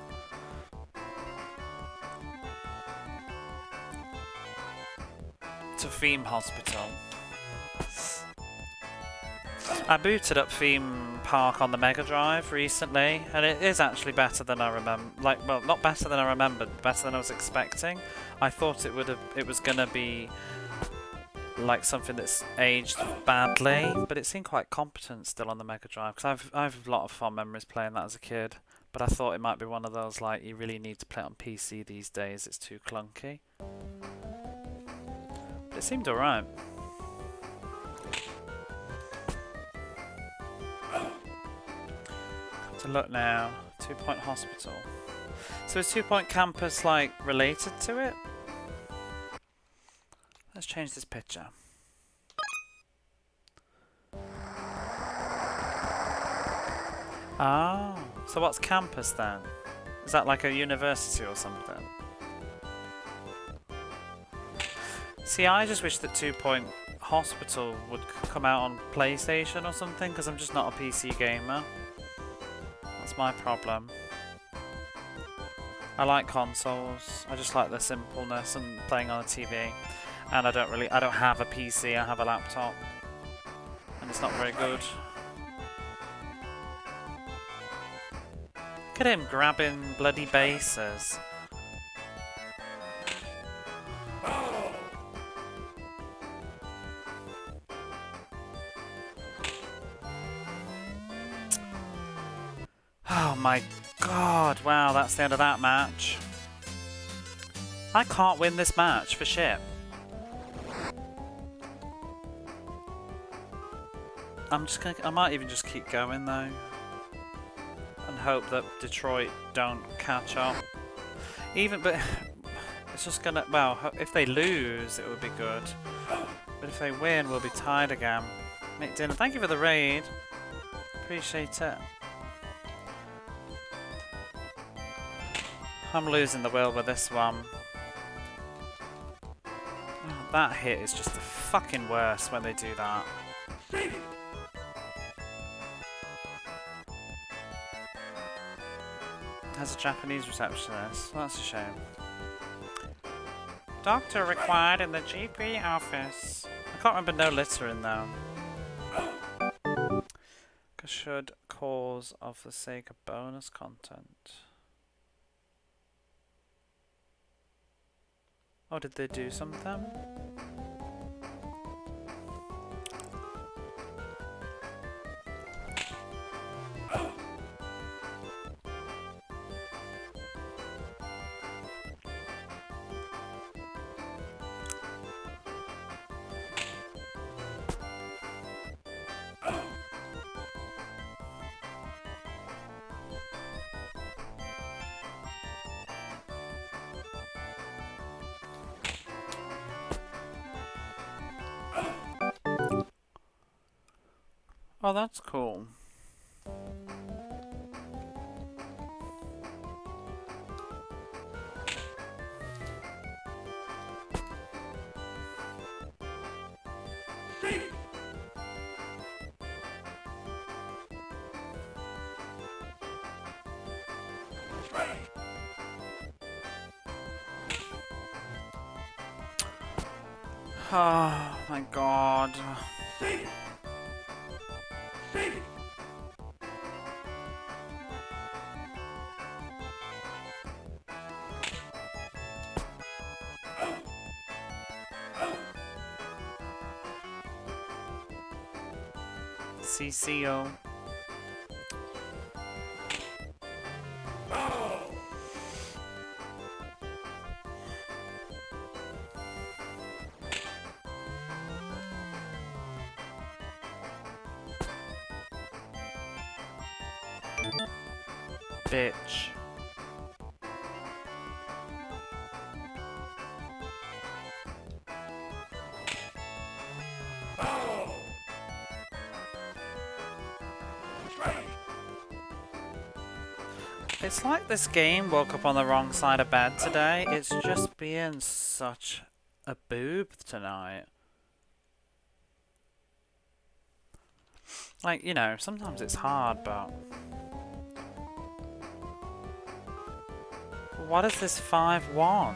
To Theme Hospital. I booted up Theme Park on the Mega Drive recently, and it is actually better than I remember. Like, well, not better than I remembered, better than I was expecting. I thought it was gonna be like something that's aged badly, but it seemed quite competent still on the Mega Drive. Because I've a lot of fond memories playing that as a kid, but I thought it might be one of those like you really need to play it on PC these days. It's too clunky. But it seemed alright. To look now, 2 Point Hospital. So is 2 Point Campus like related to it? Let's change this picture. Oh, so what's campus then? Is that like a university or something? See, I just wish that 2 Point Hospital would come out on PlayStation or something, because I'm just not a PC gamer. That's my problem. I like consoles. I just like the simpleness and playing on a TV. And I don't have a PC, I have a laptop. And it's not very good. Look at him grabbing bloody bases. Oh my god, wow, that's the end of that match. I can't win this match for shit. I might even just keep going though. And hope that Detroit don't catch up. But it's just gonna, well, if they lose it would be good. But if they win we'll be tied again. Mick Dinner, thank you for the raid. Appreciate it. I'm losing the will with this one. Oh, that hit is just the fucking worst when they do that. Has a Japanese receptionist. That's a shame. Doctor required in the GP office. I can't remember no littering though. Should cause of the sake of bonus content. Oh, did they do something? Oh, that's cool. Oh my god. CCO. Bitch. It's like this game woke up on the wrong side of bed today. It's just being such a boob tonight. Like, you know, sometimes it's hard, but... What is this 5-1?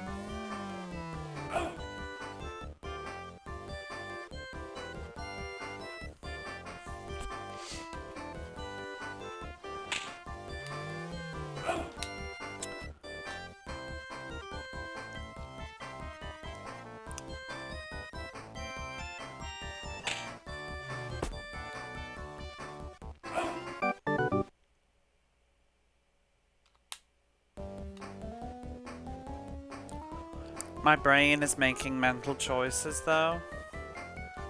My brain is making mental choices, though.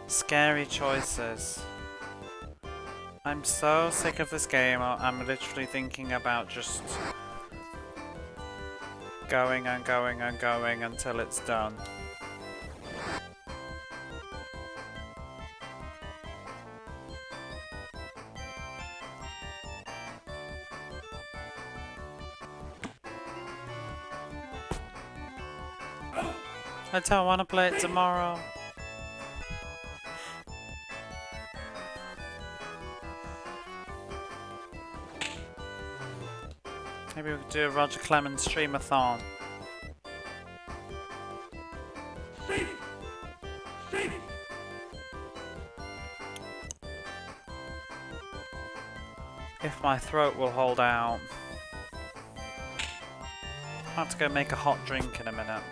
Scary choices. I'm so sick of this game. I'm literally thinking about just going and going and going until it's done. I don't want to play it tomorrow. Maybe we could do a Roger Clemens stream-a-thon. If my throat will hold out. I'll have to go make a hot drink in a minute.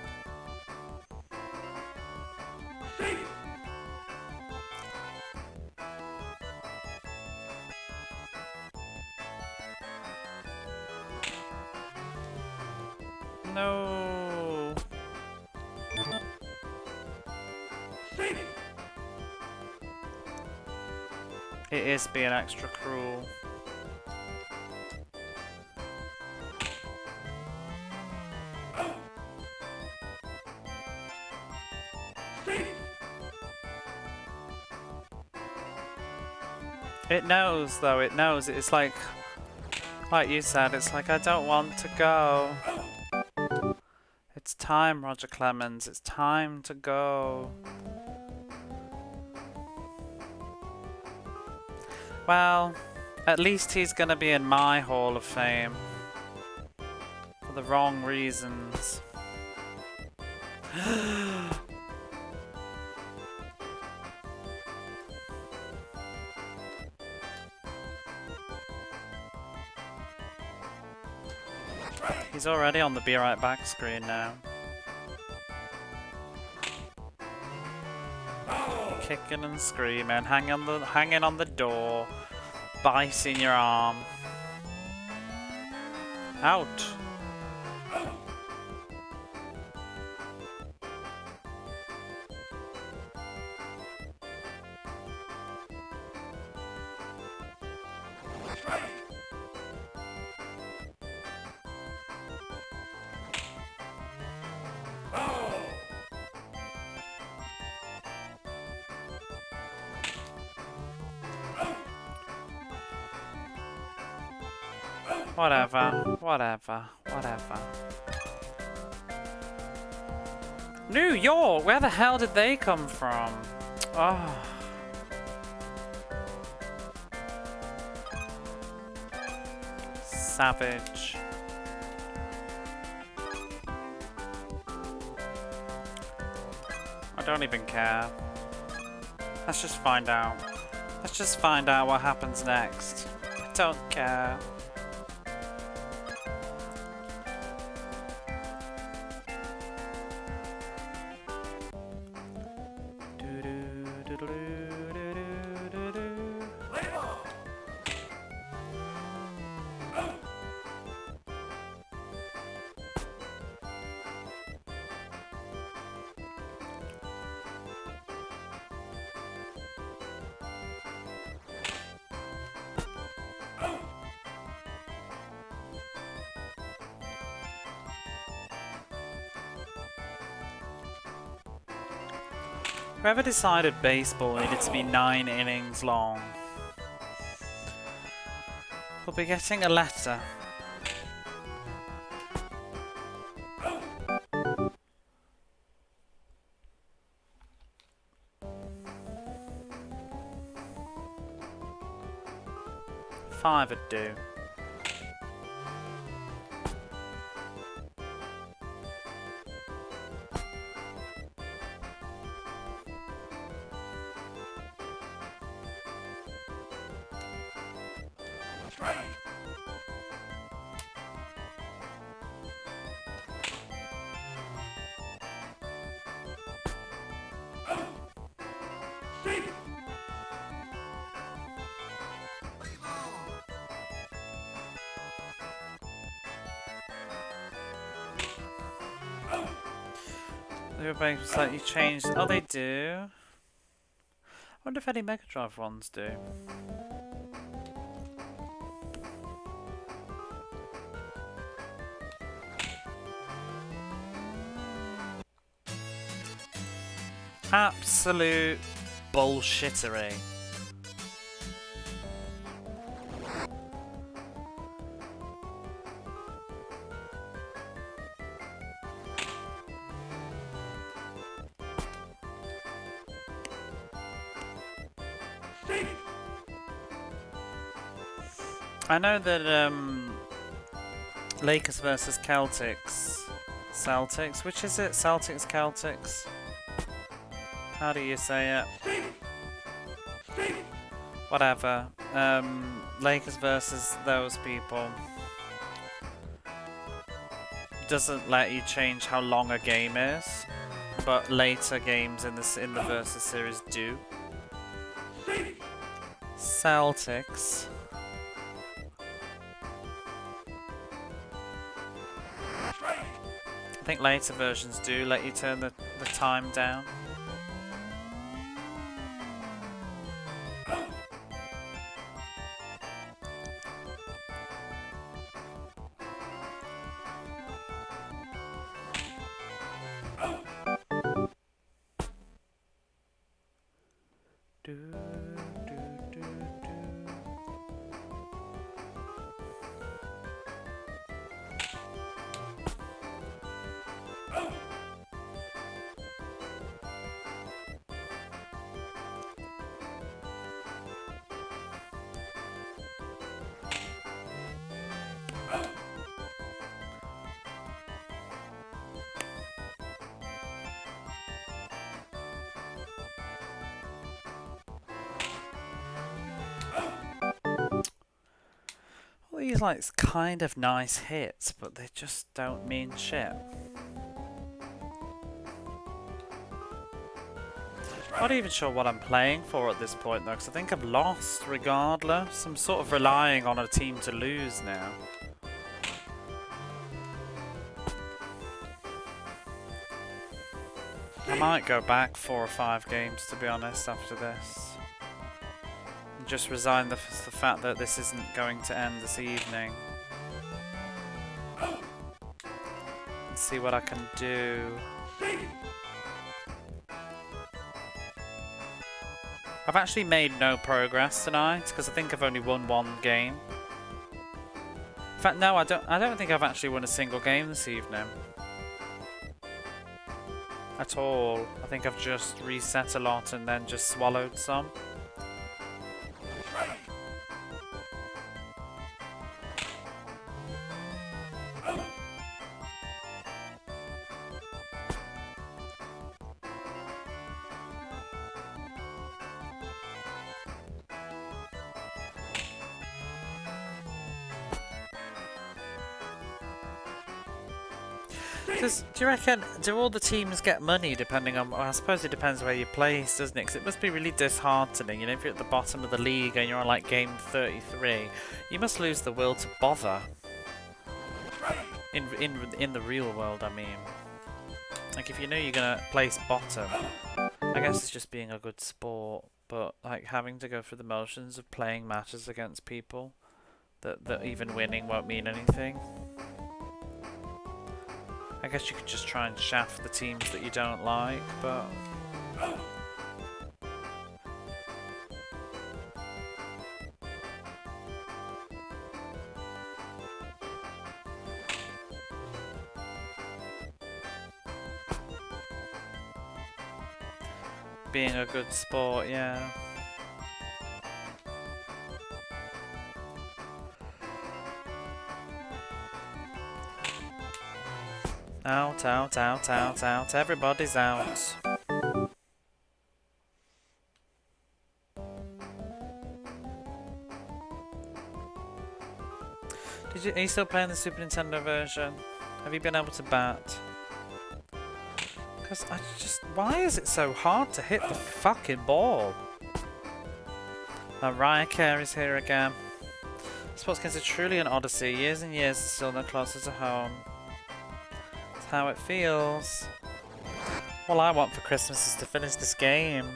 No. It is being extra cruel. It knows, though, it knows. It's like you said, it's like, I don't want to go. It's time, Roger Clemens. It's time to go. Well, at least he's gonna be in my Hall of Fame. For the wrong reasons. He's already on the Be Right Back screen now. Kicking and screaming, hanging on the door, biting your arm. Out. Whatever, whatever, whatever. New York! Where the hell did they come from? Oh. Savage. I don't even care. Let's just find out. Let's just find out what happens next. I don't care. Whoever decided baseball needed to be 9 innings long will be getting a letter. Five would do. Everybody slightly changed. Oh, they do. I wonder if any Mega Drive ones do. Absolute bullshittery. I know that Lakers versus Celtics, which is it? Celtics, Celtics? How do you say it? Whatever. Lakers versus those people doesn't let you change how long a game is, but later games in the versus series do. Celtics. I think later versions do let you turn the time down. These like kind of nice hits, but they just don't mean shit. Not even sure what I'm playing for at this point though, because I think I've lost regardless. I'm sort of relying on a team to lose now. I might go back 4 or 5 games to be honest after this. Just resign the fact that this isn't going to end this evening. Let's see what I can do. I've actually made no progress tonight because I think I've only won 1 game. In fact, no, I don't think I've actually won a single game this evening. At all. I think I've just reset a lot and then just swallowed some. Do you reckon, do all the teams get money depending on, well, I suppose it depends where you place, doesn't it? Because it must be really disheartening, you know, if you're at the bottom of the league and you're on like game 33, you must lose the will to bother. In the real world, I mean. Like if you know you're going to place bottom, I guess it's just being a good sport, but like having to go through the motions of playing matches against people that even winning won't mean anything. I guess you could just try and shaft the teams that you don't like, but being a good sport, yeah. Out, out, out, out, out. Everybody's out. Are you still playing the Super Nintendo version? Have you been able to bat? Because why is it so hard to hit the fucking ball? Mariah Carey's here again. Sports games are truly an odyssey. Years and years and still no closer to home. That's how it feels. All I want for Christmas is to finish this game.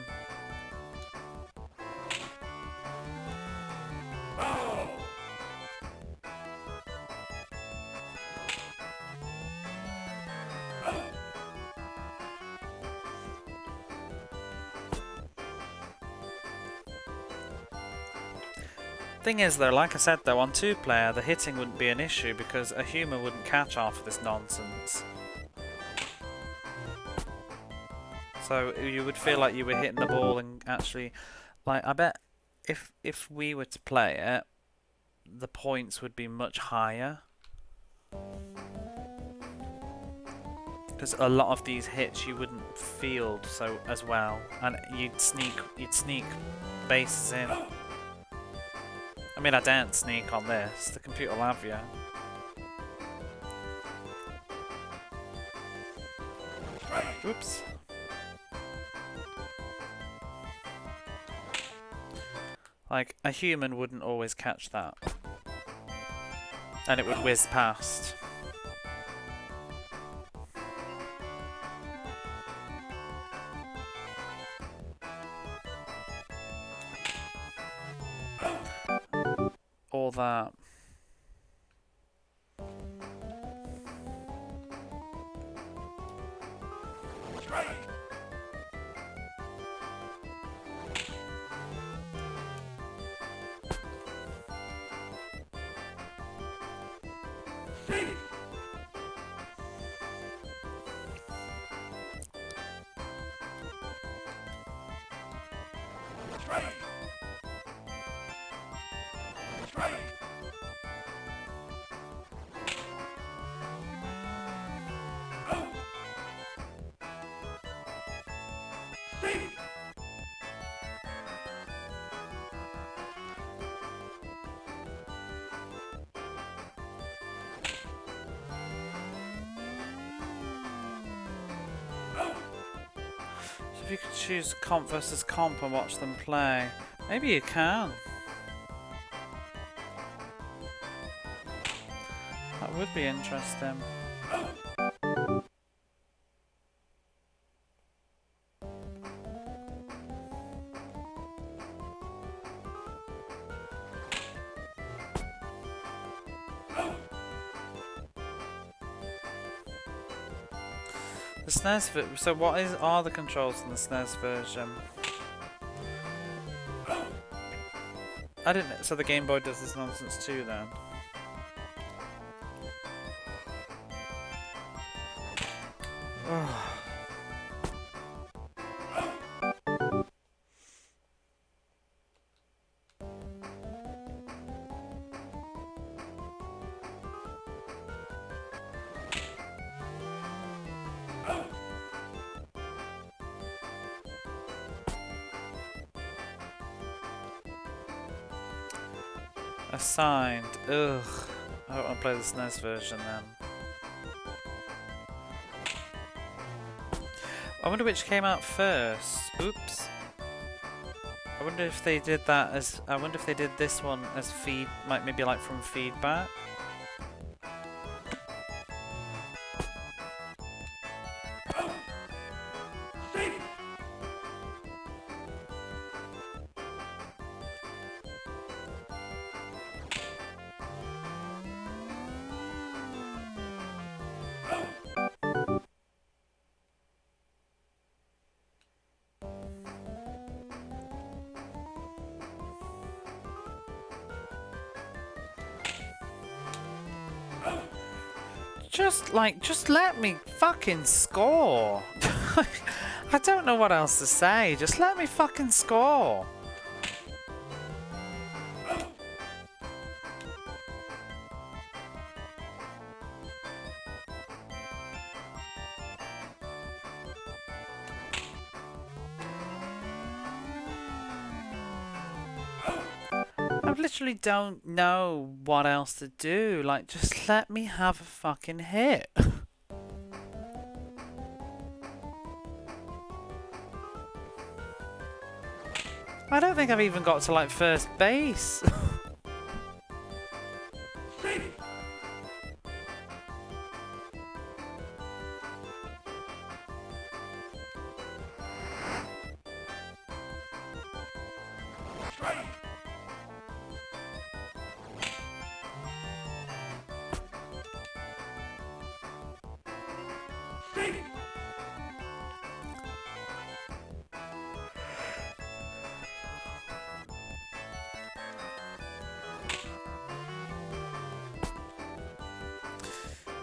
Thing is though, like I said though, on 2-player the hitting wouldn't be an issue because a human wouldn't catch half of this nonsense. So you would feel like you were hitting the ball and actually, like, I bet if we were to play it, the points would be much higher. Because a lot of these hits you wouldn't field so as well, and you'd sneak bases in. I mean, I daren't sneak on this. The computer will have you. Oops. Like, a human wouldn't always catch that. And it would whiz past. All that. If you could choose comp versus comp and watch them play, maybe you can. That would be interesting. The SNES so what are the controls in the SNES version? I didn't. So the Game Boy does this nonsense too, then. Assigned. Ugh. I don't want to play the SNES version then. I wonder which came out first. Oops. I wonder if they did that as. I wonder if they did this one as maybe like from feedback. Just let me fucking score. I don't know what else to say. Just let me fucking score. I literally don't know what else to do. Like, just let me have a fucking hit. I don't think I've even got to, like, first base.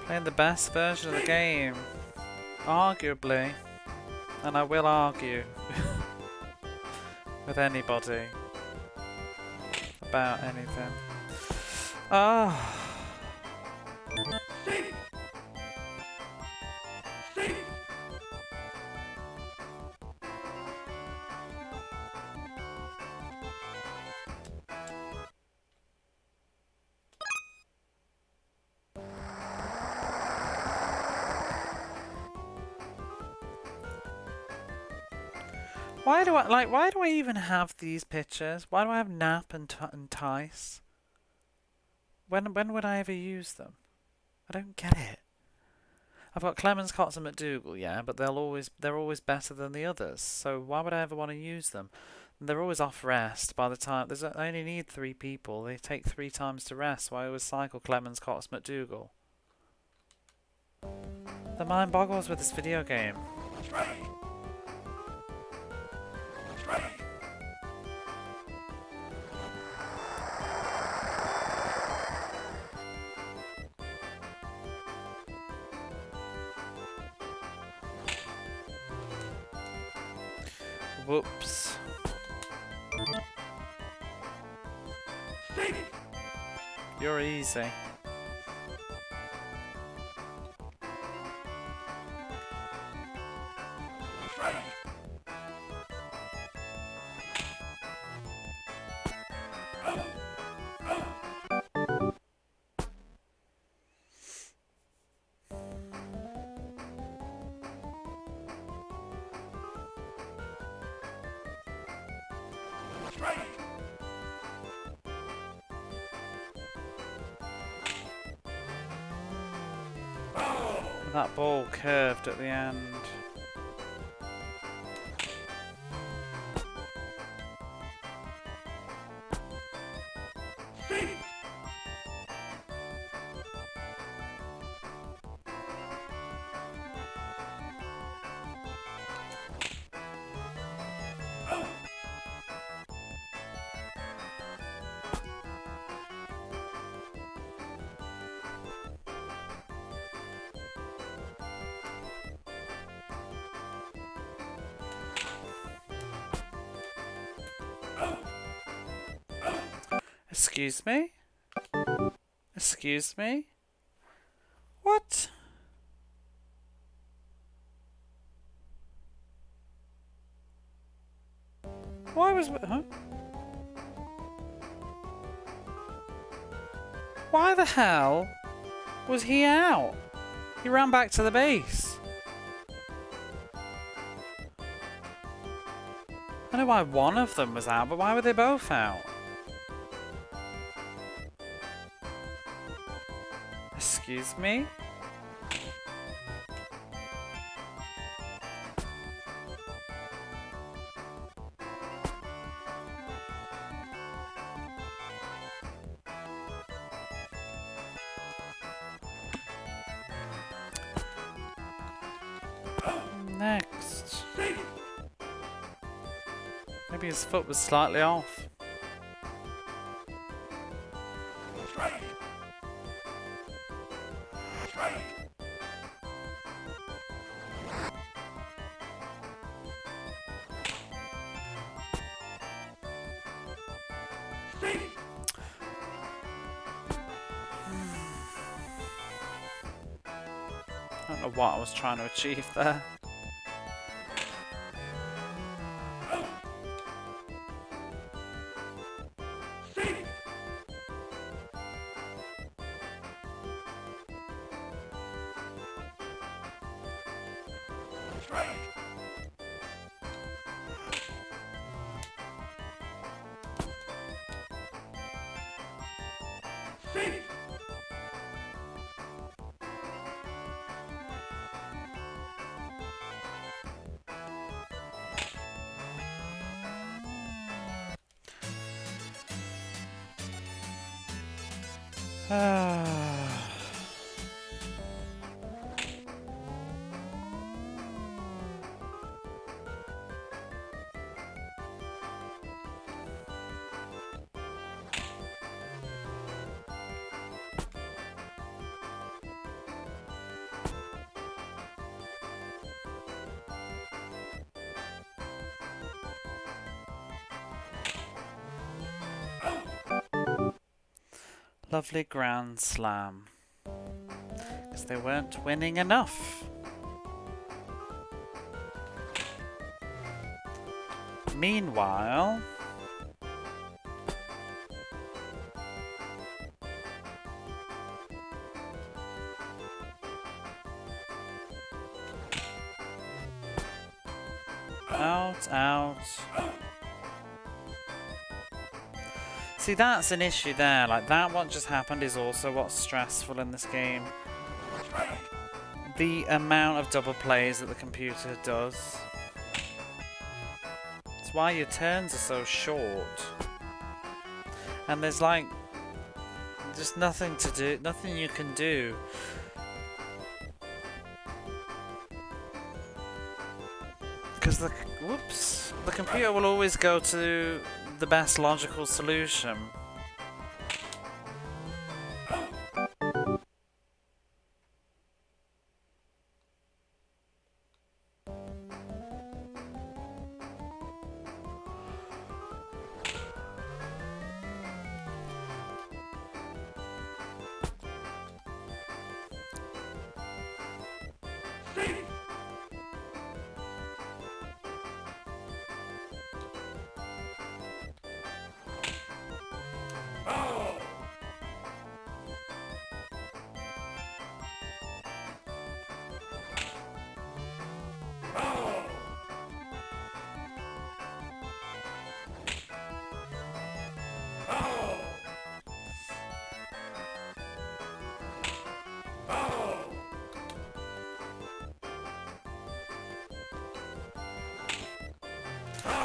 Playing the best version of the game. Arguably. And I will argue with anybody about anything. Oh. Why do I even have these pictures? Why do I have Nap and Tice? When would I ever use them? I don't get it. I've got Clemens, Cots and McDougal, yeah, but they're always better than the others. So why would I ever want to use them? They're always off rest by the time I only need 3 people. They take 3 times to rest, so I always cycle Clemens, Cots, McDougal. The mind boggles with this video game. Whoops. You're easy. That ball curved at the end. Excuse me? Excuse me? What? Why was... Huh? Why the hell was he out? He ran back to the base. I know why one of them was out, but why were they both out? Excuse me? Next. Maybe his foot was slightly off. of what I was trying to achieve there. Lovely Grand Slam. Because they weren't winning enough. Meanwhile... Out. See, that's an issue there. Like, that what just happened is also what's stressful in this game. The amount of double plays that the computer does. It's why your turns are so short. And there's like... just nothing to do, nothing you can do. Because the computer will always go to the best logical solution.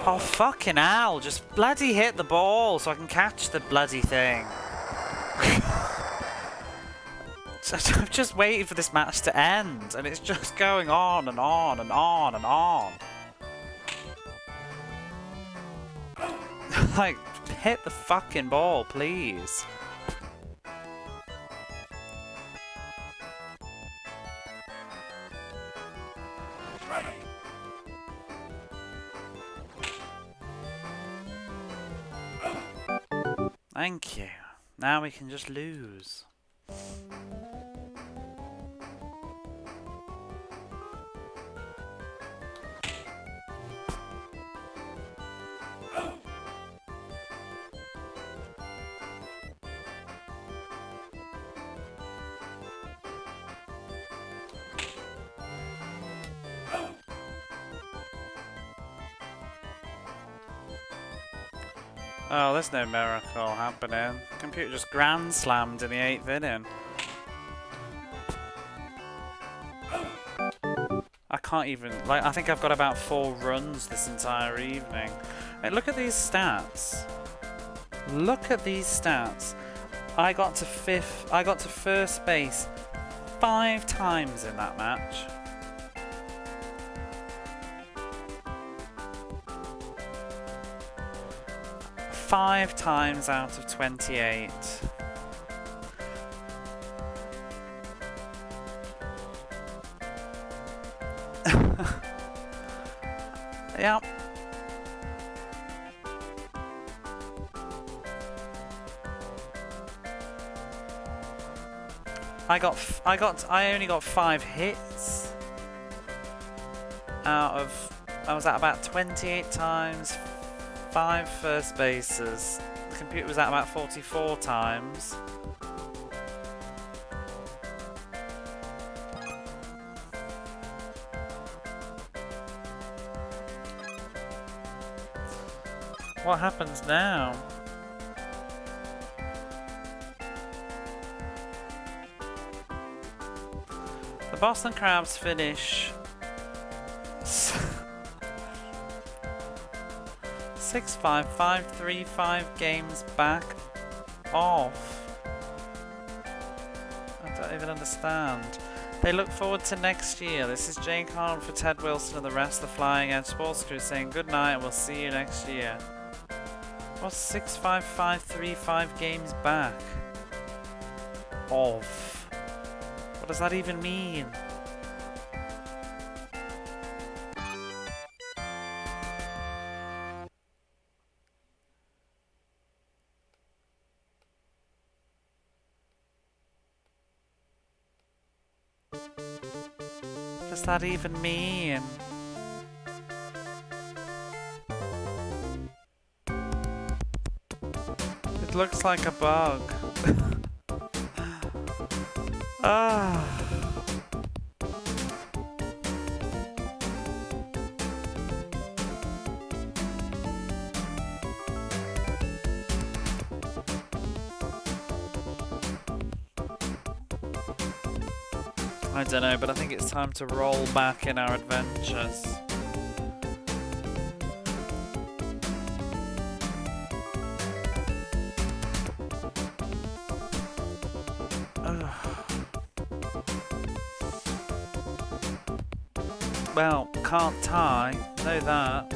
Oh, fucking hell. Just bloody hit the ball so I can catch the bloody thing. I'm just waiting for this match to end, and it's just going on and on and on and on. Like, hit the fucking ball, please. Thank you. Now we can just lose. Oh, there's no miracle happening. The computer just grand slammed in the 8th inning. I can't even, like, I think I've got about 4 runs this entire evening. Hey, look at these stats. Look at these stats. I got to first base 5 times in that match. Five times out of 28. Yep. I only got 5 hits out of. I was at about 28 times, 5 first bases. The computer was at about 44 times. What happens now? The Boston Crabs finish 6-5, 5-3, 5 games back off. I don't even understand. They look forward to next year. This is Jake Harlan for Ted Wilson and the rest of the Flying Edge Sports Crew saying good night and we'll see you next year. What's 6-5, 5-3, 5 games back of? What does that even mean? What does that even mean? It looks like a bug. Ah. I don't know, but I think it's time to roll back in our adventures. Well, can't tie, know that.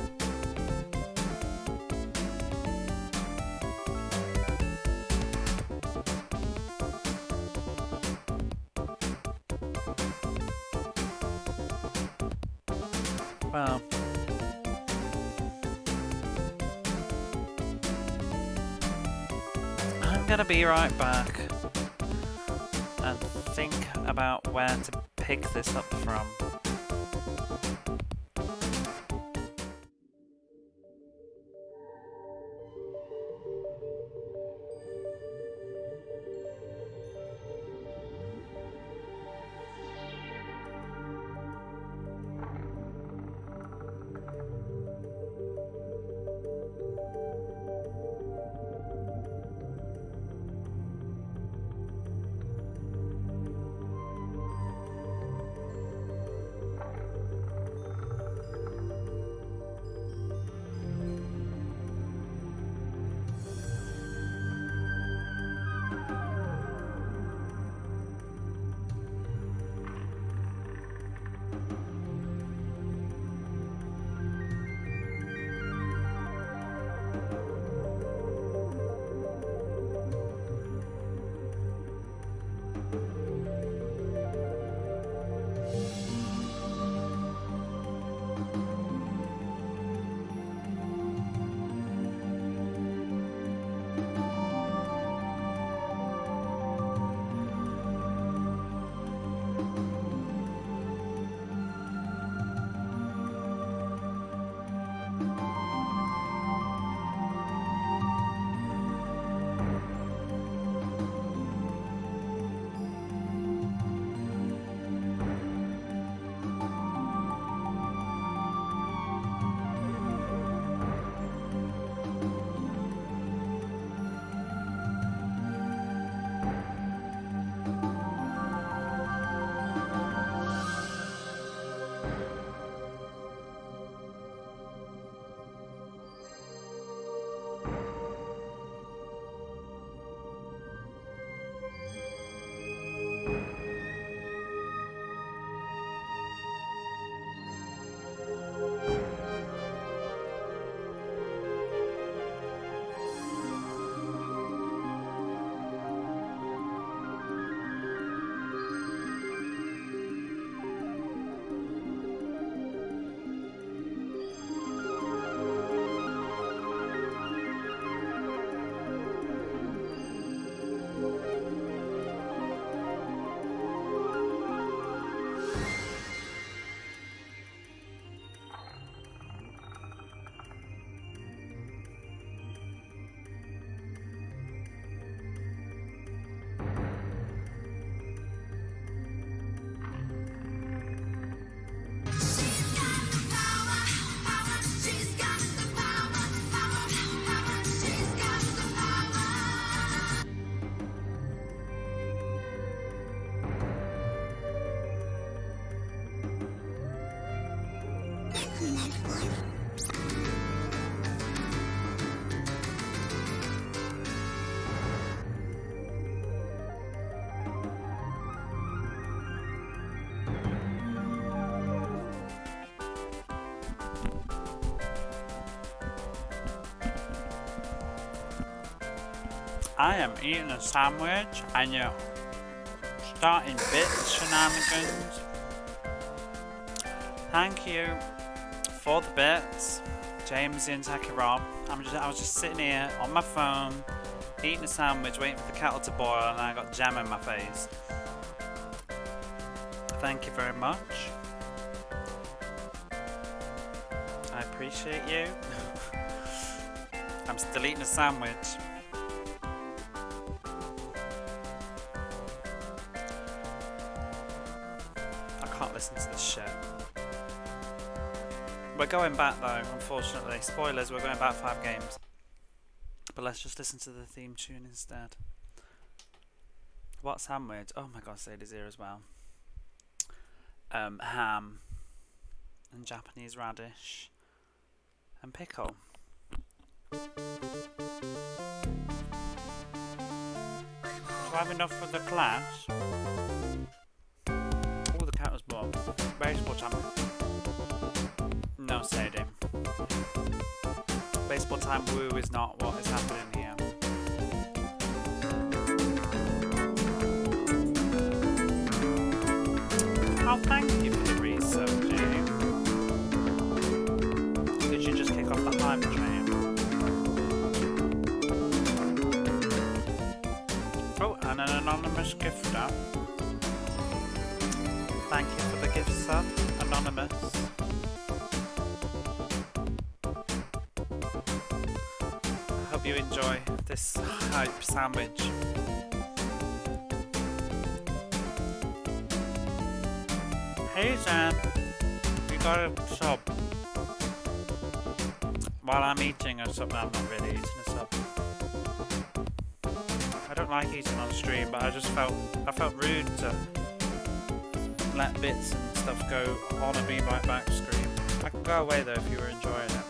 Well. I'm gonna be right back and think about where to pick this up from. I am eating a sandwich and you're starting bits shenanigans. Thank you for the bits, James and Taki Rob. I was just sitting here on my phone, eating a sandwich, waiting for the kettle to boil, and I got jam in my face. Thank you very much. I appreciate you. I'm still eating a sandwich. I can't listen to this shit. We're going back though, unfortunately. Spoilers, we're going back 5 games. But let's just listen to the theme tune instead. What sandwich? Oh my god, Sadie's here as well. Ham and Japanese radish and pickle. Do I have enough for the class? Oh, the cat was born. Baseball time. No, Sadie. Baseball time woo is not what is happening here. Oh, thank you for the resub, Jane. Did you just kick off that live train? Oh, and an anonymous gifter. Thank you for the gift sub, anonymous. I hope you enjoy this hype sandwich. Hey Jan, you got a sub. While I'm eating a sub, I'm not really eating a sub. I don't like eating on stream, but I felt rude to let bits and stuff go on and be my back screen. I can go away though if you were enjoying it.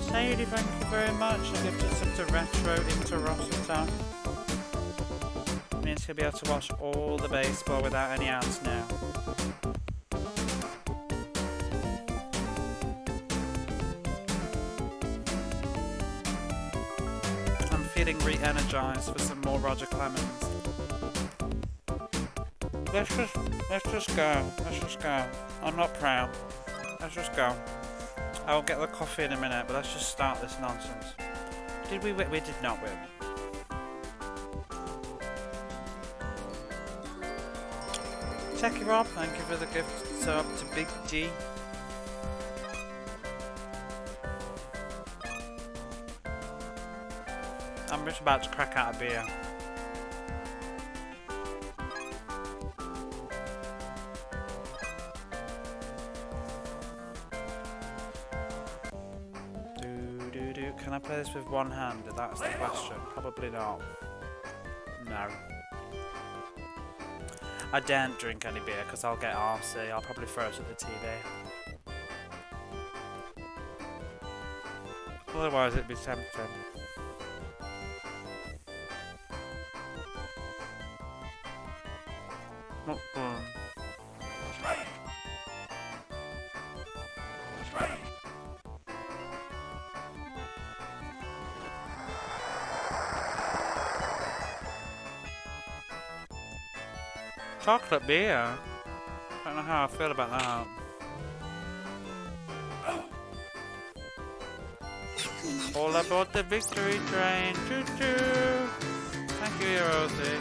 Sadie, thank you very much. I gifted sub to Retro into Rossiter. Means he'll be able to watch all the baseball without any ads now. I'm feeling re-energized for some more Roger Clemens. Let's just go. Let's just go. I'm not proud. Let's just go. I'll get the coffee in a minute, but let's just start this nonsense. Did we win? We did not win. Techie Rob, thank you for the gift sub to Big G. I'm just about to crack out a beer. Can I play this with one hand? That's the question. Probably not. No. I daren't drink any beer because I'll get RC. I'll probably throw it at the TV. Otherwise it'd be tempting. Not fun. Chocolate beer? I don't know how I feel about that. All aboard the victory train, choo choo! Thank you, Rosie.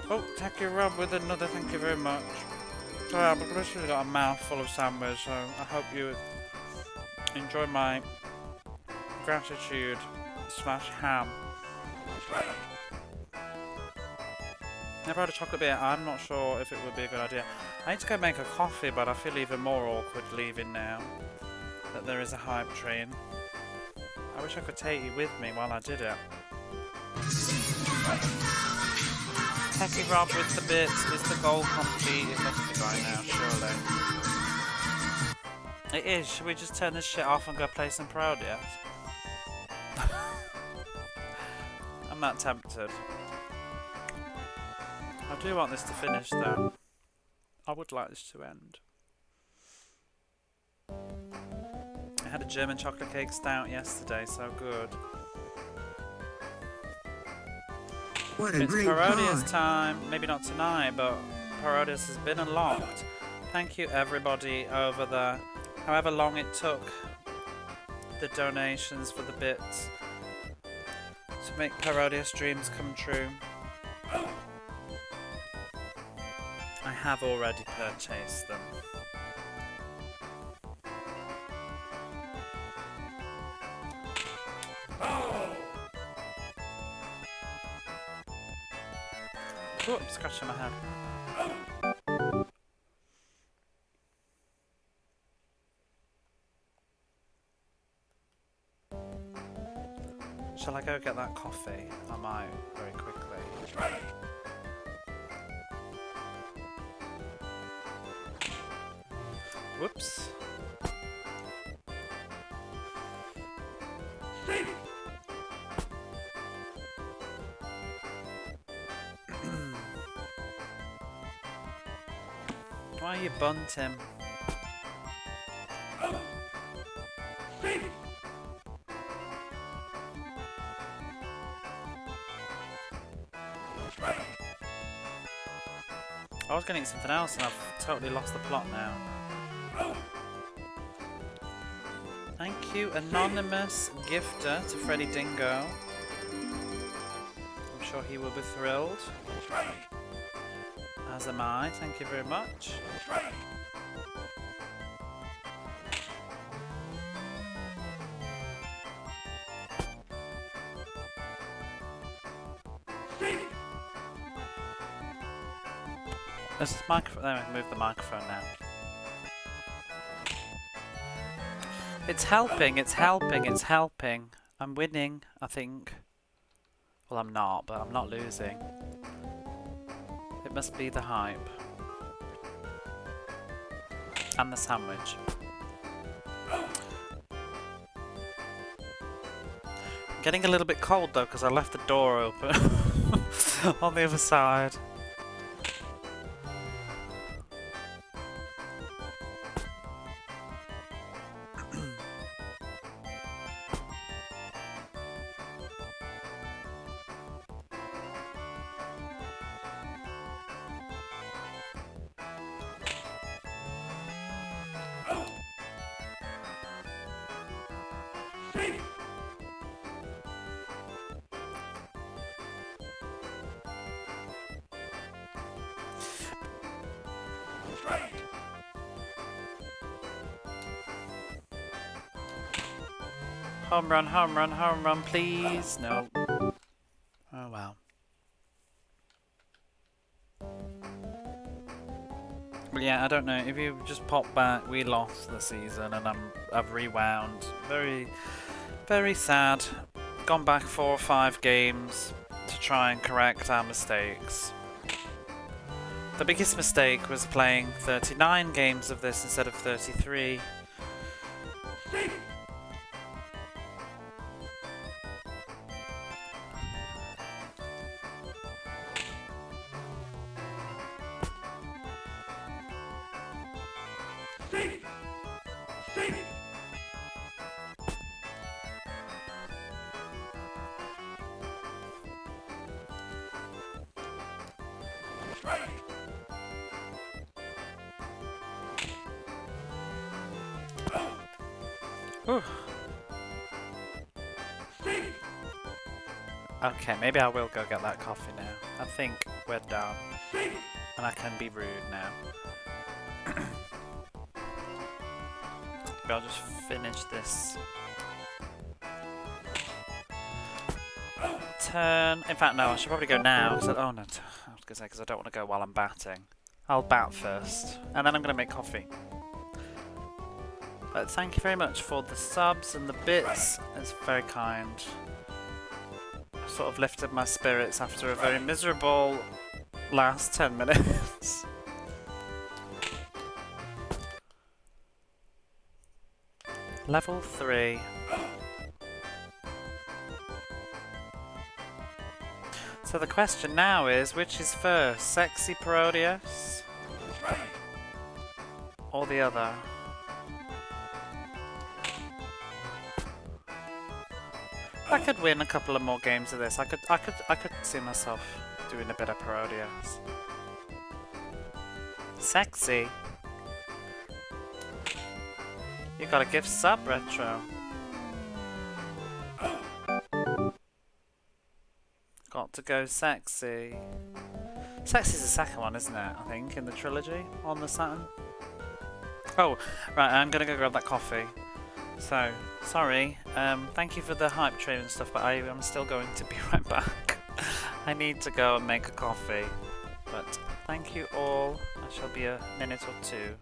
Oh, thank you, Rob, with another thank you very much. Sorry, I've literally got a mouthful of sandwich, so I hope you enjoy my gratitude / ham. Never had a chocolate beer. I'm not sure if it would be a good idea. I need to go make a coffee, but I feel even more awkward leaving now that there is a hype train. I wish I could take you with me while I did it. Techie Rob with the bits. Is the goal complete? It must be by now, surely. It is. Should we just turn this shit off and go play some Parodius? I'm not tempted. I do want this to finish though. I would like this to end. I had a German chocolate cake stout yesterday, so good. It's Parodius time. Maybe not tonight, but Parodius has been unlocked. Thank you everybody over there. However long it took the donations for the bits to make Parodius dreams come true. I have already purchased them. Oh, I'm scratching my head. Shall I go get that coffee? I might, very quickly. Whoops. Why are you bunting? I was going to eat something else and I've totally lost the plot now. Thank you, anonymous gifter to Freddy Dingo. I'm sure he will be thrilled. As am I, thank you very much. There's this microphone. There, I can move the microphone now. It's helping, it's helping, it's helping. I'm winning, I think. Well, I'm not, but I'm not losing. It must be the hype. And the sandwich. I'm getting a little bit cold though, because I left the door open on the other side. Home run, home run, please. No. Oh well. Well, yeah, I don't know. If you just pop back, we lost the season, and I've rewound. Very, very sad. Gone back 4 or 5 games to try and correct our mistakes. The biggest mistake was playing 39 games of this instead of 33. Okay, maybe I will go get that coffee now. I think we're done. And I can be rude now. Maybe I'll just finish this turn. In fact, no, I should probably go now. Oh no, I was going to say because I don't want to go while I'm batting. I'll bat first, and then I'm going to make coffee. But thank you very much for the subs and the bits. It's very kind. Sort of lifted my spirits after a very miserable last 10 minutes. Level 3. So the question now is, which is first? Sexy Parodius? Or the other? I could win a couple of more games of this. I could see myself doing a bit of Parodius. Sexy. You gotta give sub retro. Got to go sexy. Sexy's the second one, isn't it? I think in the trilogy on the Saturn. Oh, right. I'm gonna go grab that coffee. So, sorry. Thank you for the hype train and stuff, but I am still going to be right back. I need to go and make a coffee. But thank you all. I shall be a minute or two.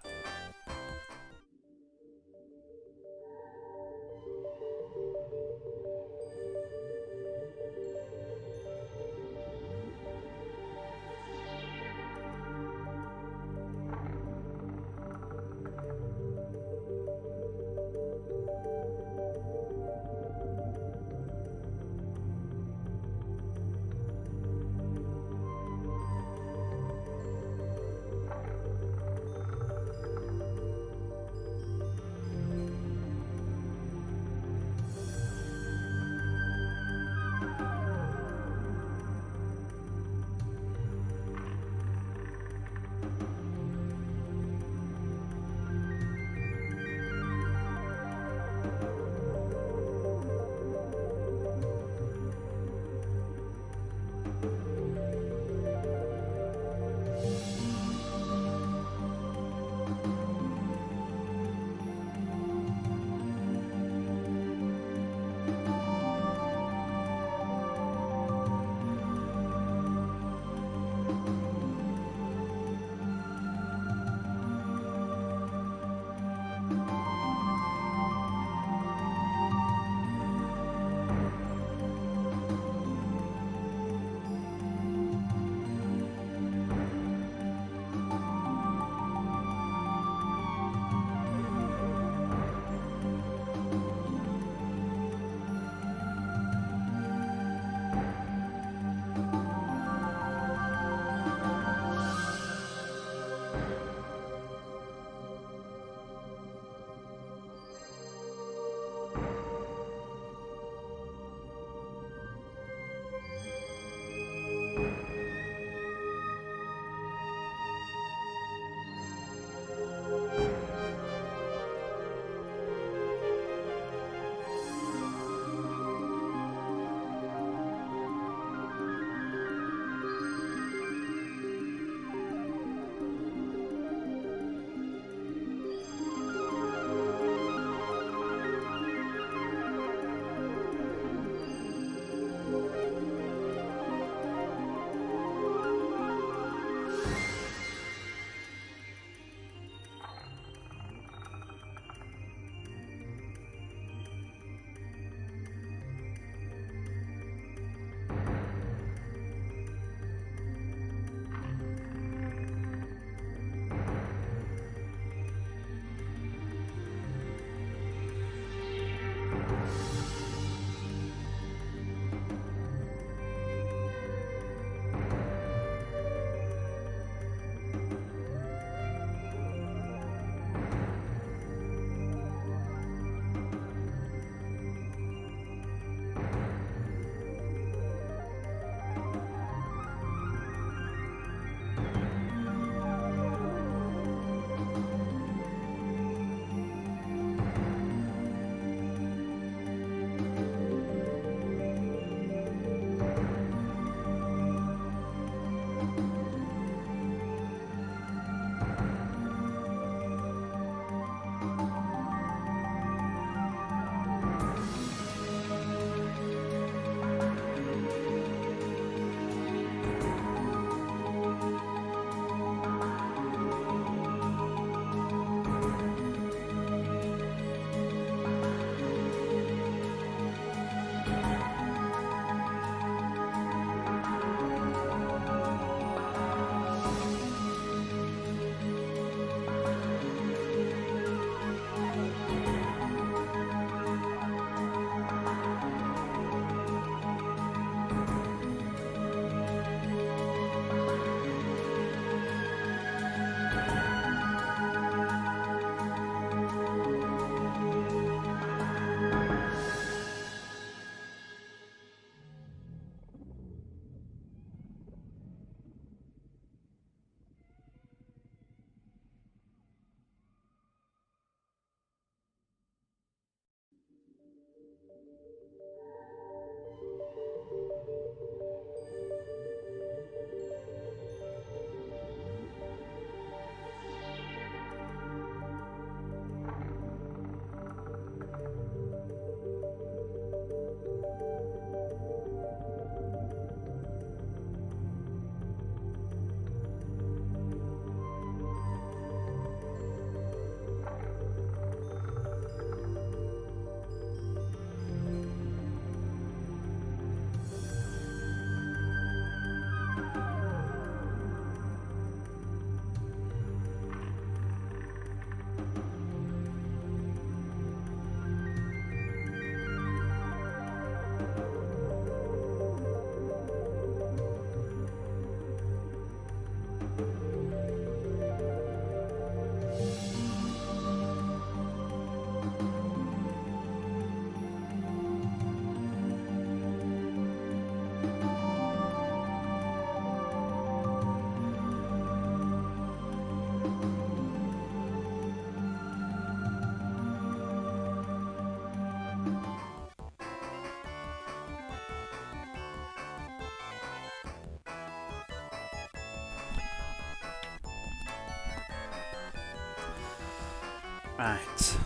Right.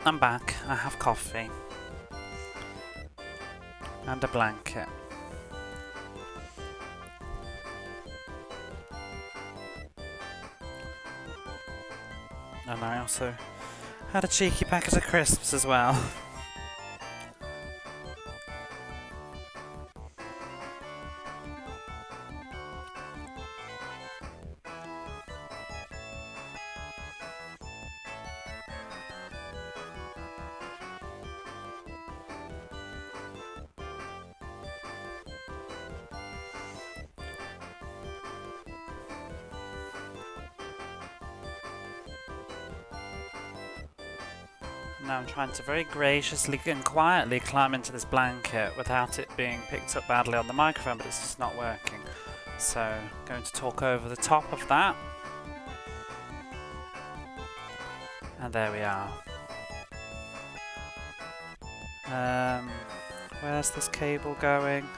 I'm back. I have coffee. And a blanket. And I also had a cheeky packet of crisps as well. Now I'm trying to very graciously and quietly climb into this blanket without it being picked up badly on the microphone, but it's just not working. So I'm going to talk over the top of that. And there we are. Where's this cable going?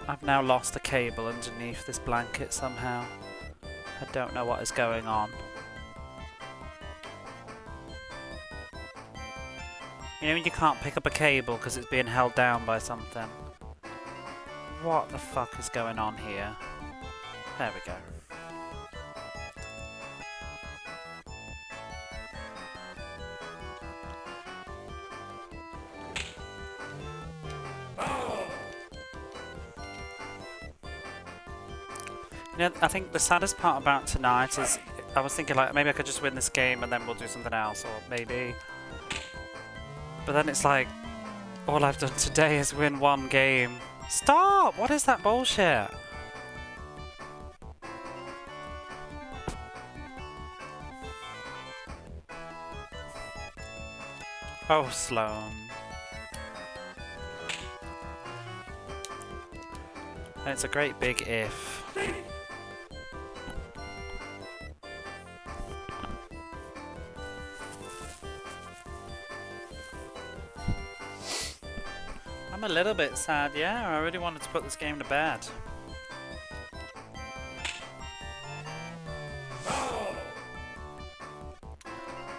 I've now lost the cable underneath this blanket somehow. I don't know what is going on. You know when you can't pick up a cable because it's being held down by something? What the fuck is going on here? There we go. You know, I think the saddest part about tonight is I was thinking like maybe I could just win this game and then we'll do something else, or maybe. But then it's like all I've done today is win one game. Stop! What is that bullshit? Oh, Sloan. And it's a great big if. I'm a little bit sad, yeah. I really wanted to put this game to bed.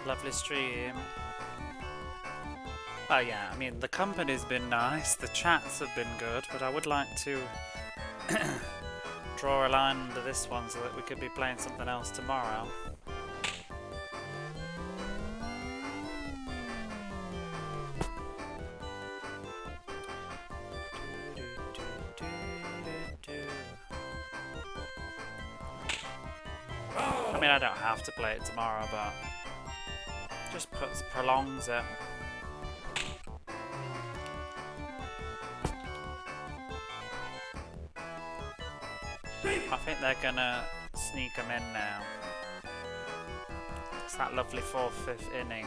Lovely stream. Oh yeah, I mean the company's been nice, the chats have been good, but I would like to draw a line under this one so that we could be playing something else tomorrow. I mean I don't have to play it tomorrow, but just prolongs it. I think they're gonna sneak them in now. It's that lovely 4th, 5th inning.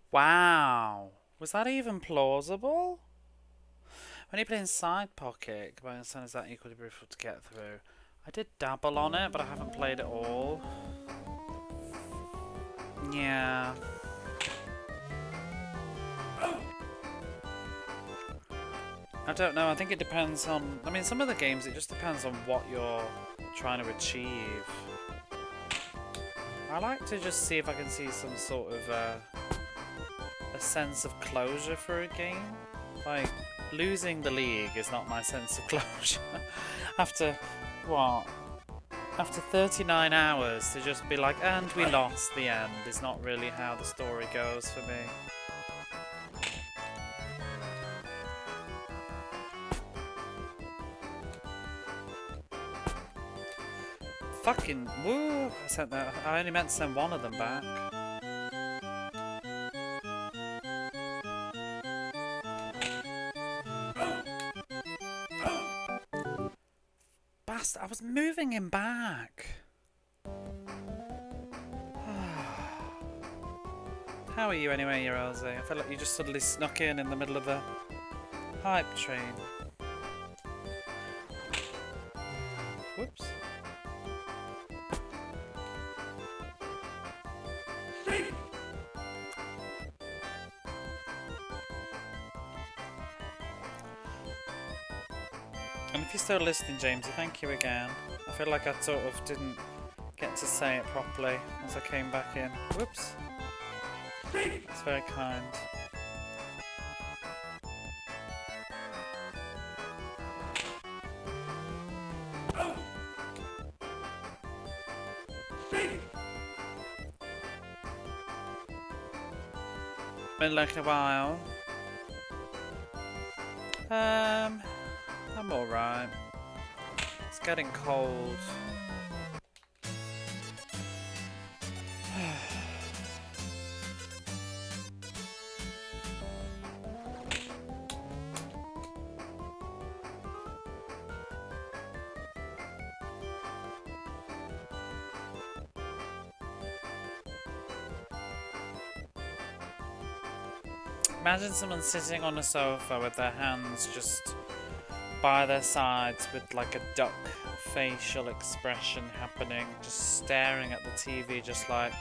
Wow, was that even plausible? When you play in Side Pocket, my understanding is that equally difficult to get through. I did dabble on it, but I haven't played it all. Yeah. I don't know, I think it depends on... I mean, some of the games, it just depends on what you're trying to achieve. I like to just see if I can see some sort of a sense of closure for a game. Like, losing the league is not my sense of closure. After, what? After 39 hours to just be like, and we lost the end, is not really how the story goes for me. Fucking woo! I sent that. I only meant to send one of them back. Bastard! I was moving him back. How are you anyway, you Rosie? I feel like you just suddenly snuck in the middle of the hype train. Whoops. And if you're still listening, Jamesy, thank you again. I feel like I sort of didn't get to say it properly as I came back in. Whoops. It's very kind. Been like a while. I'm alright. It's getting cold. Imagine someone sitting on a sofa with their hands just by their sides with like a duck facial expression happening, just staring at the TV just like,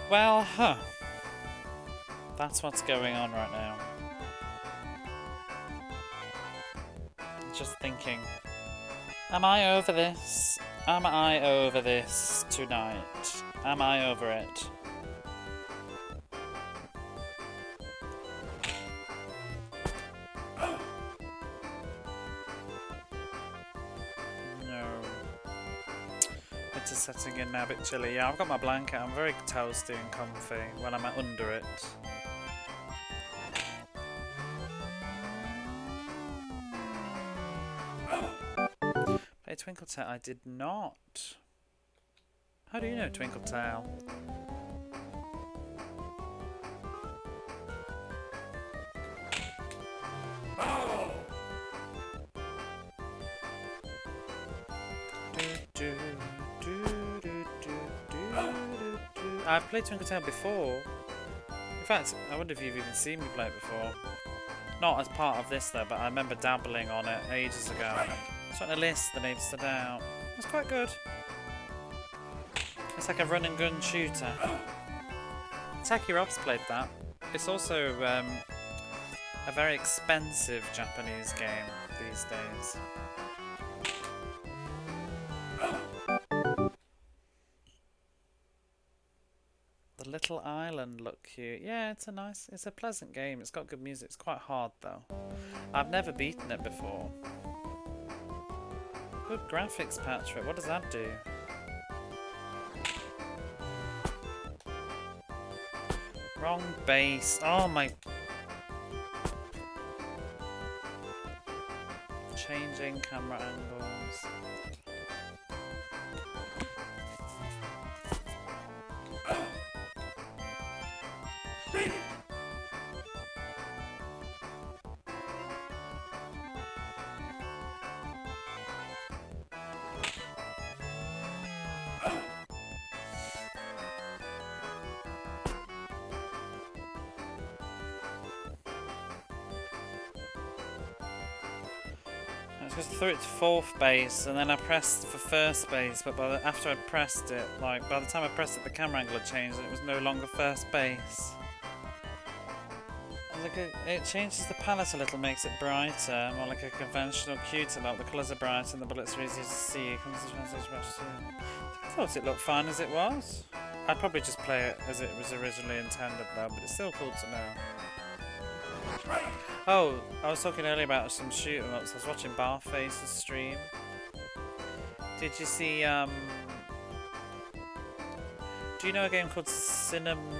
well, that's what's going on right now. Just thinking, am I over this? Am I over this tonight? Am I over it? Setting in now, a bit chilly. Yeah, I've got my blanket. I'm very toasty and comfy when I'm under it. Play Twinkle Tail? I did not. How do you know Twinkle Tail? I've played Twinkle Tail before. In fact, I wonder if you've even seen me play it before. Not as part of this though, but I remember dabbling on it ages ago. It's on a list that needs to down. It's quite good. It's like a run and gun shooter. Taki Rob's played that. It's also a very expensive Japanese game these days. The Little Island look cute. Yeah, it's a pleasant game. It's got good music. It's quite hard though. I've never beaten it before. Good graphics, Patrick. What does that do? Wrong base. Oh my. Changing camera angles. Because I threw it to fourth base and then I pressed for first base, but after I pressed it, like by the time I pressed it, the camera angle had changed and it was no longer first base. It changes the palette a little, makes it brighter, more like a conventional cutie mark. The colours are bright and the bullets are easy to see. It comes to translation brush too. I thought it looked fine as it was. I'd probably just play it as it was originally intended though, but it's still cool to know. Oh, I was talking earlier about some shoot 'em ups. I was watching Barface's stream. Did you see, do you know a game called Cinemora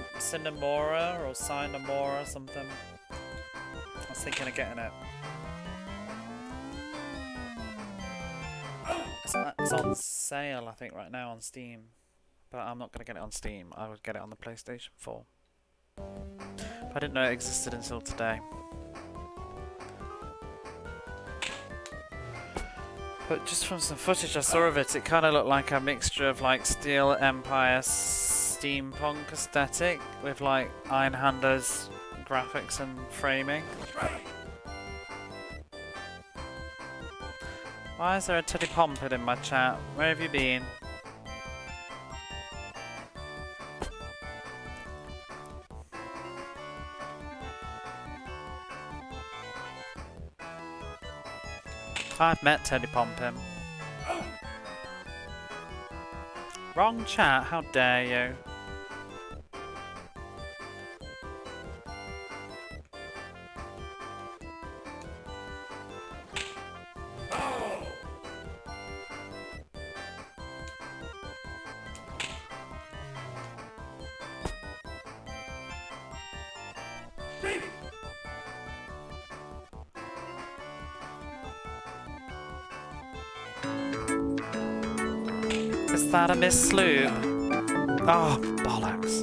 or Cinemora or something? I was thinking of getting it. It's on sale, I think, right now on Steam. But I'm not going to get it on Steam. I would get it on the PlayStation 4. I didn't know it existed until today. But just from some footage I saw of it, it kind of looked like a mixture of like Steel Empire steampunk aesthetic with like Iron Handers graphics and framing. Why is there a Teddy Pompid in my chat? Where have you been? I've met Teddy Pompim. Wrong chat, how dare you? Is that a Miss Sloop? Oh, bollocks.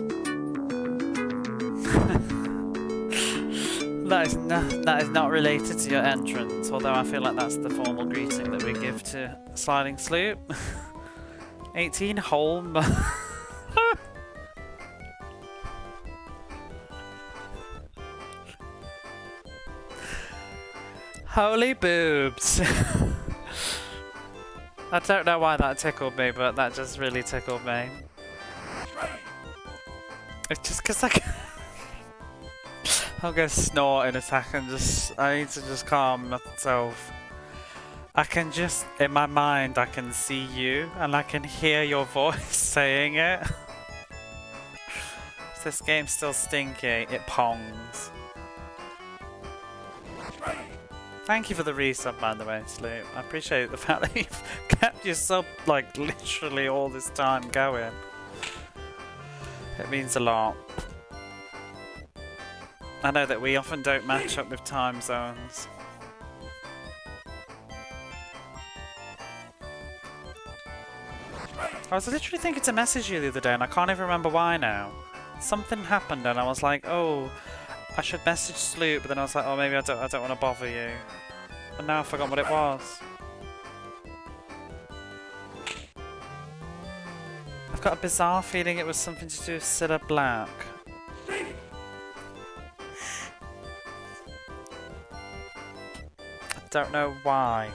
that is not related to your entrance, although I feel like that's the formal greeting that we give to Sliding Sloop. 18 hole. Holy boobs. I don't know why that tickled me, but that just really tickled me. It's just because I'm gonna snort in a second. I need to just calm myself. I can just, in my mind, I can see you and I can hear your voice saying it. Is this game still stinky? It pongs. Thank you for the resub, by the way, Sloop. I appreciate the fact that you've kept your sub, like, literally all this time going. It means a lot. I know that we often don't match up with time zones. I was literally thinking to message you the other day and I can't even remember why now. Something happened and I was like, oh, I should message Sloop, but then I was like, oh, maybe I don't want to bother you. And now I forgot what it was. I've got a bizarre feeling it was something to do with Cilla Black. I don't know why.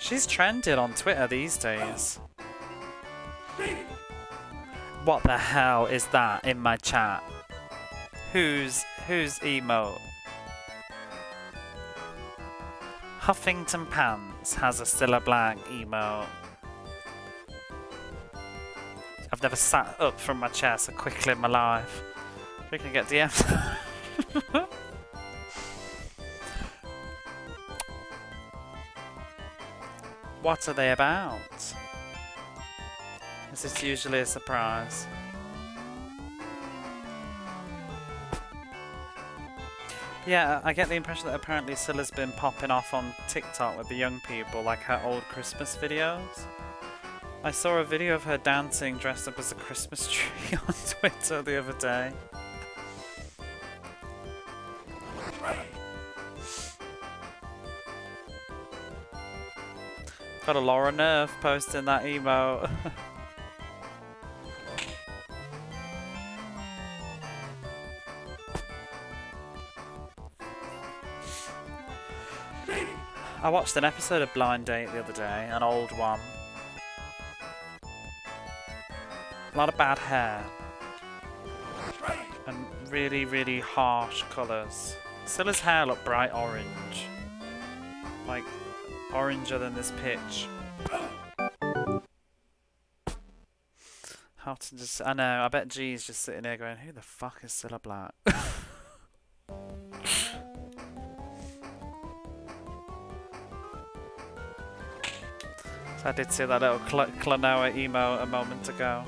She's trending on Twitter these days. What the hell is that in my chat? Whose emote? Huffington Pants has a Cilla Black emote. I've never sat up from my chair so quickly in my life. We can get DMs. What are they about? Is this usually a surprise? Yeah, I get the impression that apparently Cilla's been popping off on TikTok with the young people, like her old Christmas videos. I saw a video of her dancing dressed up as a Christmas tree on Twitter the other day. Got a Laura Nerve posting that emote. I watched an episode of Blind Date the other day, an old one. A lot of bad hair. And really, really harsh colours. Cilla's hair looked bright orange. Like, oranger than this pitch. How to just... I know, I bet G's just sitting there going, who the fuck is Cilla Black? So I did see that little Klonoa emo a moment ago.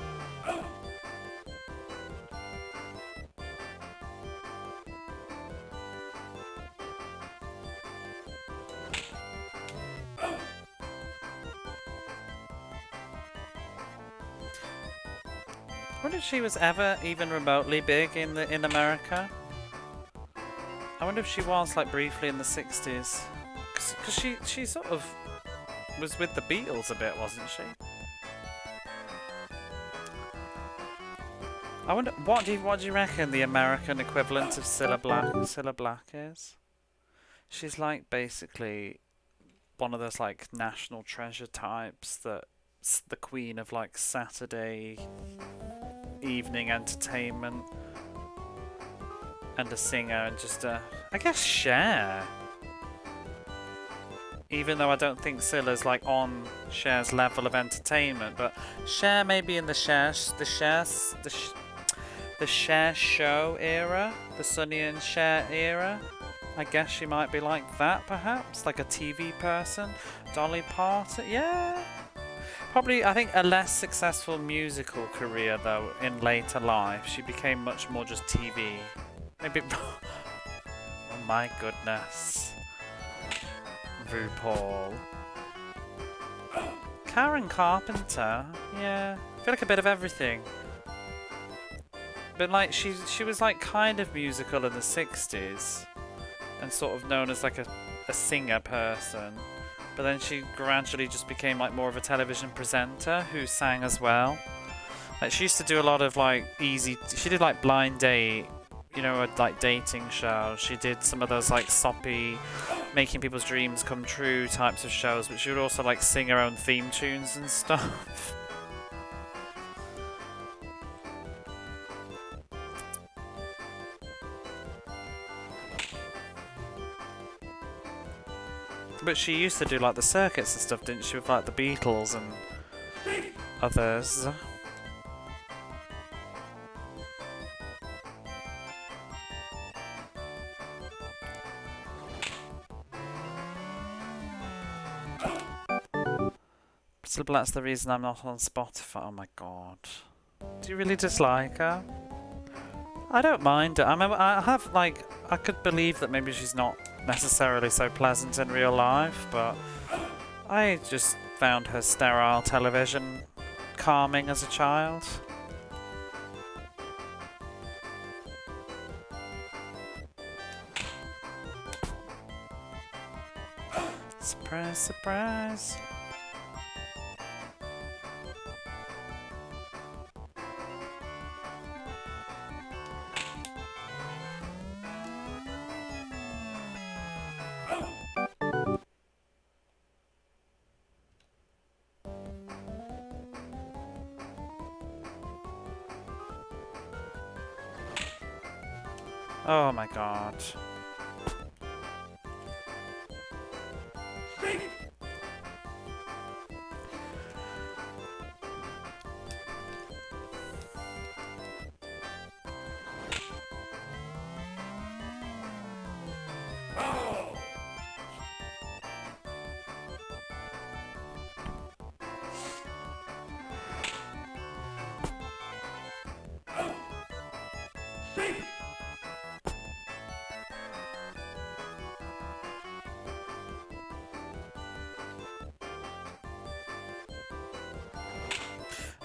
I wonder if she was ever even remotely big in America. I wonder if she was like briefly in the 60s, because she sort of was with the Beatles a bit, wasn't she? I wonder what do you reckon the American equivalent of Cilla Black is? She's like basically one of those like national treasure types that's the queen of like Saturday evening entertainment and a singer and just I guess Cher. Even though I don't think Cilla's like on Cher's level of entertainment, but Cher maybe in the Cher show era, the Sonny and Cher era. I guess she might be like that, perhaps, like a TV person. Dolly Parton, yeah. Probably, I think, a less successful musical career though in later life. She became much more just TV. Maybe. Oh my goodness. RuPaul. Karen Carpenter, yeah. I feel like a bit of everything. But like she was like kind of musical in the 60s and sort of known as like a singer person. But then she gradually just became like more of a television presenter who sang as well. Like she used to do a lot of like she did like Blind Date, you know, like dating shows. She did some of those like soppy, making people's dreams come true types of shows, but she would also like sing her own theme tunes and stuff. But she used to do like the circuits and stuff, didn't she, with like the Beatles and others. Priscilla Black's the reason I'm not on Spotify. Oh my god. Do you really dislike her? I don't mind her. I could believe that maybe she's not necessarily so pleasant in real life, but I just found her sterile television calming as a child. Surprise, surprise. Oh my god.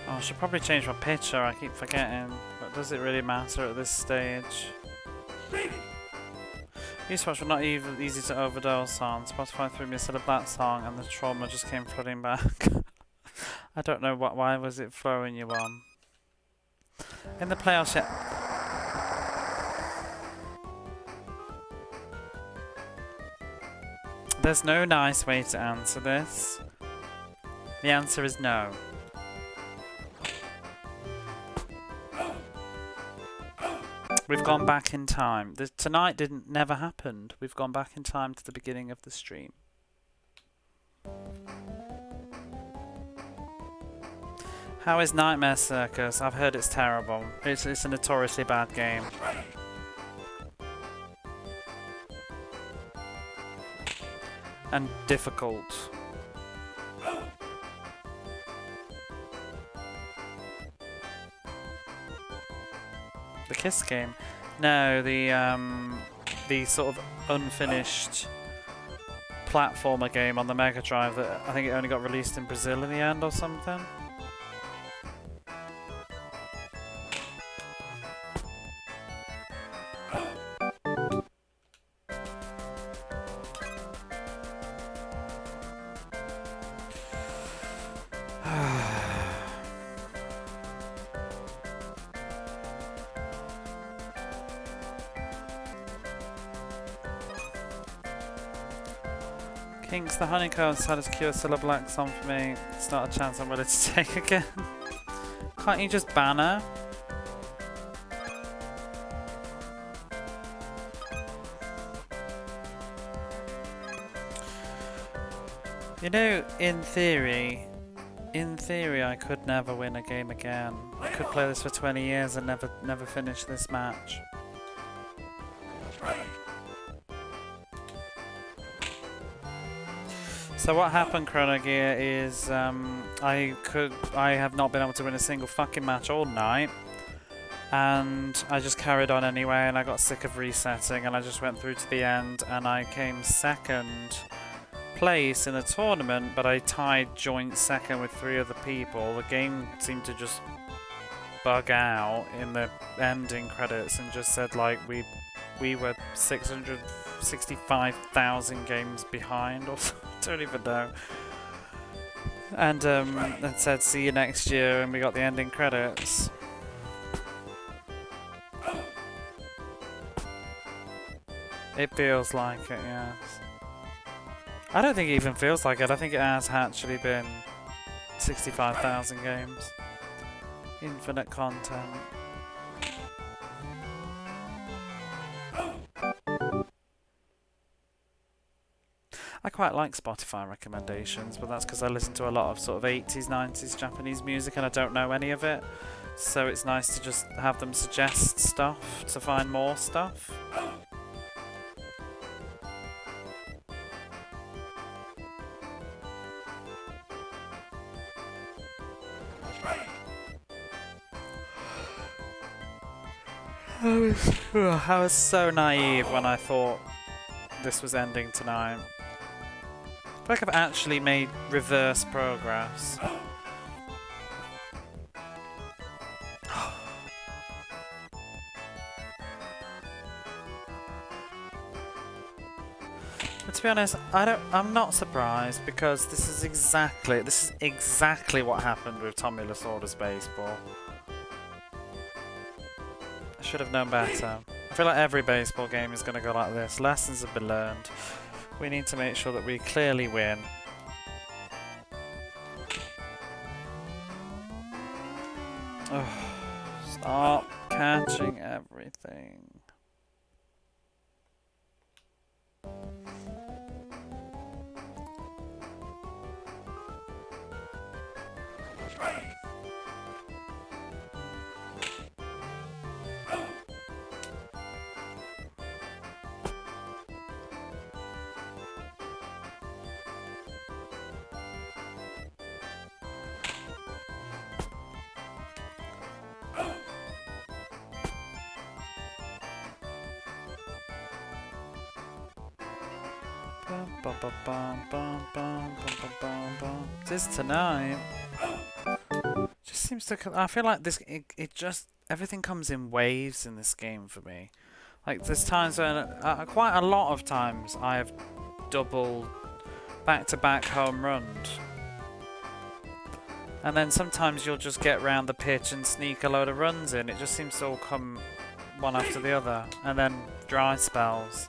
Oh, I should probably change my picture, I keep forgetting. But does it really matter at this stage? Used were not even easy to overdose on. Spotify threw me a Cilla Black song and the trauma just came flooding back. I don't know why was it throwing you on. In the playoffs yet. There's no nice way to answer this. The answer is no. We've gone back in time. Tonight never happened. We've gone back in time to the beginning of the stream. How is Nightmare Circus? I've heard it's terrible. It's a notoriously bad game. And difficult. The Kiss game? No, the sort of unfinished platformer game on the Mega Drive that I think it only got released in Brazil in the end or something. Kinks, the honeycomb status cure still a black song for me. It's not a chance I'm ready to take again. Can't you just ban her? You know, in theory I could never win a game again. I could play this for 20 years and never finish this match. So what happened, Chronogear, is I have not been able to win a single fucking match all night, and I just carried on anyway, and I got sick of resetting, and I just went through to the end, and I came second place in the tournament, but I tied joint second with 3 other people. The game seemed to just bug out in the ending credits and just said like we were 665,000 games behind or something. I don't even know. And it said see you next year, and we got the ending credits. It feels like it, yes. I don't think it even feels like it. I think it has actually been 65,000 games. Infinite content. I quite like Spotify recommendations, but that's because I listen to a lot of sort of 80s, 90s Japanese music and I don't know any of it. So it's nice to just have them suggest stuff to find more stuff. I was so naive when I thought this was ending tonight. I feel like I've actually made reverse progress. But to be honest, I'm not surprised, because this is exactly what happened with Tommy Lasorda's baseball. I should have known better. I feel like every baseball game is going to go like this. Lessons have been learned. We need to make sure that we clearly win. Oh, stop catching everything. This tonight just seems to. I feel like this. It just everything comes in waves in this game for me. Like there's times when, quite a lot of times, I have double, back-to-back home runs, and then sometimes you'll just get round the pitch and sneak a load of runs in. It just seems to all come one after the other, and then dry spells.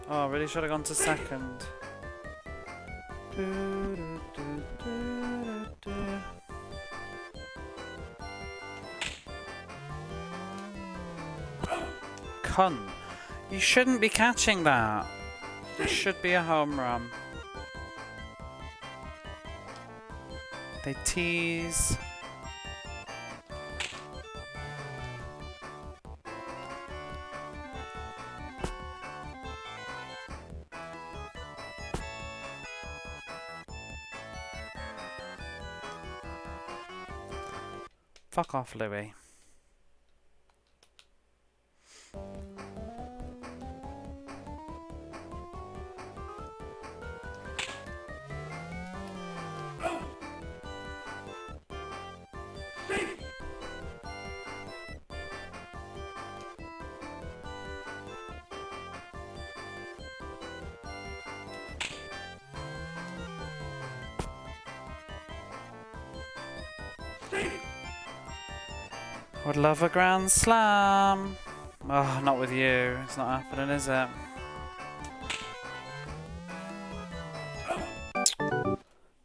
Oh, I really should have gone to second. Cunt. You shouldn't be catching that. It should be a home run. They tease. Fuck off, Louis. Would love a grand slam. Oh, not with you. It's not happening, is it?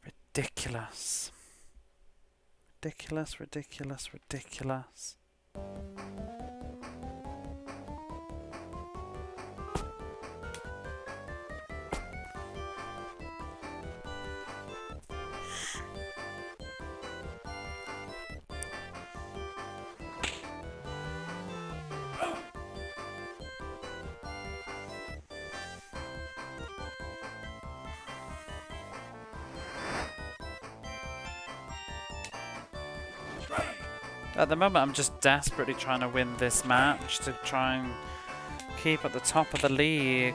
Ridiculous. Ridiculous, ridiculous, ridiculous. At the moment, I'm just desperately trying to win this match to try and keep at the top of the league.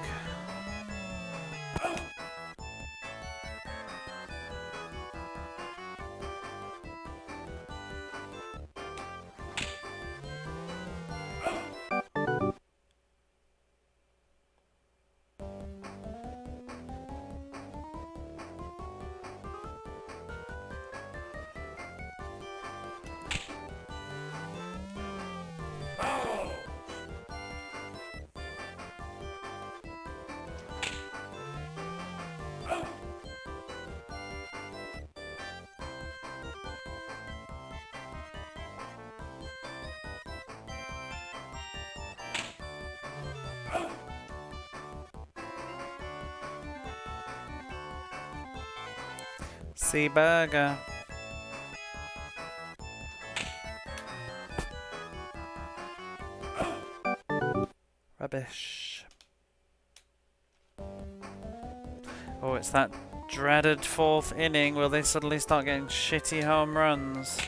Sea burger. Rubbish. Oh, it's that dreaded fourth inning. Will they suddenly start getting shitty home runs?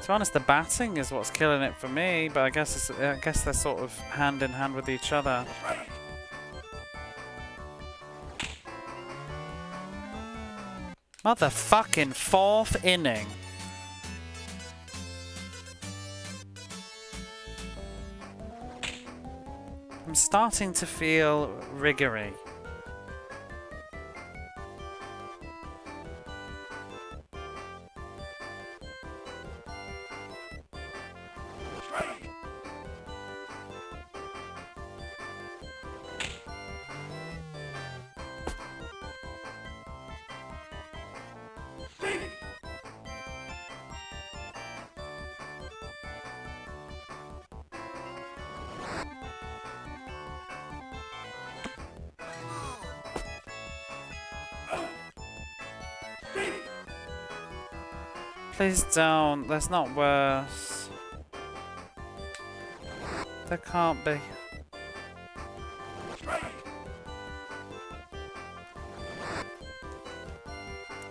To be honest, the batting is what's killing it for me, but I guess they're sort of hand in hand with each other. Motherfucking fourth inning. I'm starting to feel riggery. Please don't. That's not worse. There can't be.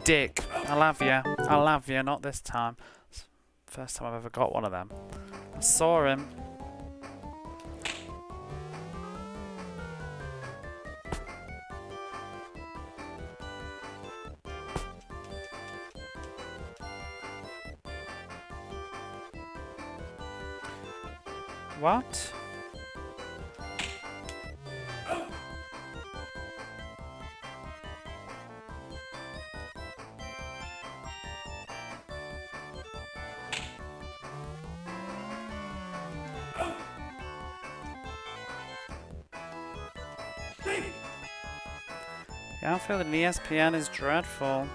Dick. I'll have you. I'll have you. Not this time. First time I've ever got one of them. I saw him. What? Yeah, I feel that ESPN is dreadful.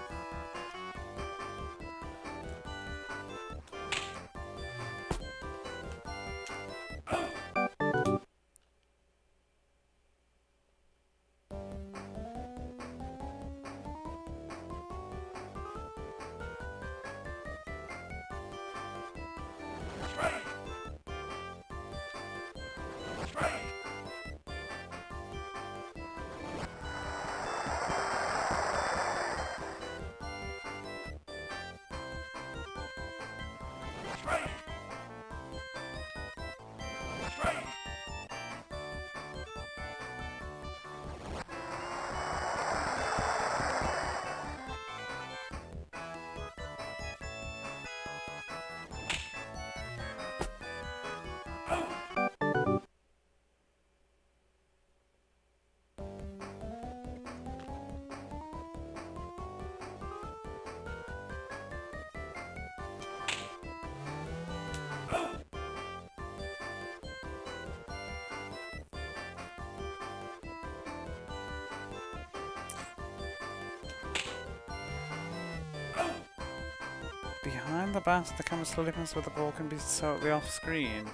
Behind the bat, the camera slowly passes where the ball can be totally off screen.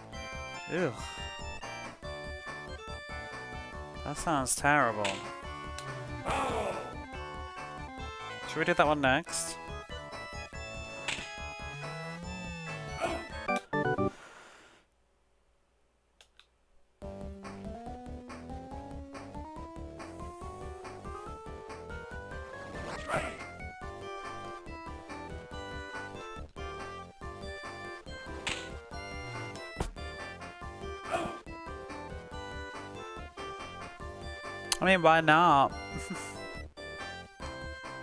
Ugh. That sounds terrible. Should we do that one next? I mean, why not?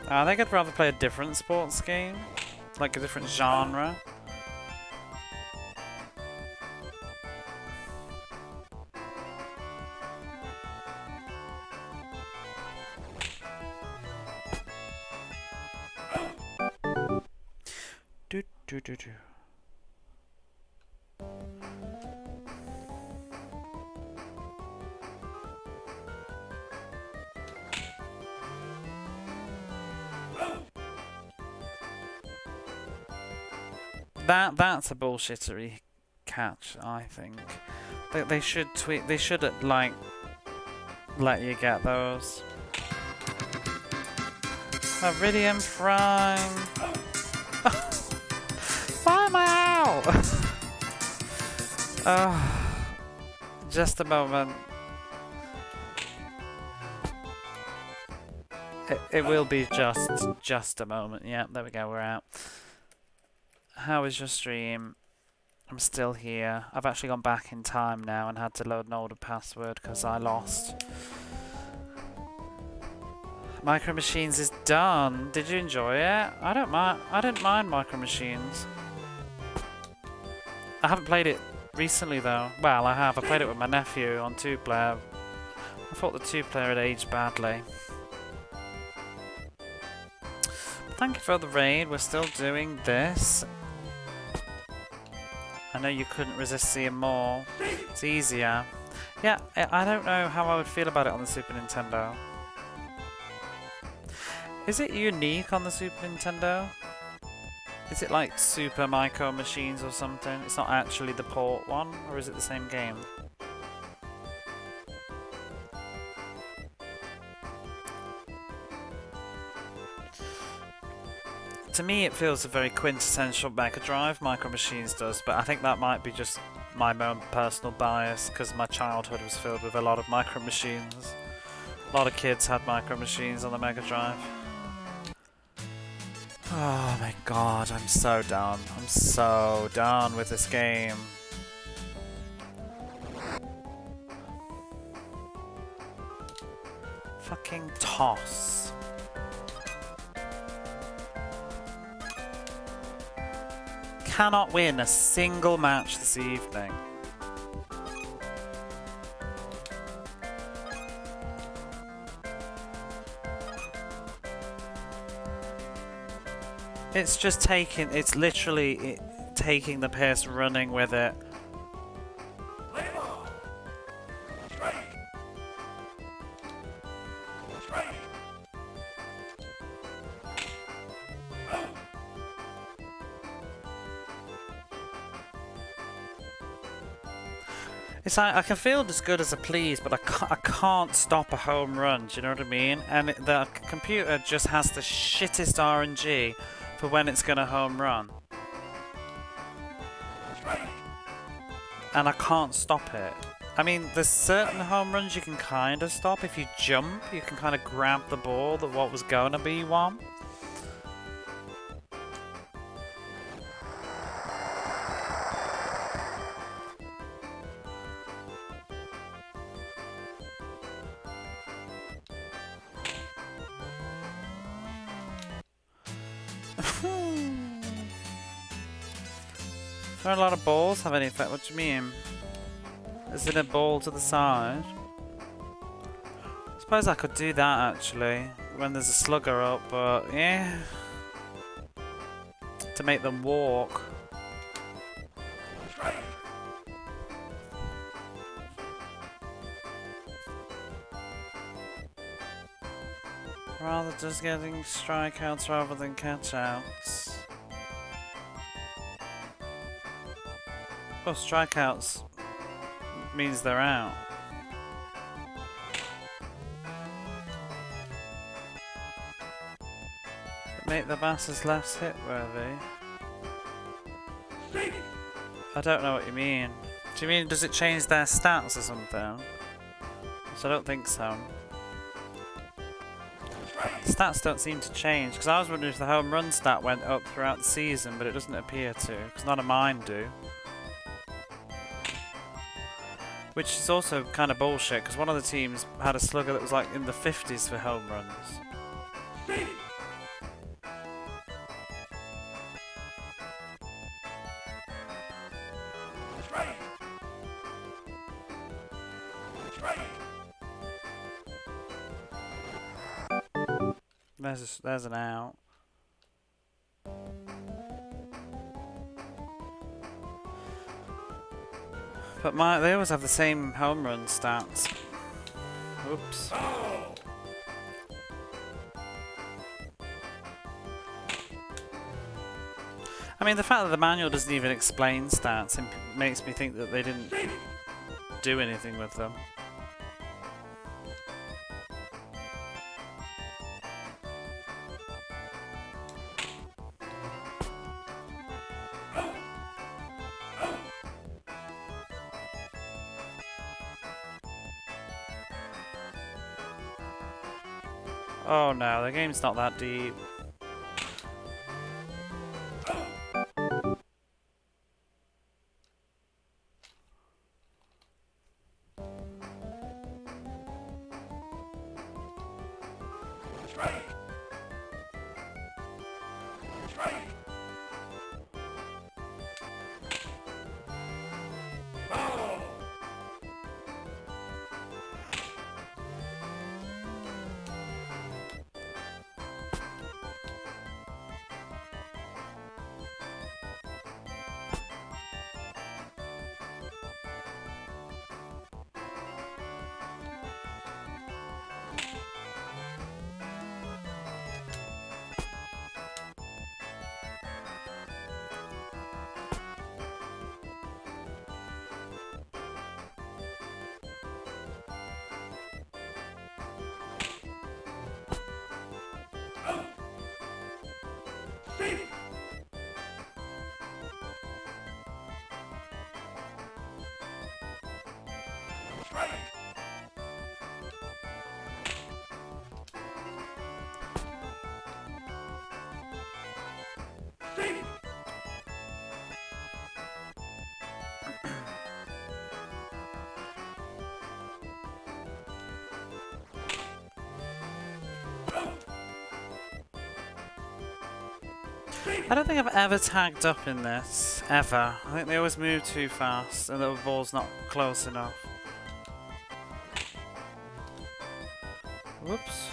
I think I'd rather play a different sports game. Like a different genre. Do do do do. That's a bullshittery catch, I think. They should tweet. They should like let you get those. Iridium Prime. Why am I out? Just a moment. It will be just a moment. Yeah, there we go. We're out. How is your stream? I'm still here. I've actually gone back in time now and had to load an older password because I lost. Micro Machines is done. Did you enjoy it? I don't mind Micro Machines. I haven't played it recently though. Well, I have. I played it with my nephew on 2-player. I thought the 2-player had aged badly. Thank you for the raid. We're still doing this. I know you couldn't resist seeing more. It's easier. Yeah, I don't know how I would feel about it on the Super Nintendo. Is it unique on the Super Nintendo? Is it like Super Micro Machines or something? It's not actually the port one, or is it the same game? To me, it feels a very quintessential Mega Drive. Micro Machines does, but I think that might be just my own personal bias because my childhood was filled with a lot of Micro Machines. A lot of kids had Micro Machines on the Mega Drive. Oh my god, I'm so done. I'm so done with this game. Fucking toss. Cannot win a single match this evening. It's just taking, it's literally taking the piss, running with it. It's like, I can field as good as I please, but I can't stop a home run, do you know what I mean? And the computer just has the shittest RNG for when it's going to home run. And I can't stop it. I mean, there's certain home runs you can kind of stop. If you jump, you can kind of grab the ball that what was going to be one. Don't a lot of balls have any effect? What do you mean? Is it a ball to the side? I suppose I could do that actually when there's a slugger up, but yeah. To make them walk. Rather just getting strikeouts rather than catchouts. Well, strikeouts means they're out. Make the batters less hit worthy. I don't know what you mean. Do you mean does it change their stats or something? So I don't think so. The stats don't seem to change, because I was wondering if the home run stat went up throughout the season, but it doesn't appear to, because none of mine do. Which is also kind of bullshit, because one of the teams had a slugger that was like in the 50s for home runs. There's an out. But they always have the same home run stats. Oops. I mean, the fact that the manual doesn't even explain stats makes me think that they didn't do anything with them. Oh no, the game's not that deep. I don't think I've ever tagged up in this, ever. I think they always move too fast and the ball's not close enough. Whoops.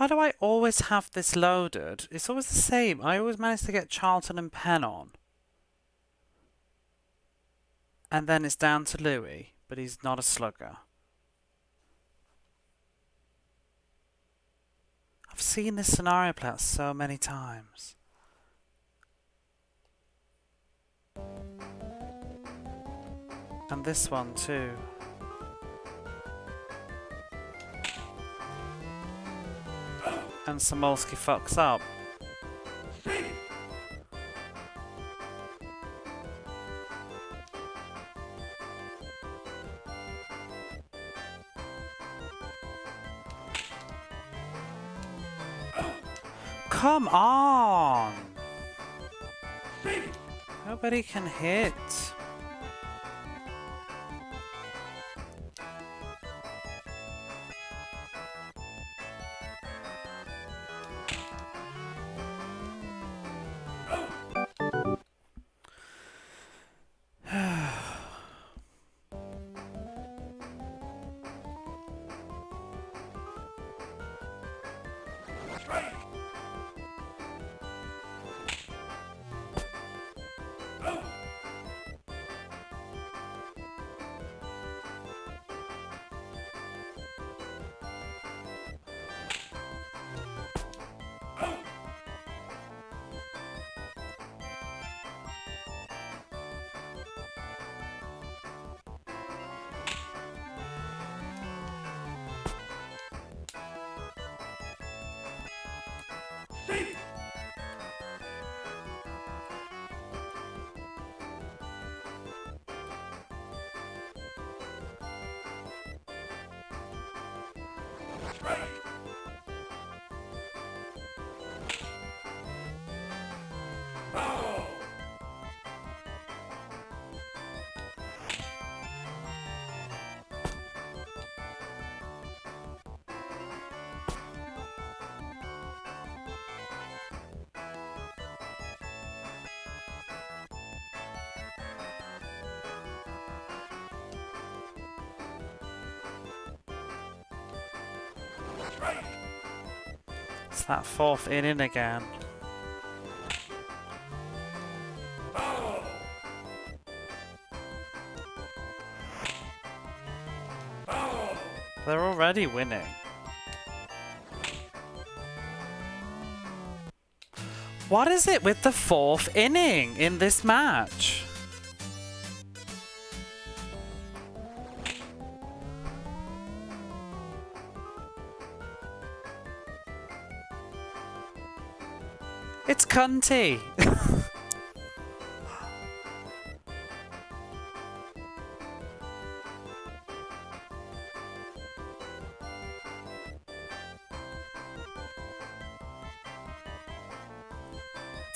Why do I always have this loaded? It's always the same. I always manage to get Charlton and Penn on. And then it's down to Louis, but he's not a slugger. I've seen this scenario play out so many times. And this one too. And Samolsky fucks up. Come on! Nobody can hit. It's that fourth inning again. They're already winning. What is it with the fourth inning in this match? It's cunty.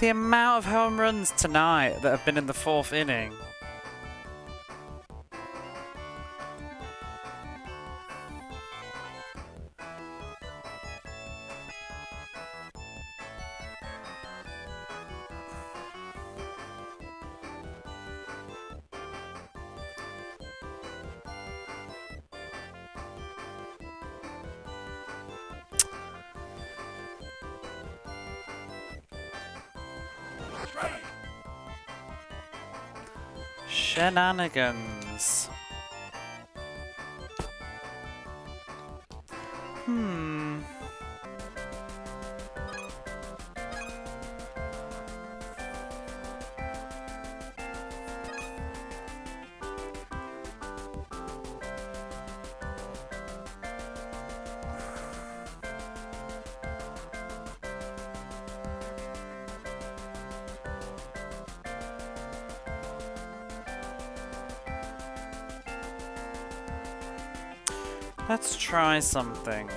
The amount of home runs tonight that have been in the fourth inning. Shenanigans. Let's try something.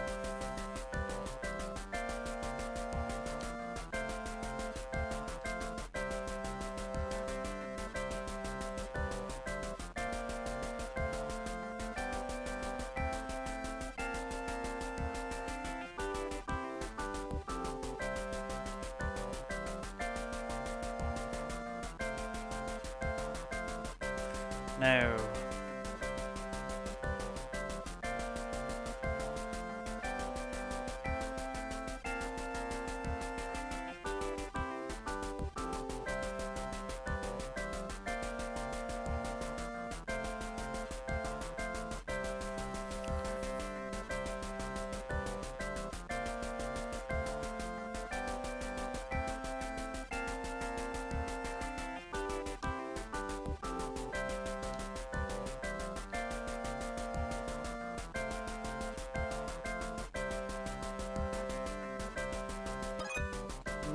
No.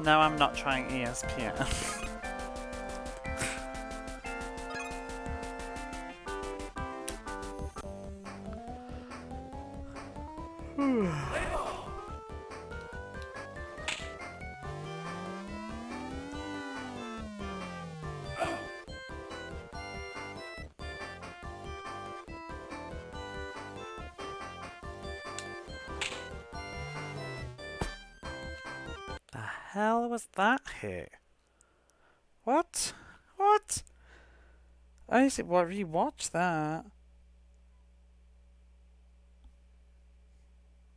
No, I'm not trying ESPN. The hell was that hit? What? What? I used to rewatch that.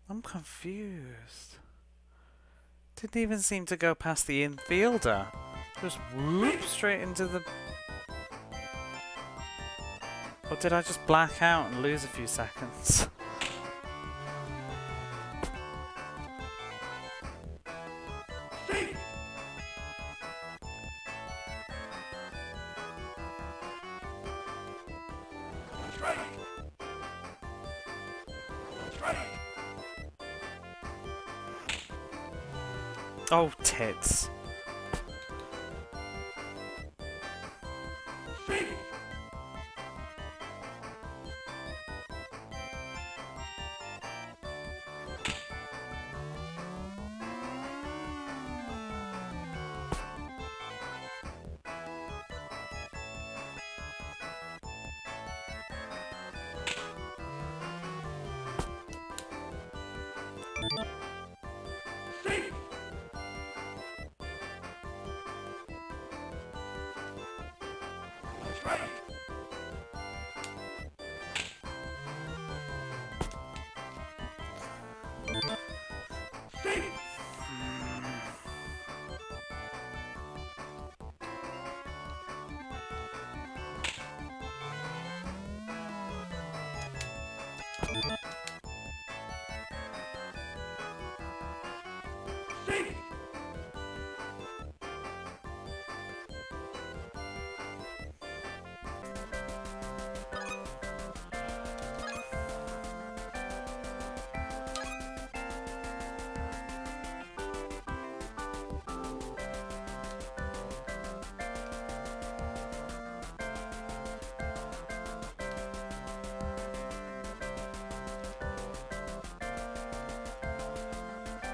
I'm confused. Didn't even seem to go past the infielder. Just whoop straight into the... Or did I just black out and lose a few seconds? Oh, tits.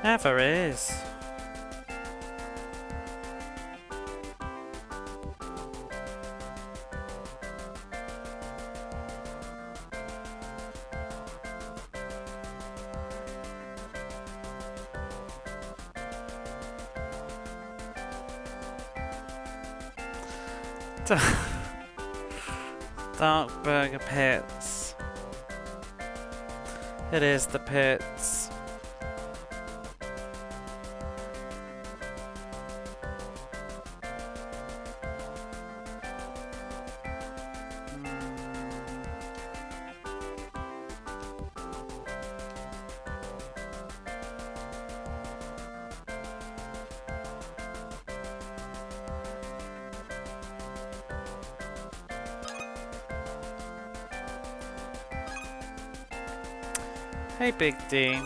Never is. Dark Burger Pits. It is the pits. Hey Big D,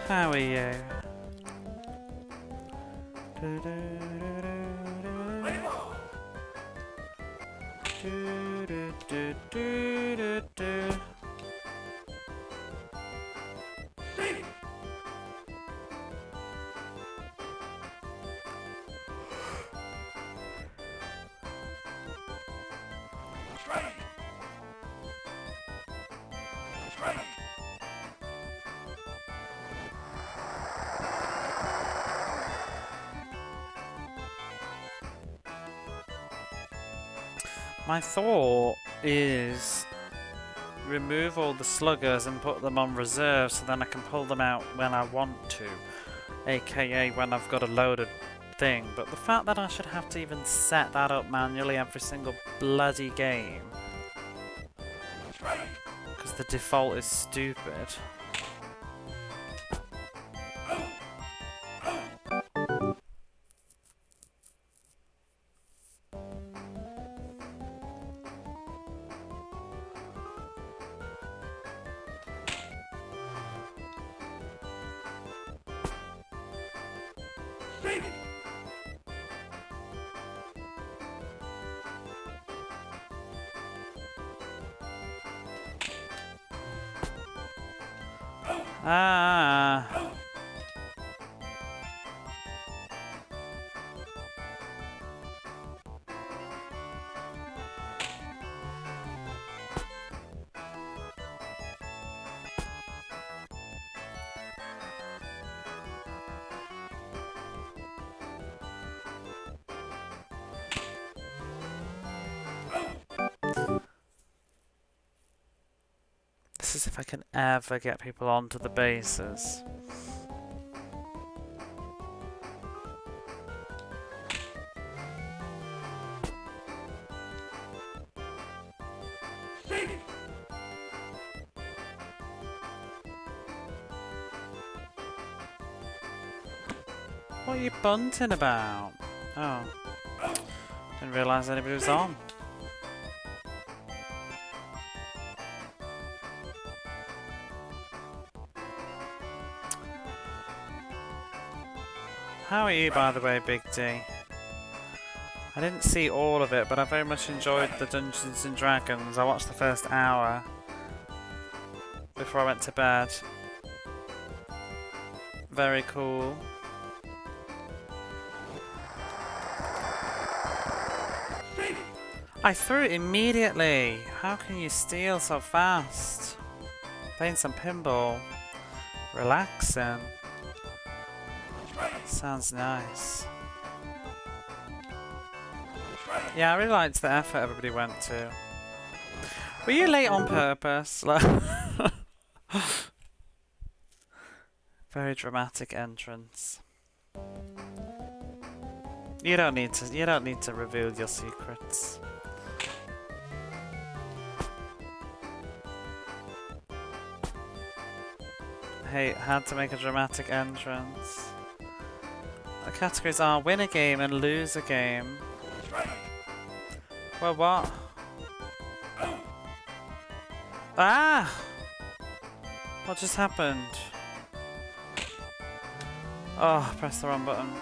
how are you? My thought is remove all the sluggers and put them on reserve so then I can pull them out when I want to, aka when I've got a loaded thing. But the fact that I should have to even set that up manually every single bloody game, because the default is stupid. Ah. This is if I can ever get people onto the bases. What are you bunting about? Oh. Didn't realise anybody was on. How are you, by the way, Big D? I didn't see all of it, but I very much enjoyed the Dungeons and Dragons. I watched the first hour before I went to bed. Very cool. I threw it immediately. How can you steal so fast? Playing some pinball. Relaxing. Sounds nice. Yeah, I really liked the effort everybody went to. Were you late on purpose? Very dramatic entrance. You don't need to reveal your secrets. Hey, had to make a dramatic entrance. The categories are win a game and lose a game. Well, what? Ah! What just happened? Oh, press the wrong button.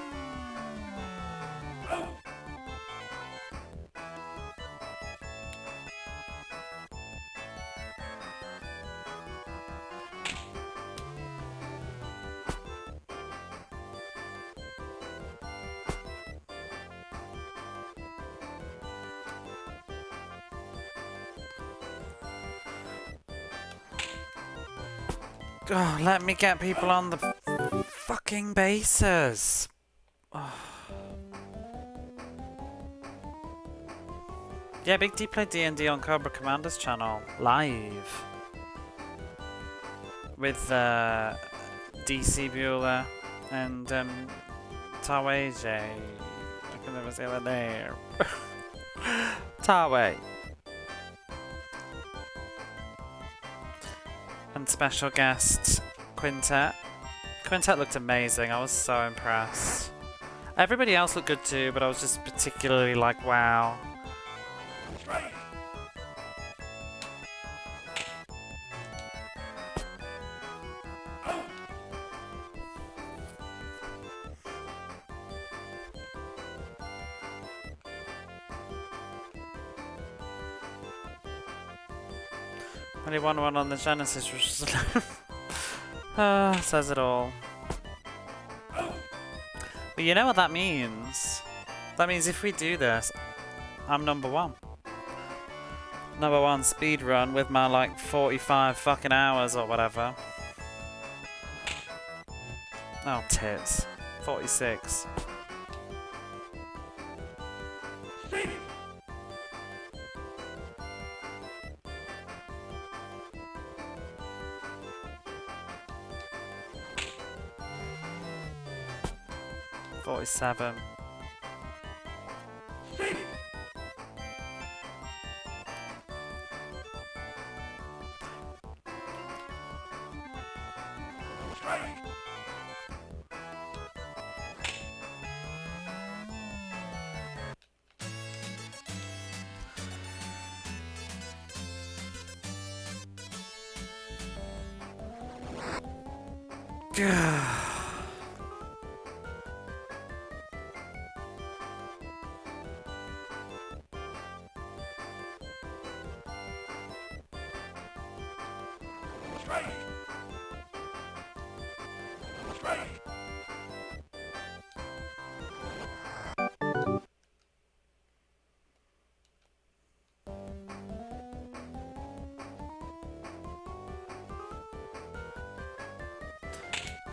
Oh, let me get people on the fucking bases. Oh. Yeah, Big D played D&D on Cobra Commander's channel live with DC Bueller and Taweje. I can never say the name. Tawe. And special guest Quintet. Quintet looked amazing. I was so impressed. Everybody else looked good too, but I was just particularly like, wow. Only one on the Genesis, which is says it all. But you know what that means? That means if we do this, I'm number one. Number one speed run with my like 45 fucking hours or whatever. Oh tits. 46. Seven.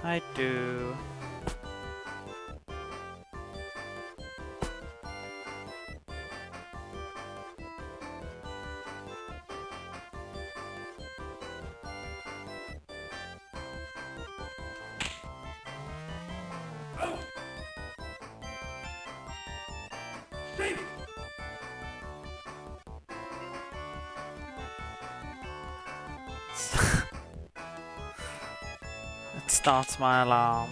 I do. It starts my alarm.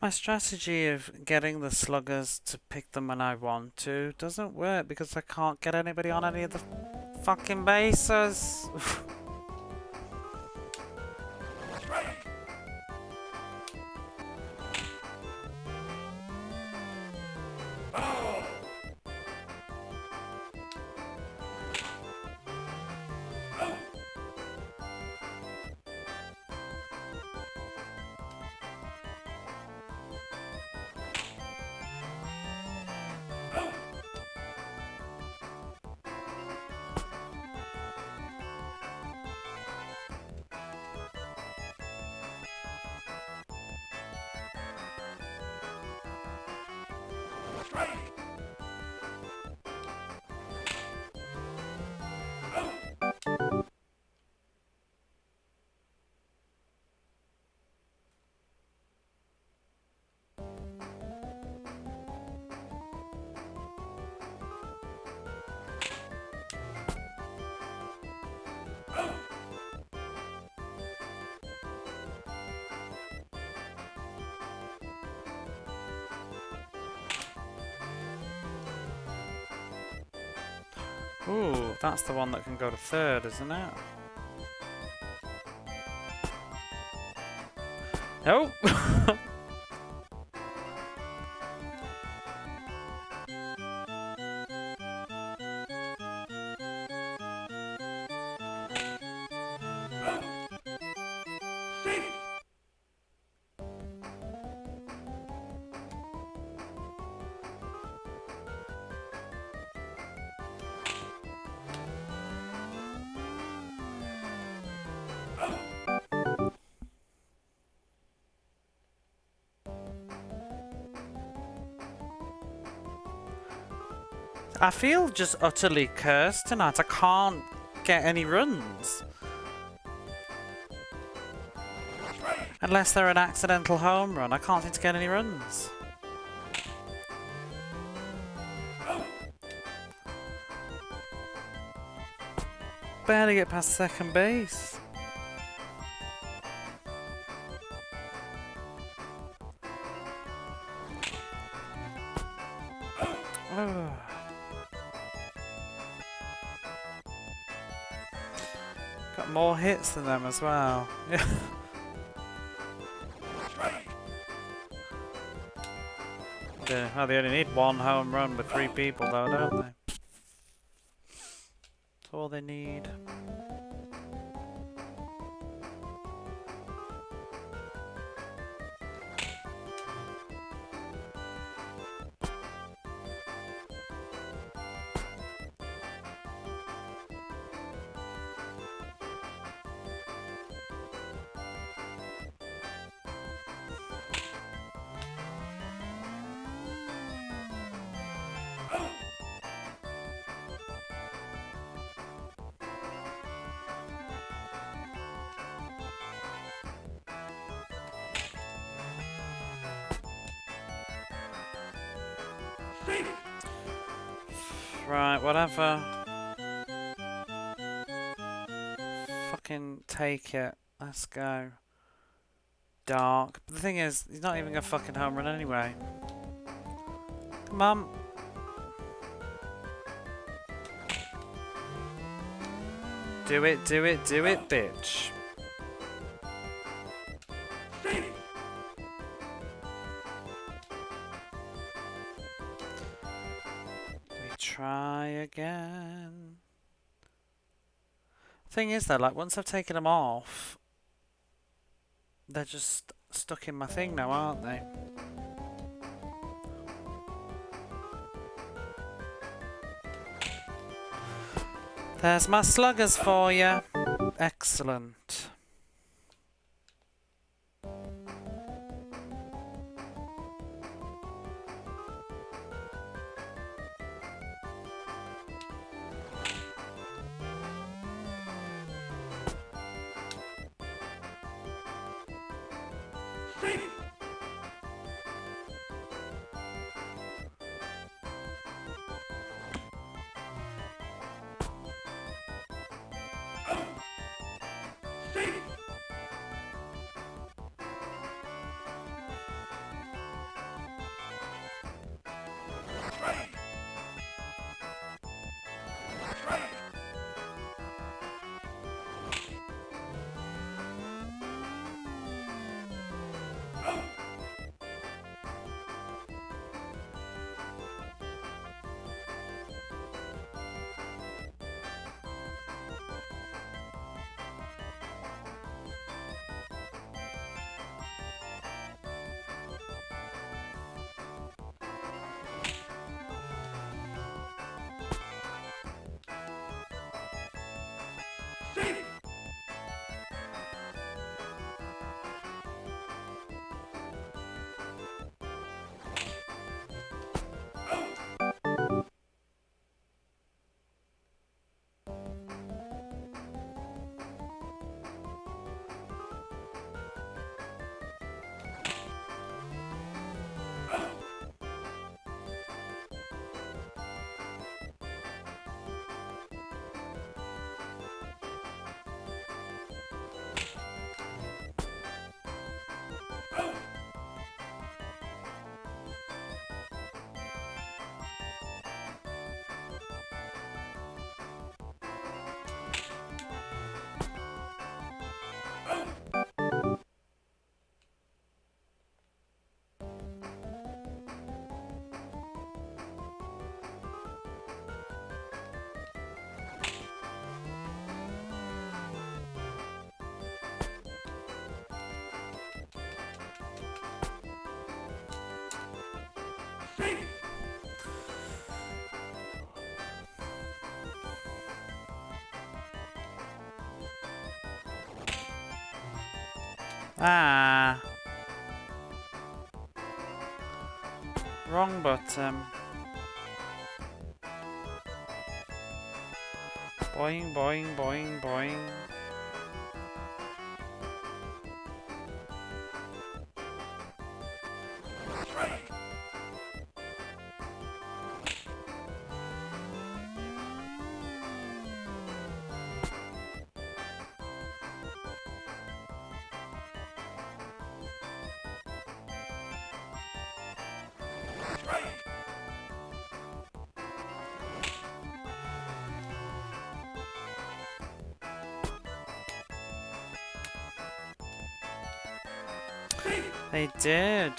My strategy of getting the sluggers to pick them when I want to doesn't work because I can't get anybody on any of the fucking bases. Ooh, that's the one that can go to third, isn't it? Nope. I feel just utterly cursed tonight. I can't get any runs. Unless they're an accidental home run, I can't seem to get any runs. Barely get past second base. Got more hits than them as well. Yeah. Oh, they only need one home run with 3 people though, don't they? That's all they need. Right, whatever. Fucking take it. Let's go. Dark. But the thing is, he's not even gonna fucking home run anyway. Come on. Do it, do it, do it, bitch. We try again. Thing is though, like once I've taken them off, they're just stuck in my thing now, aren't they? There's my sluggers for you. Excellent. Ah. Wrong button. Boing, boing, boing, boing. They did.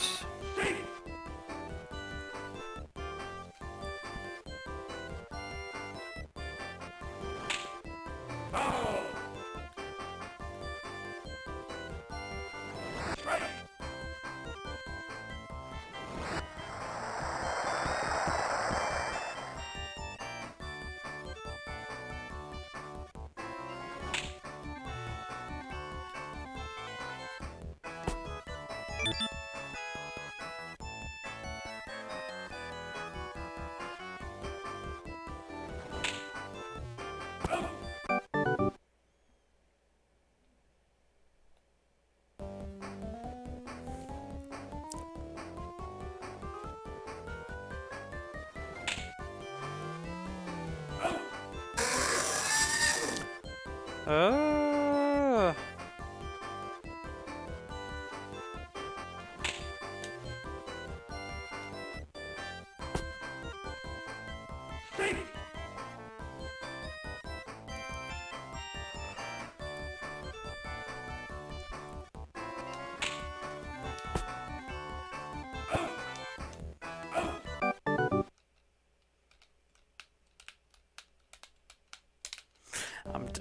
Oh.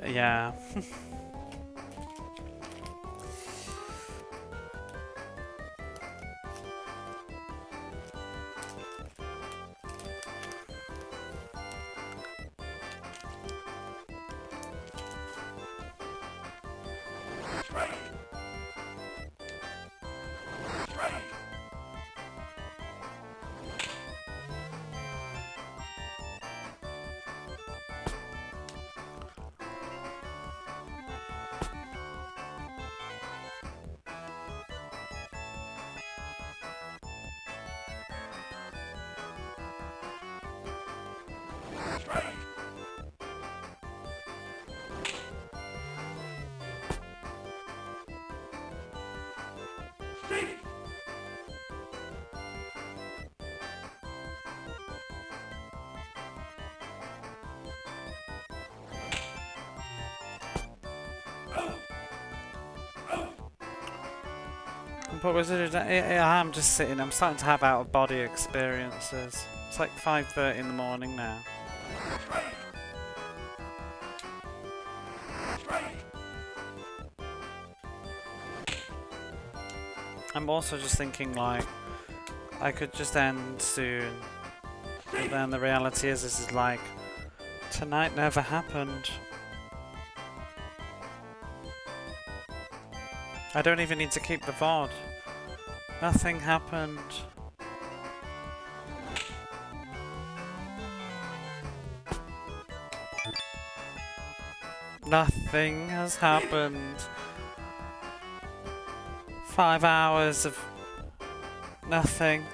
Yeah. But was it? I'm just sitting. I'm starting to have out of body experiences. It's like 5:30 in the morning now. I'm also just thinking like I could just end soon. But then the reality is, this is like tonight never happened. I don't even need to keep the VOD. Nothing happened. Nothing has happened. 5 hours of nothing.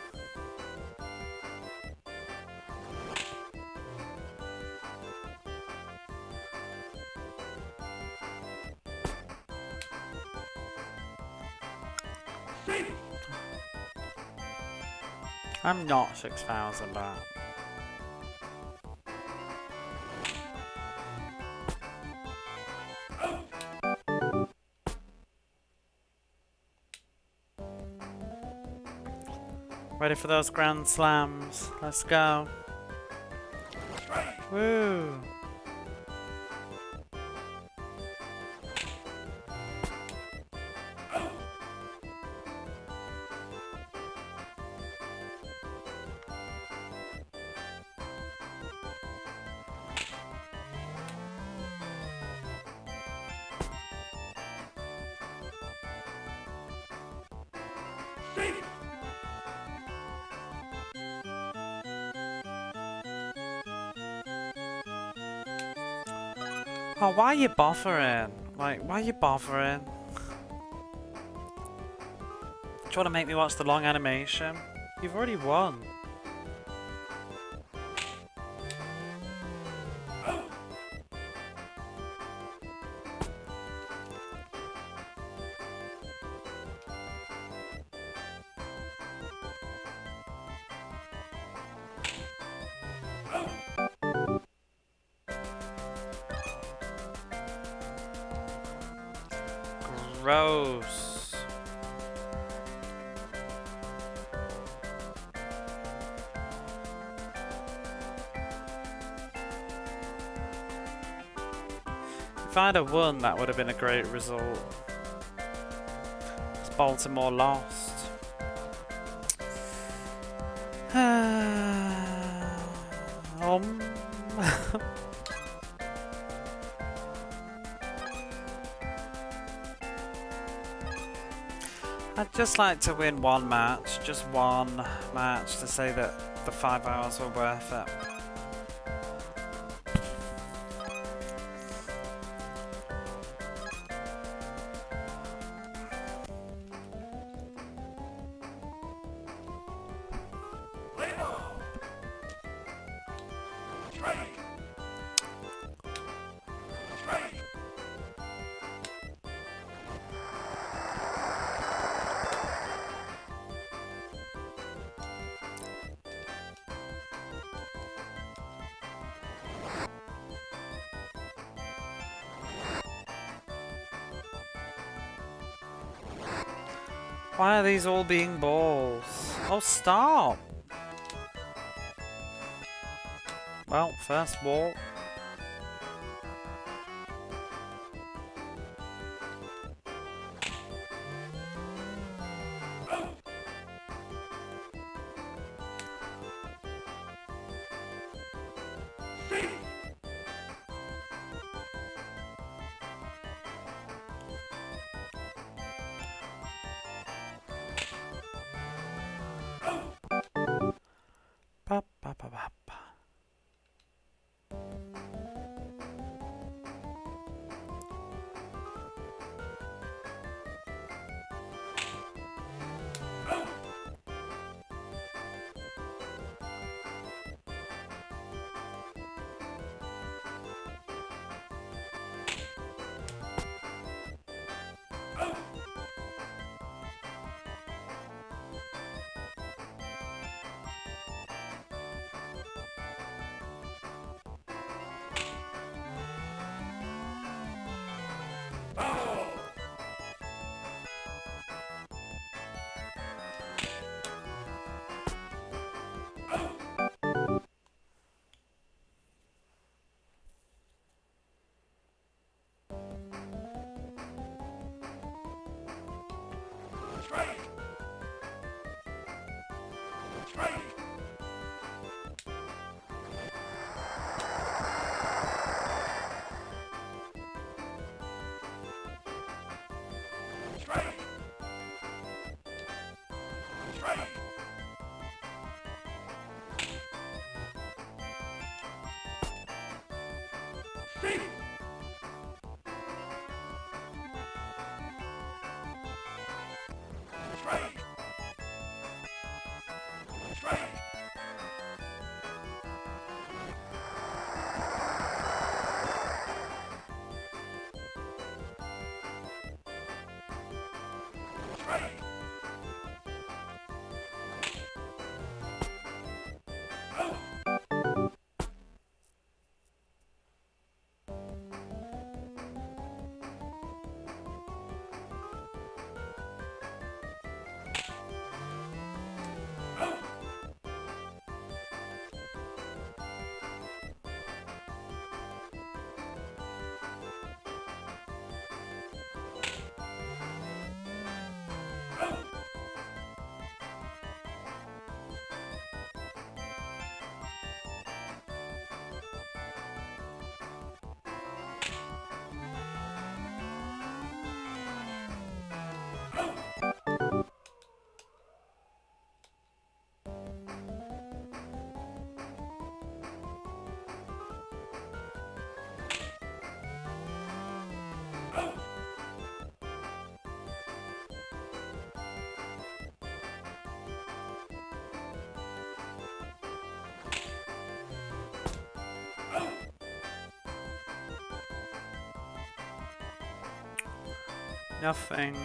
I'm not 6,000 back. Ready for those grand slams. Let's go. Woo! Oh, why are you bothering? Like, why are you bothering? Do you want to make me watch the long animation? You've already won. Gross. If I'd have won, that would have been a great result. Because Baltimore lost. I'd just like to win one match, just one match, to say that the 5 hours were worth it. Why are these all being balls? Oh, stop! Well, first ball. Ba, ba, ba, ba, ba. Nothing.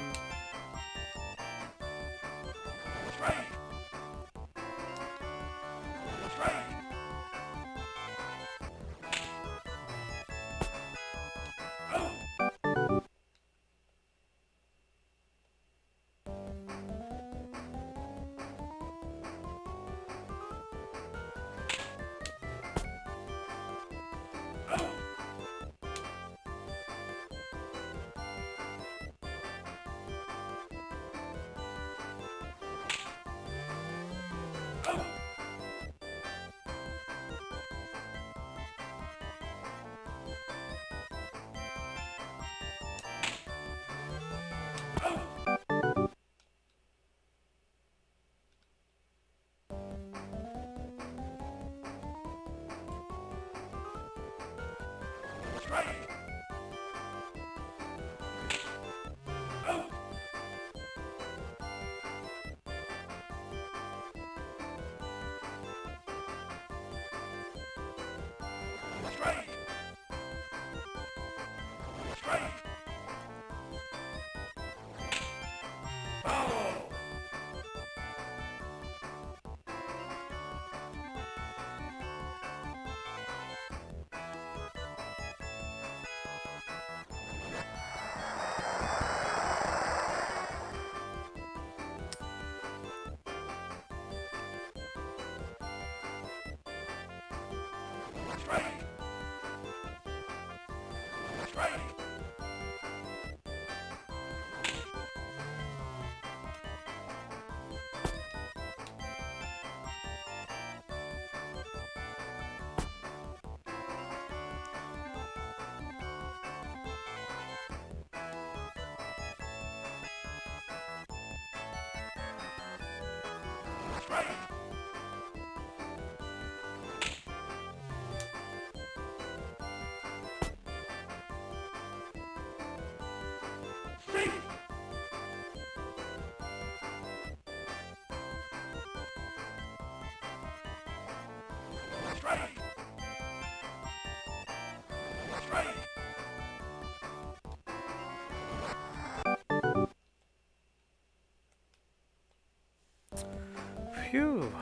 Phew.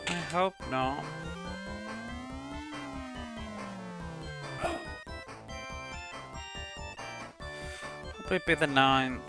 I hope not. Probably be the 9th.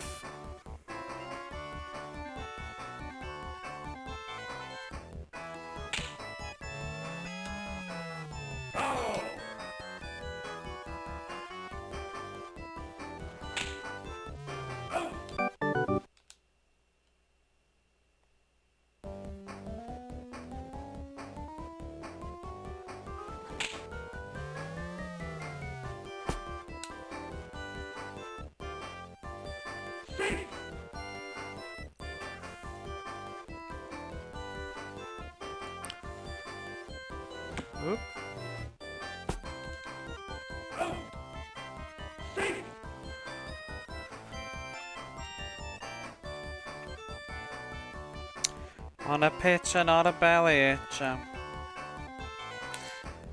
Oop. On a pitcher, not a belly itcher.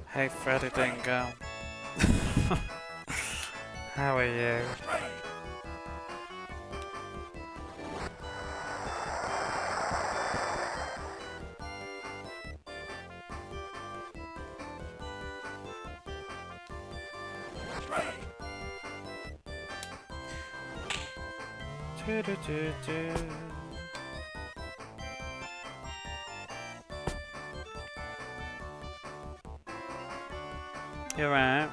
Hey Freddy Dingo. How are you? Do do do do. You're right.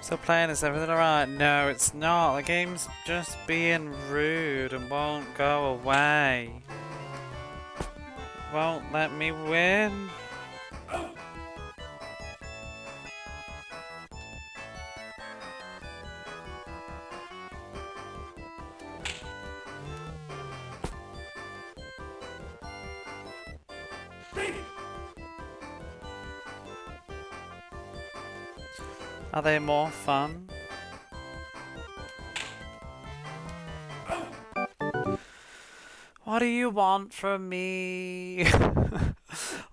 Still playing, is everything alright? No, it's not. The game's just being rude and won't go away. Won't let me win. Are they more fun? What do you want from me?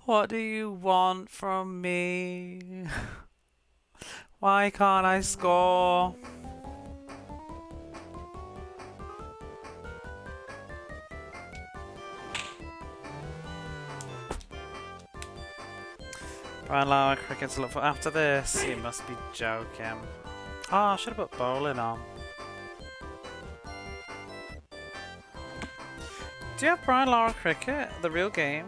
What do you want from me? Why can't I score? Brian Lara cricket to look for after this. You must be joking. Oh, I should have put bowling on. Do you have Brian Lara cricket? The real game?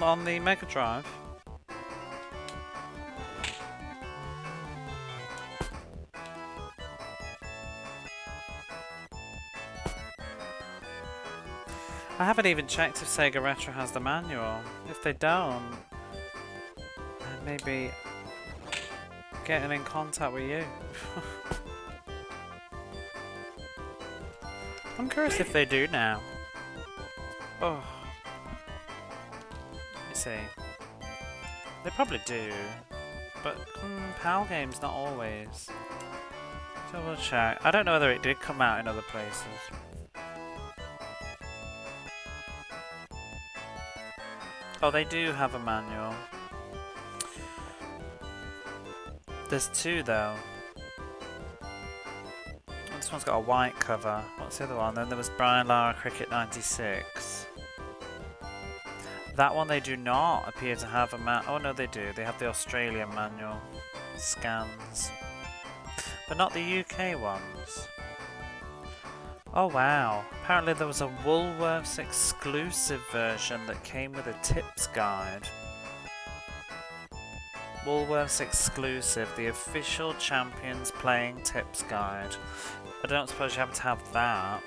On the Mega Drive. I haven't even checked if Sega Retro has the manual. If they don't, then maybe getting in contact with you. I'm curious if they do now. Oh. Let me see. They probably do. But PAL games not always. Double check. I don't know whether it did come out in other places. Oh, they do have a manual. There's two though. This one's got a white cover. What's the other one? Then there was Brian Lara Cricket 96. That one they do not appear to have a oh no they do. They have the Australian manual. Scans. But not the UK ones. Oh wow. Apparently there was a Woolworths exclusive version that came with a tips guide. Woolworths exclusive, the official Champions Playing Tips Guide. I don't suppose you happen to have that.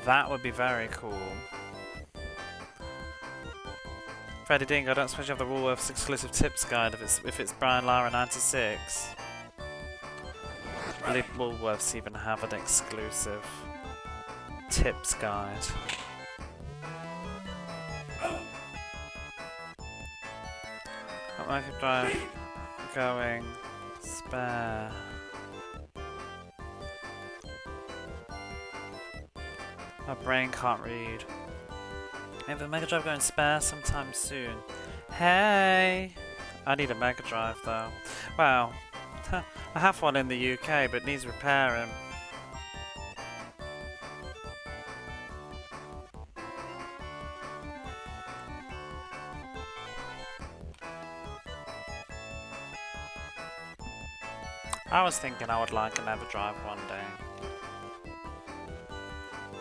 That would be very cool. Freddy Ding, I don't suppose you have the Woolworths exclusive tips guide if it's Brian Lara 96. I believe Woolworths even have an exclusive tips guide. Mega Drive going spare. My brain can't read. Maybe the Mega Drive going spare sometime soon. Hey! I need a Mega Drive though. Well, I have one in the UK but needs repairing. I was thinking I would like an EverDrive one day.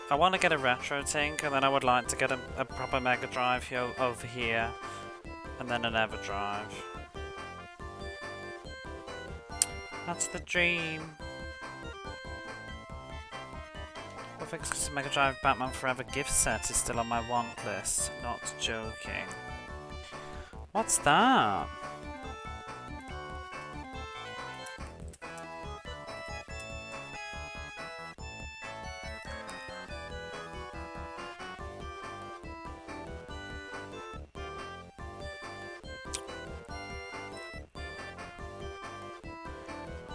I want to get a Retro Tink and then I would like to get a proper Mega Drive here, over here and then an EverDrive. That's the dream. With exclusive Mega Drive Batman Forever gift set is still on my want list. Not joking. What's that?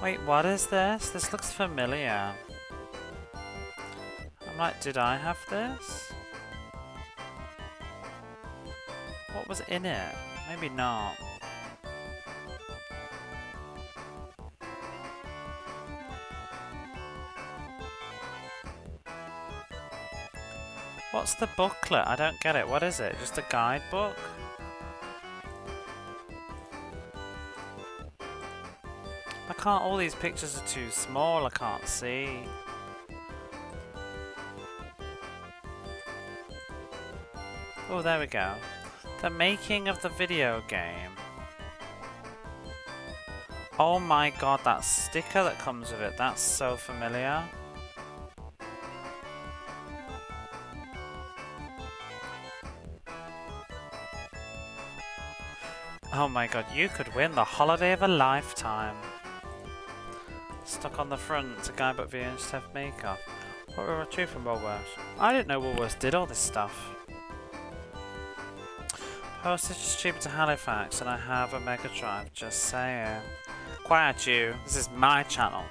Wait, what is this? This looks familiar. I'm like, did I have this? What was in it? Maybe not. What's the booklet? I don't get it. What is it? Just a guidebook? All these pictures are too small, I can't see. Oh, there we go. The making of the video game. Oh my god, that sticker that comes with it, that's so familiar. Oh my god, you could win the holiday of a lifetime. Stuck on the front, it's a guidebook via Steph Maker. What were two from Woolworths? I didn't know Woolworths did all this stuff. Postage is cheaper to Halifax and I have a Mega Drive, just saying. Quiet you, this is my channel.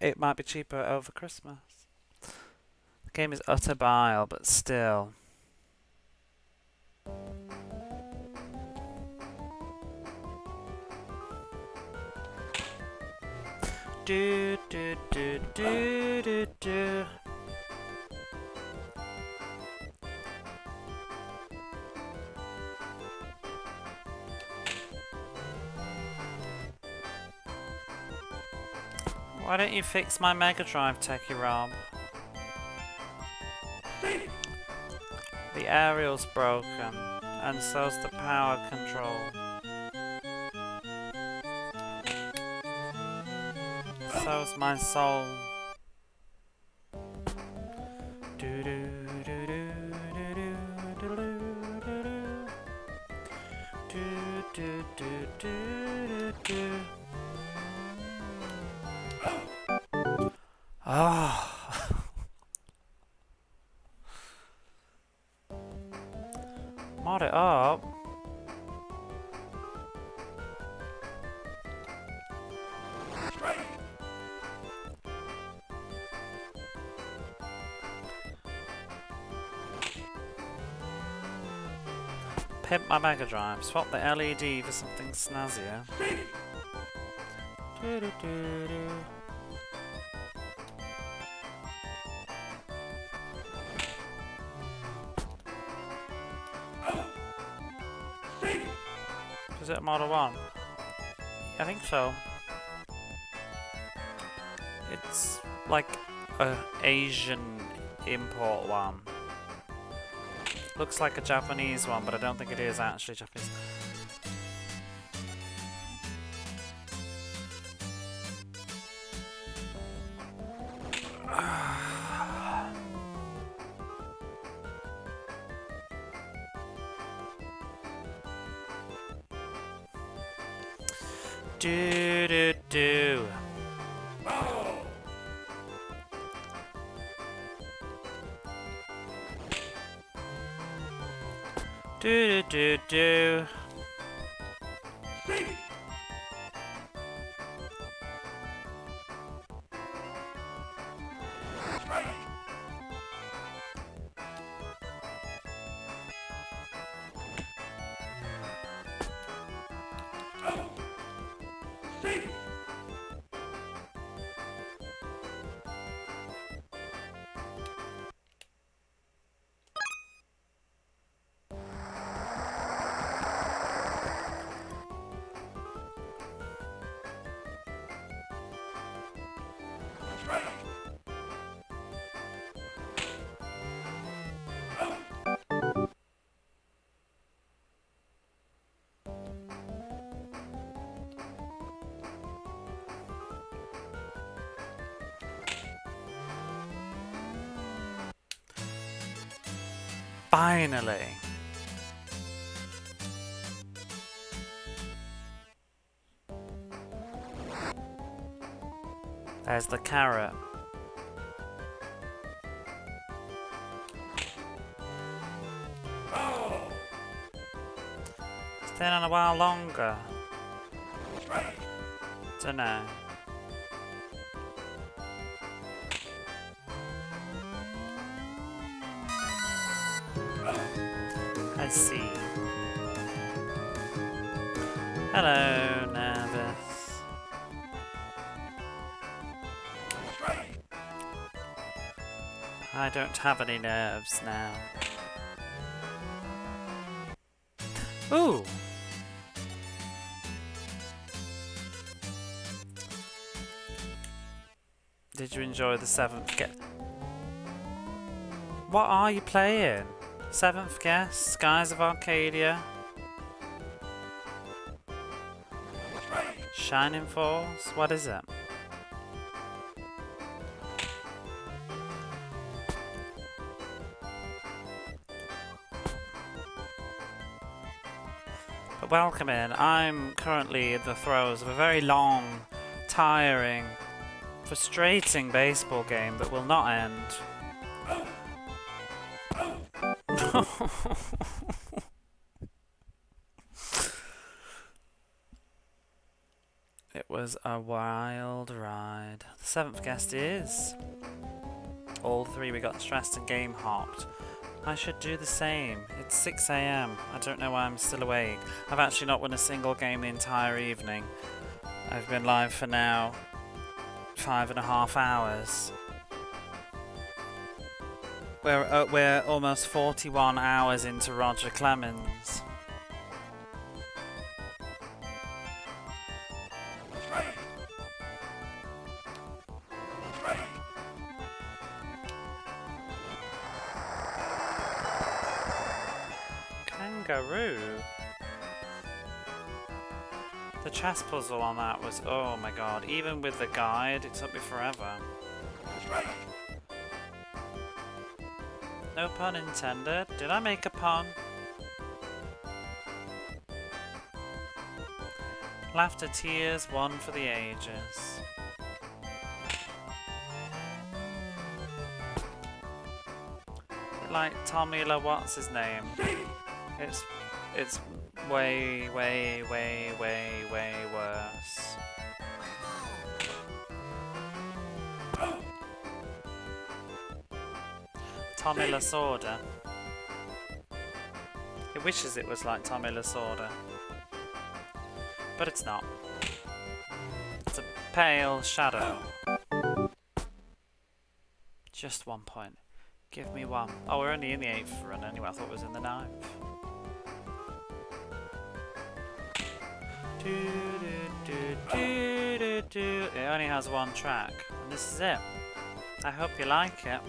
It might be cheaper over Christmas. The game is utter bile, but still. Do do do do do do. Why don't you fix my Mega Drive, Techie Rob? The aerial's broken, and so's the power control. So's my soul. Oh. Mod it up. Pimp my Mega Drive. Swap the LED for something snazzier. Is it a Model 1? I think so. It's like a Asian import one. Looks like a Japanese one, but I don't think it is actually Japanese. Do do do. Do do do do. Finally. There's the carrot. Staying on a while longer. Dunno. I see. Hello, nervous. I don't have any nerves now. Ooh! Did you enjoy the 7th guest? What are you playing? 7th guest? Skies of Arcadia? Shining Force? What is it? But welcome in. I'm currently in the throes of a very long, tiring, frustrating baseball game that will not end. It was a wild ride. The 7th guest is... All 3 we got stressed and game hopped. I should do the same. It's 6 AM. I don't know why I'm still awake. I've actually not won a single game the entire evening. I've been live for now 5.5 hours. We're almost 41 hours into Roger Clemens. Buckaroo. The chess puzzle on that was, oh my god, even with the guide, it took me forever. No pun intended. Did I make a pun? Laughter, tears, one for the ages. Like Tommy La what's his name? It's way worse. Tommy Lasorda. It wishes it was like Tommy Lasorda. But it's not. It's a pale shadow. Just 1 point. Give me one. Oh, we're only in the 8th run anyway. I thought it was in the 9th. It only has one track. And this is it. I hope you like it.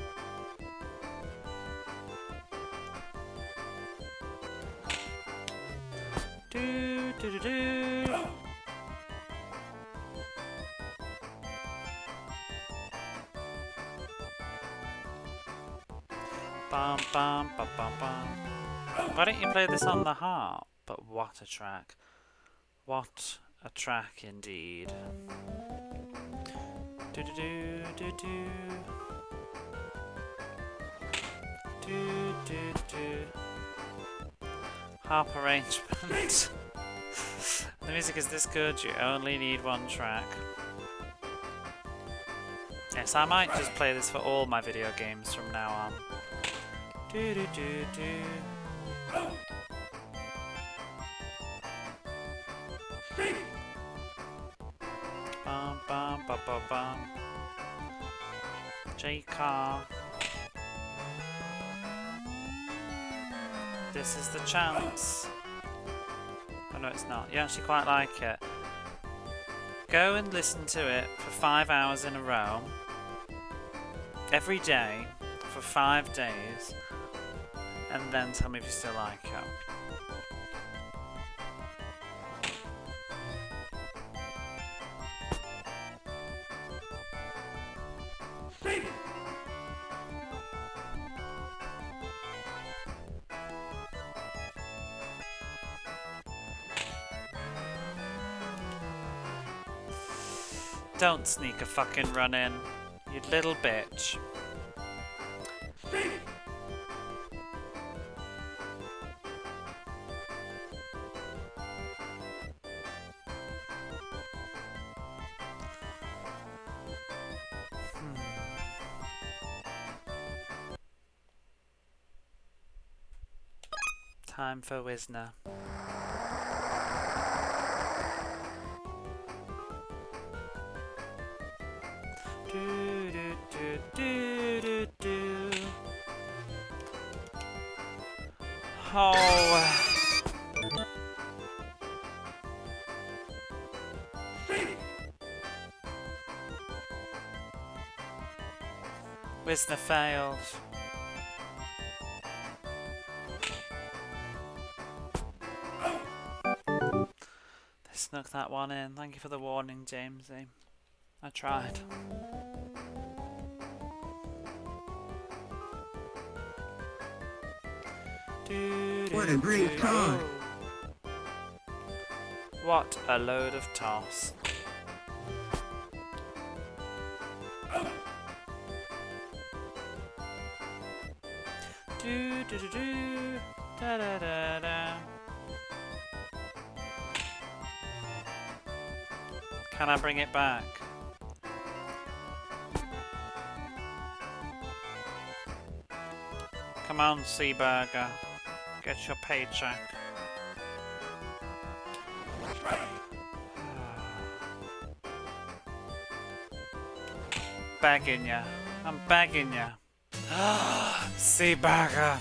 Bum, bum, bum, bum, bum. Why don't you play this on the harp? But what a track. What a track indeed. Do do do do do. Do do do. Harp arrangement. The music is this good, you only need one track. Yes, I might just play this for all my video games from now on. Do do do do. Bum bum bum bum bum. J-Car. This is the chance. Oh no, it's not. You actually quite like it. Go and listen to it for 5 hours in a row. Every day for 5 days. And then tell me if you still like it. Don't sneak a fucking run in, you little bitch. Time for Wisner. Do, do, do, do, do, do. Oh. Wisner failed. They snuck that one in. Thank you for the warning, Jamesy. I tried. What a great car! What a load of toss. Do do do do da da da da. Can I bring it back? Come on, Seaburger. Get your paycheck. Begging ya. I'm begging ya. Seaburger.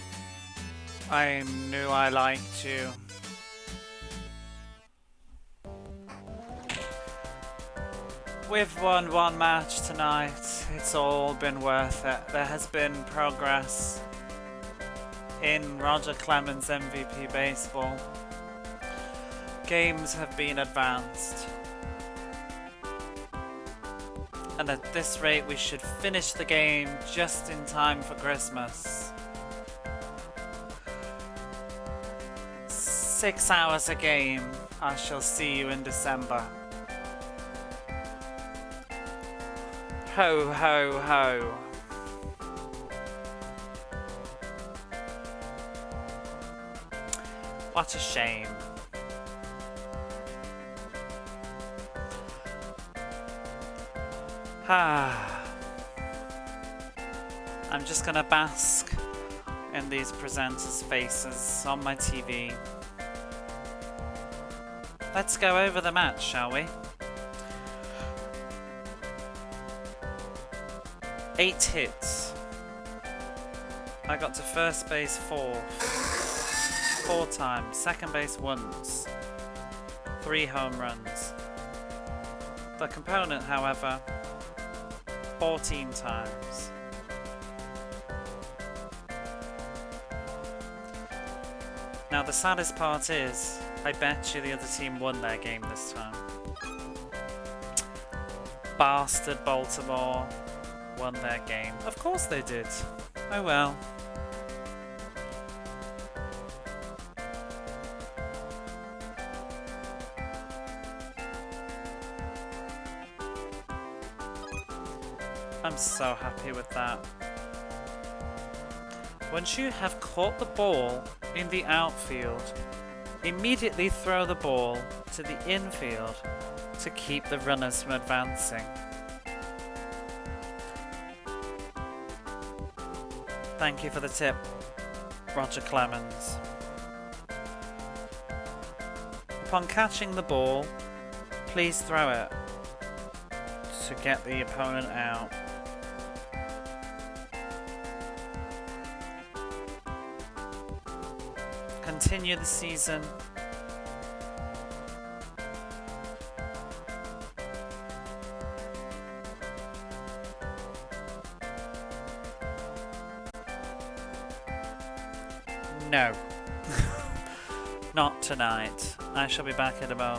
I knew I liked you. We've won one match tonight. It's all been worth it. There has been progress. in Roger Clemens MVP Baseball. Games have been advanced. And at this rate we should finish the game just in time for Christmas. 6 hours a game. I shall see you in December. Ho ho ho. What a shame. I'm just gonna bask in these presenters' faces on my TV. Let's go over the match, shall we? 8 hits. I got to first base 4 times, second base once, 3 home runs. The component, however, 14 times. Now the saddest part is, I bet you the other team won their game this time. Bastard Baltimore won their game. Of course they did. Oh well. I'm so happy with that. Once you have caught the ball in the outfield, immediately throw the ball to the infield to keep the runners from advancing. Thank you for the tip, Roger Clemens. Upon catching the ball, please throw it to get the opponent out. Continue the season. No. Not tonight. I shall be back in a moment.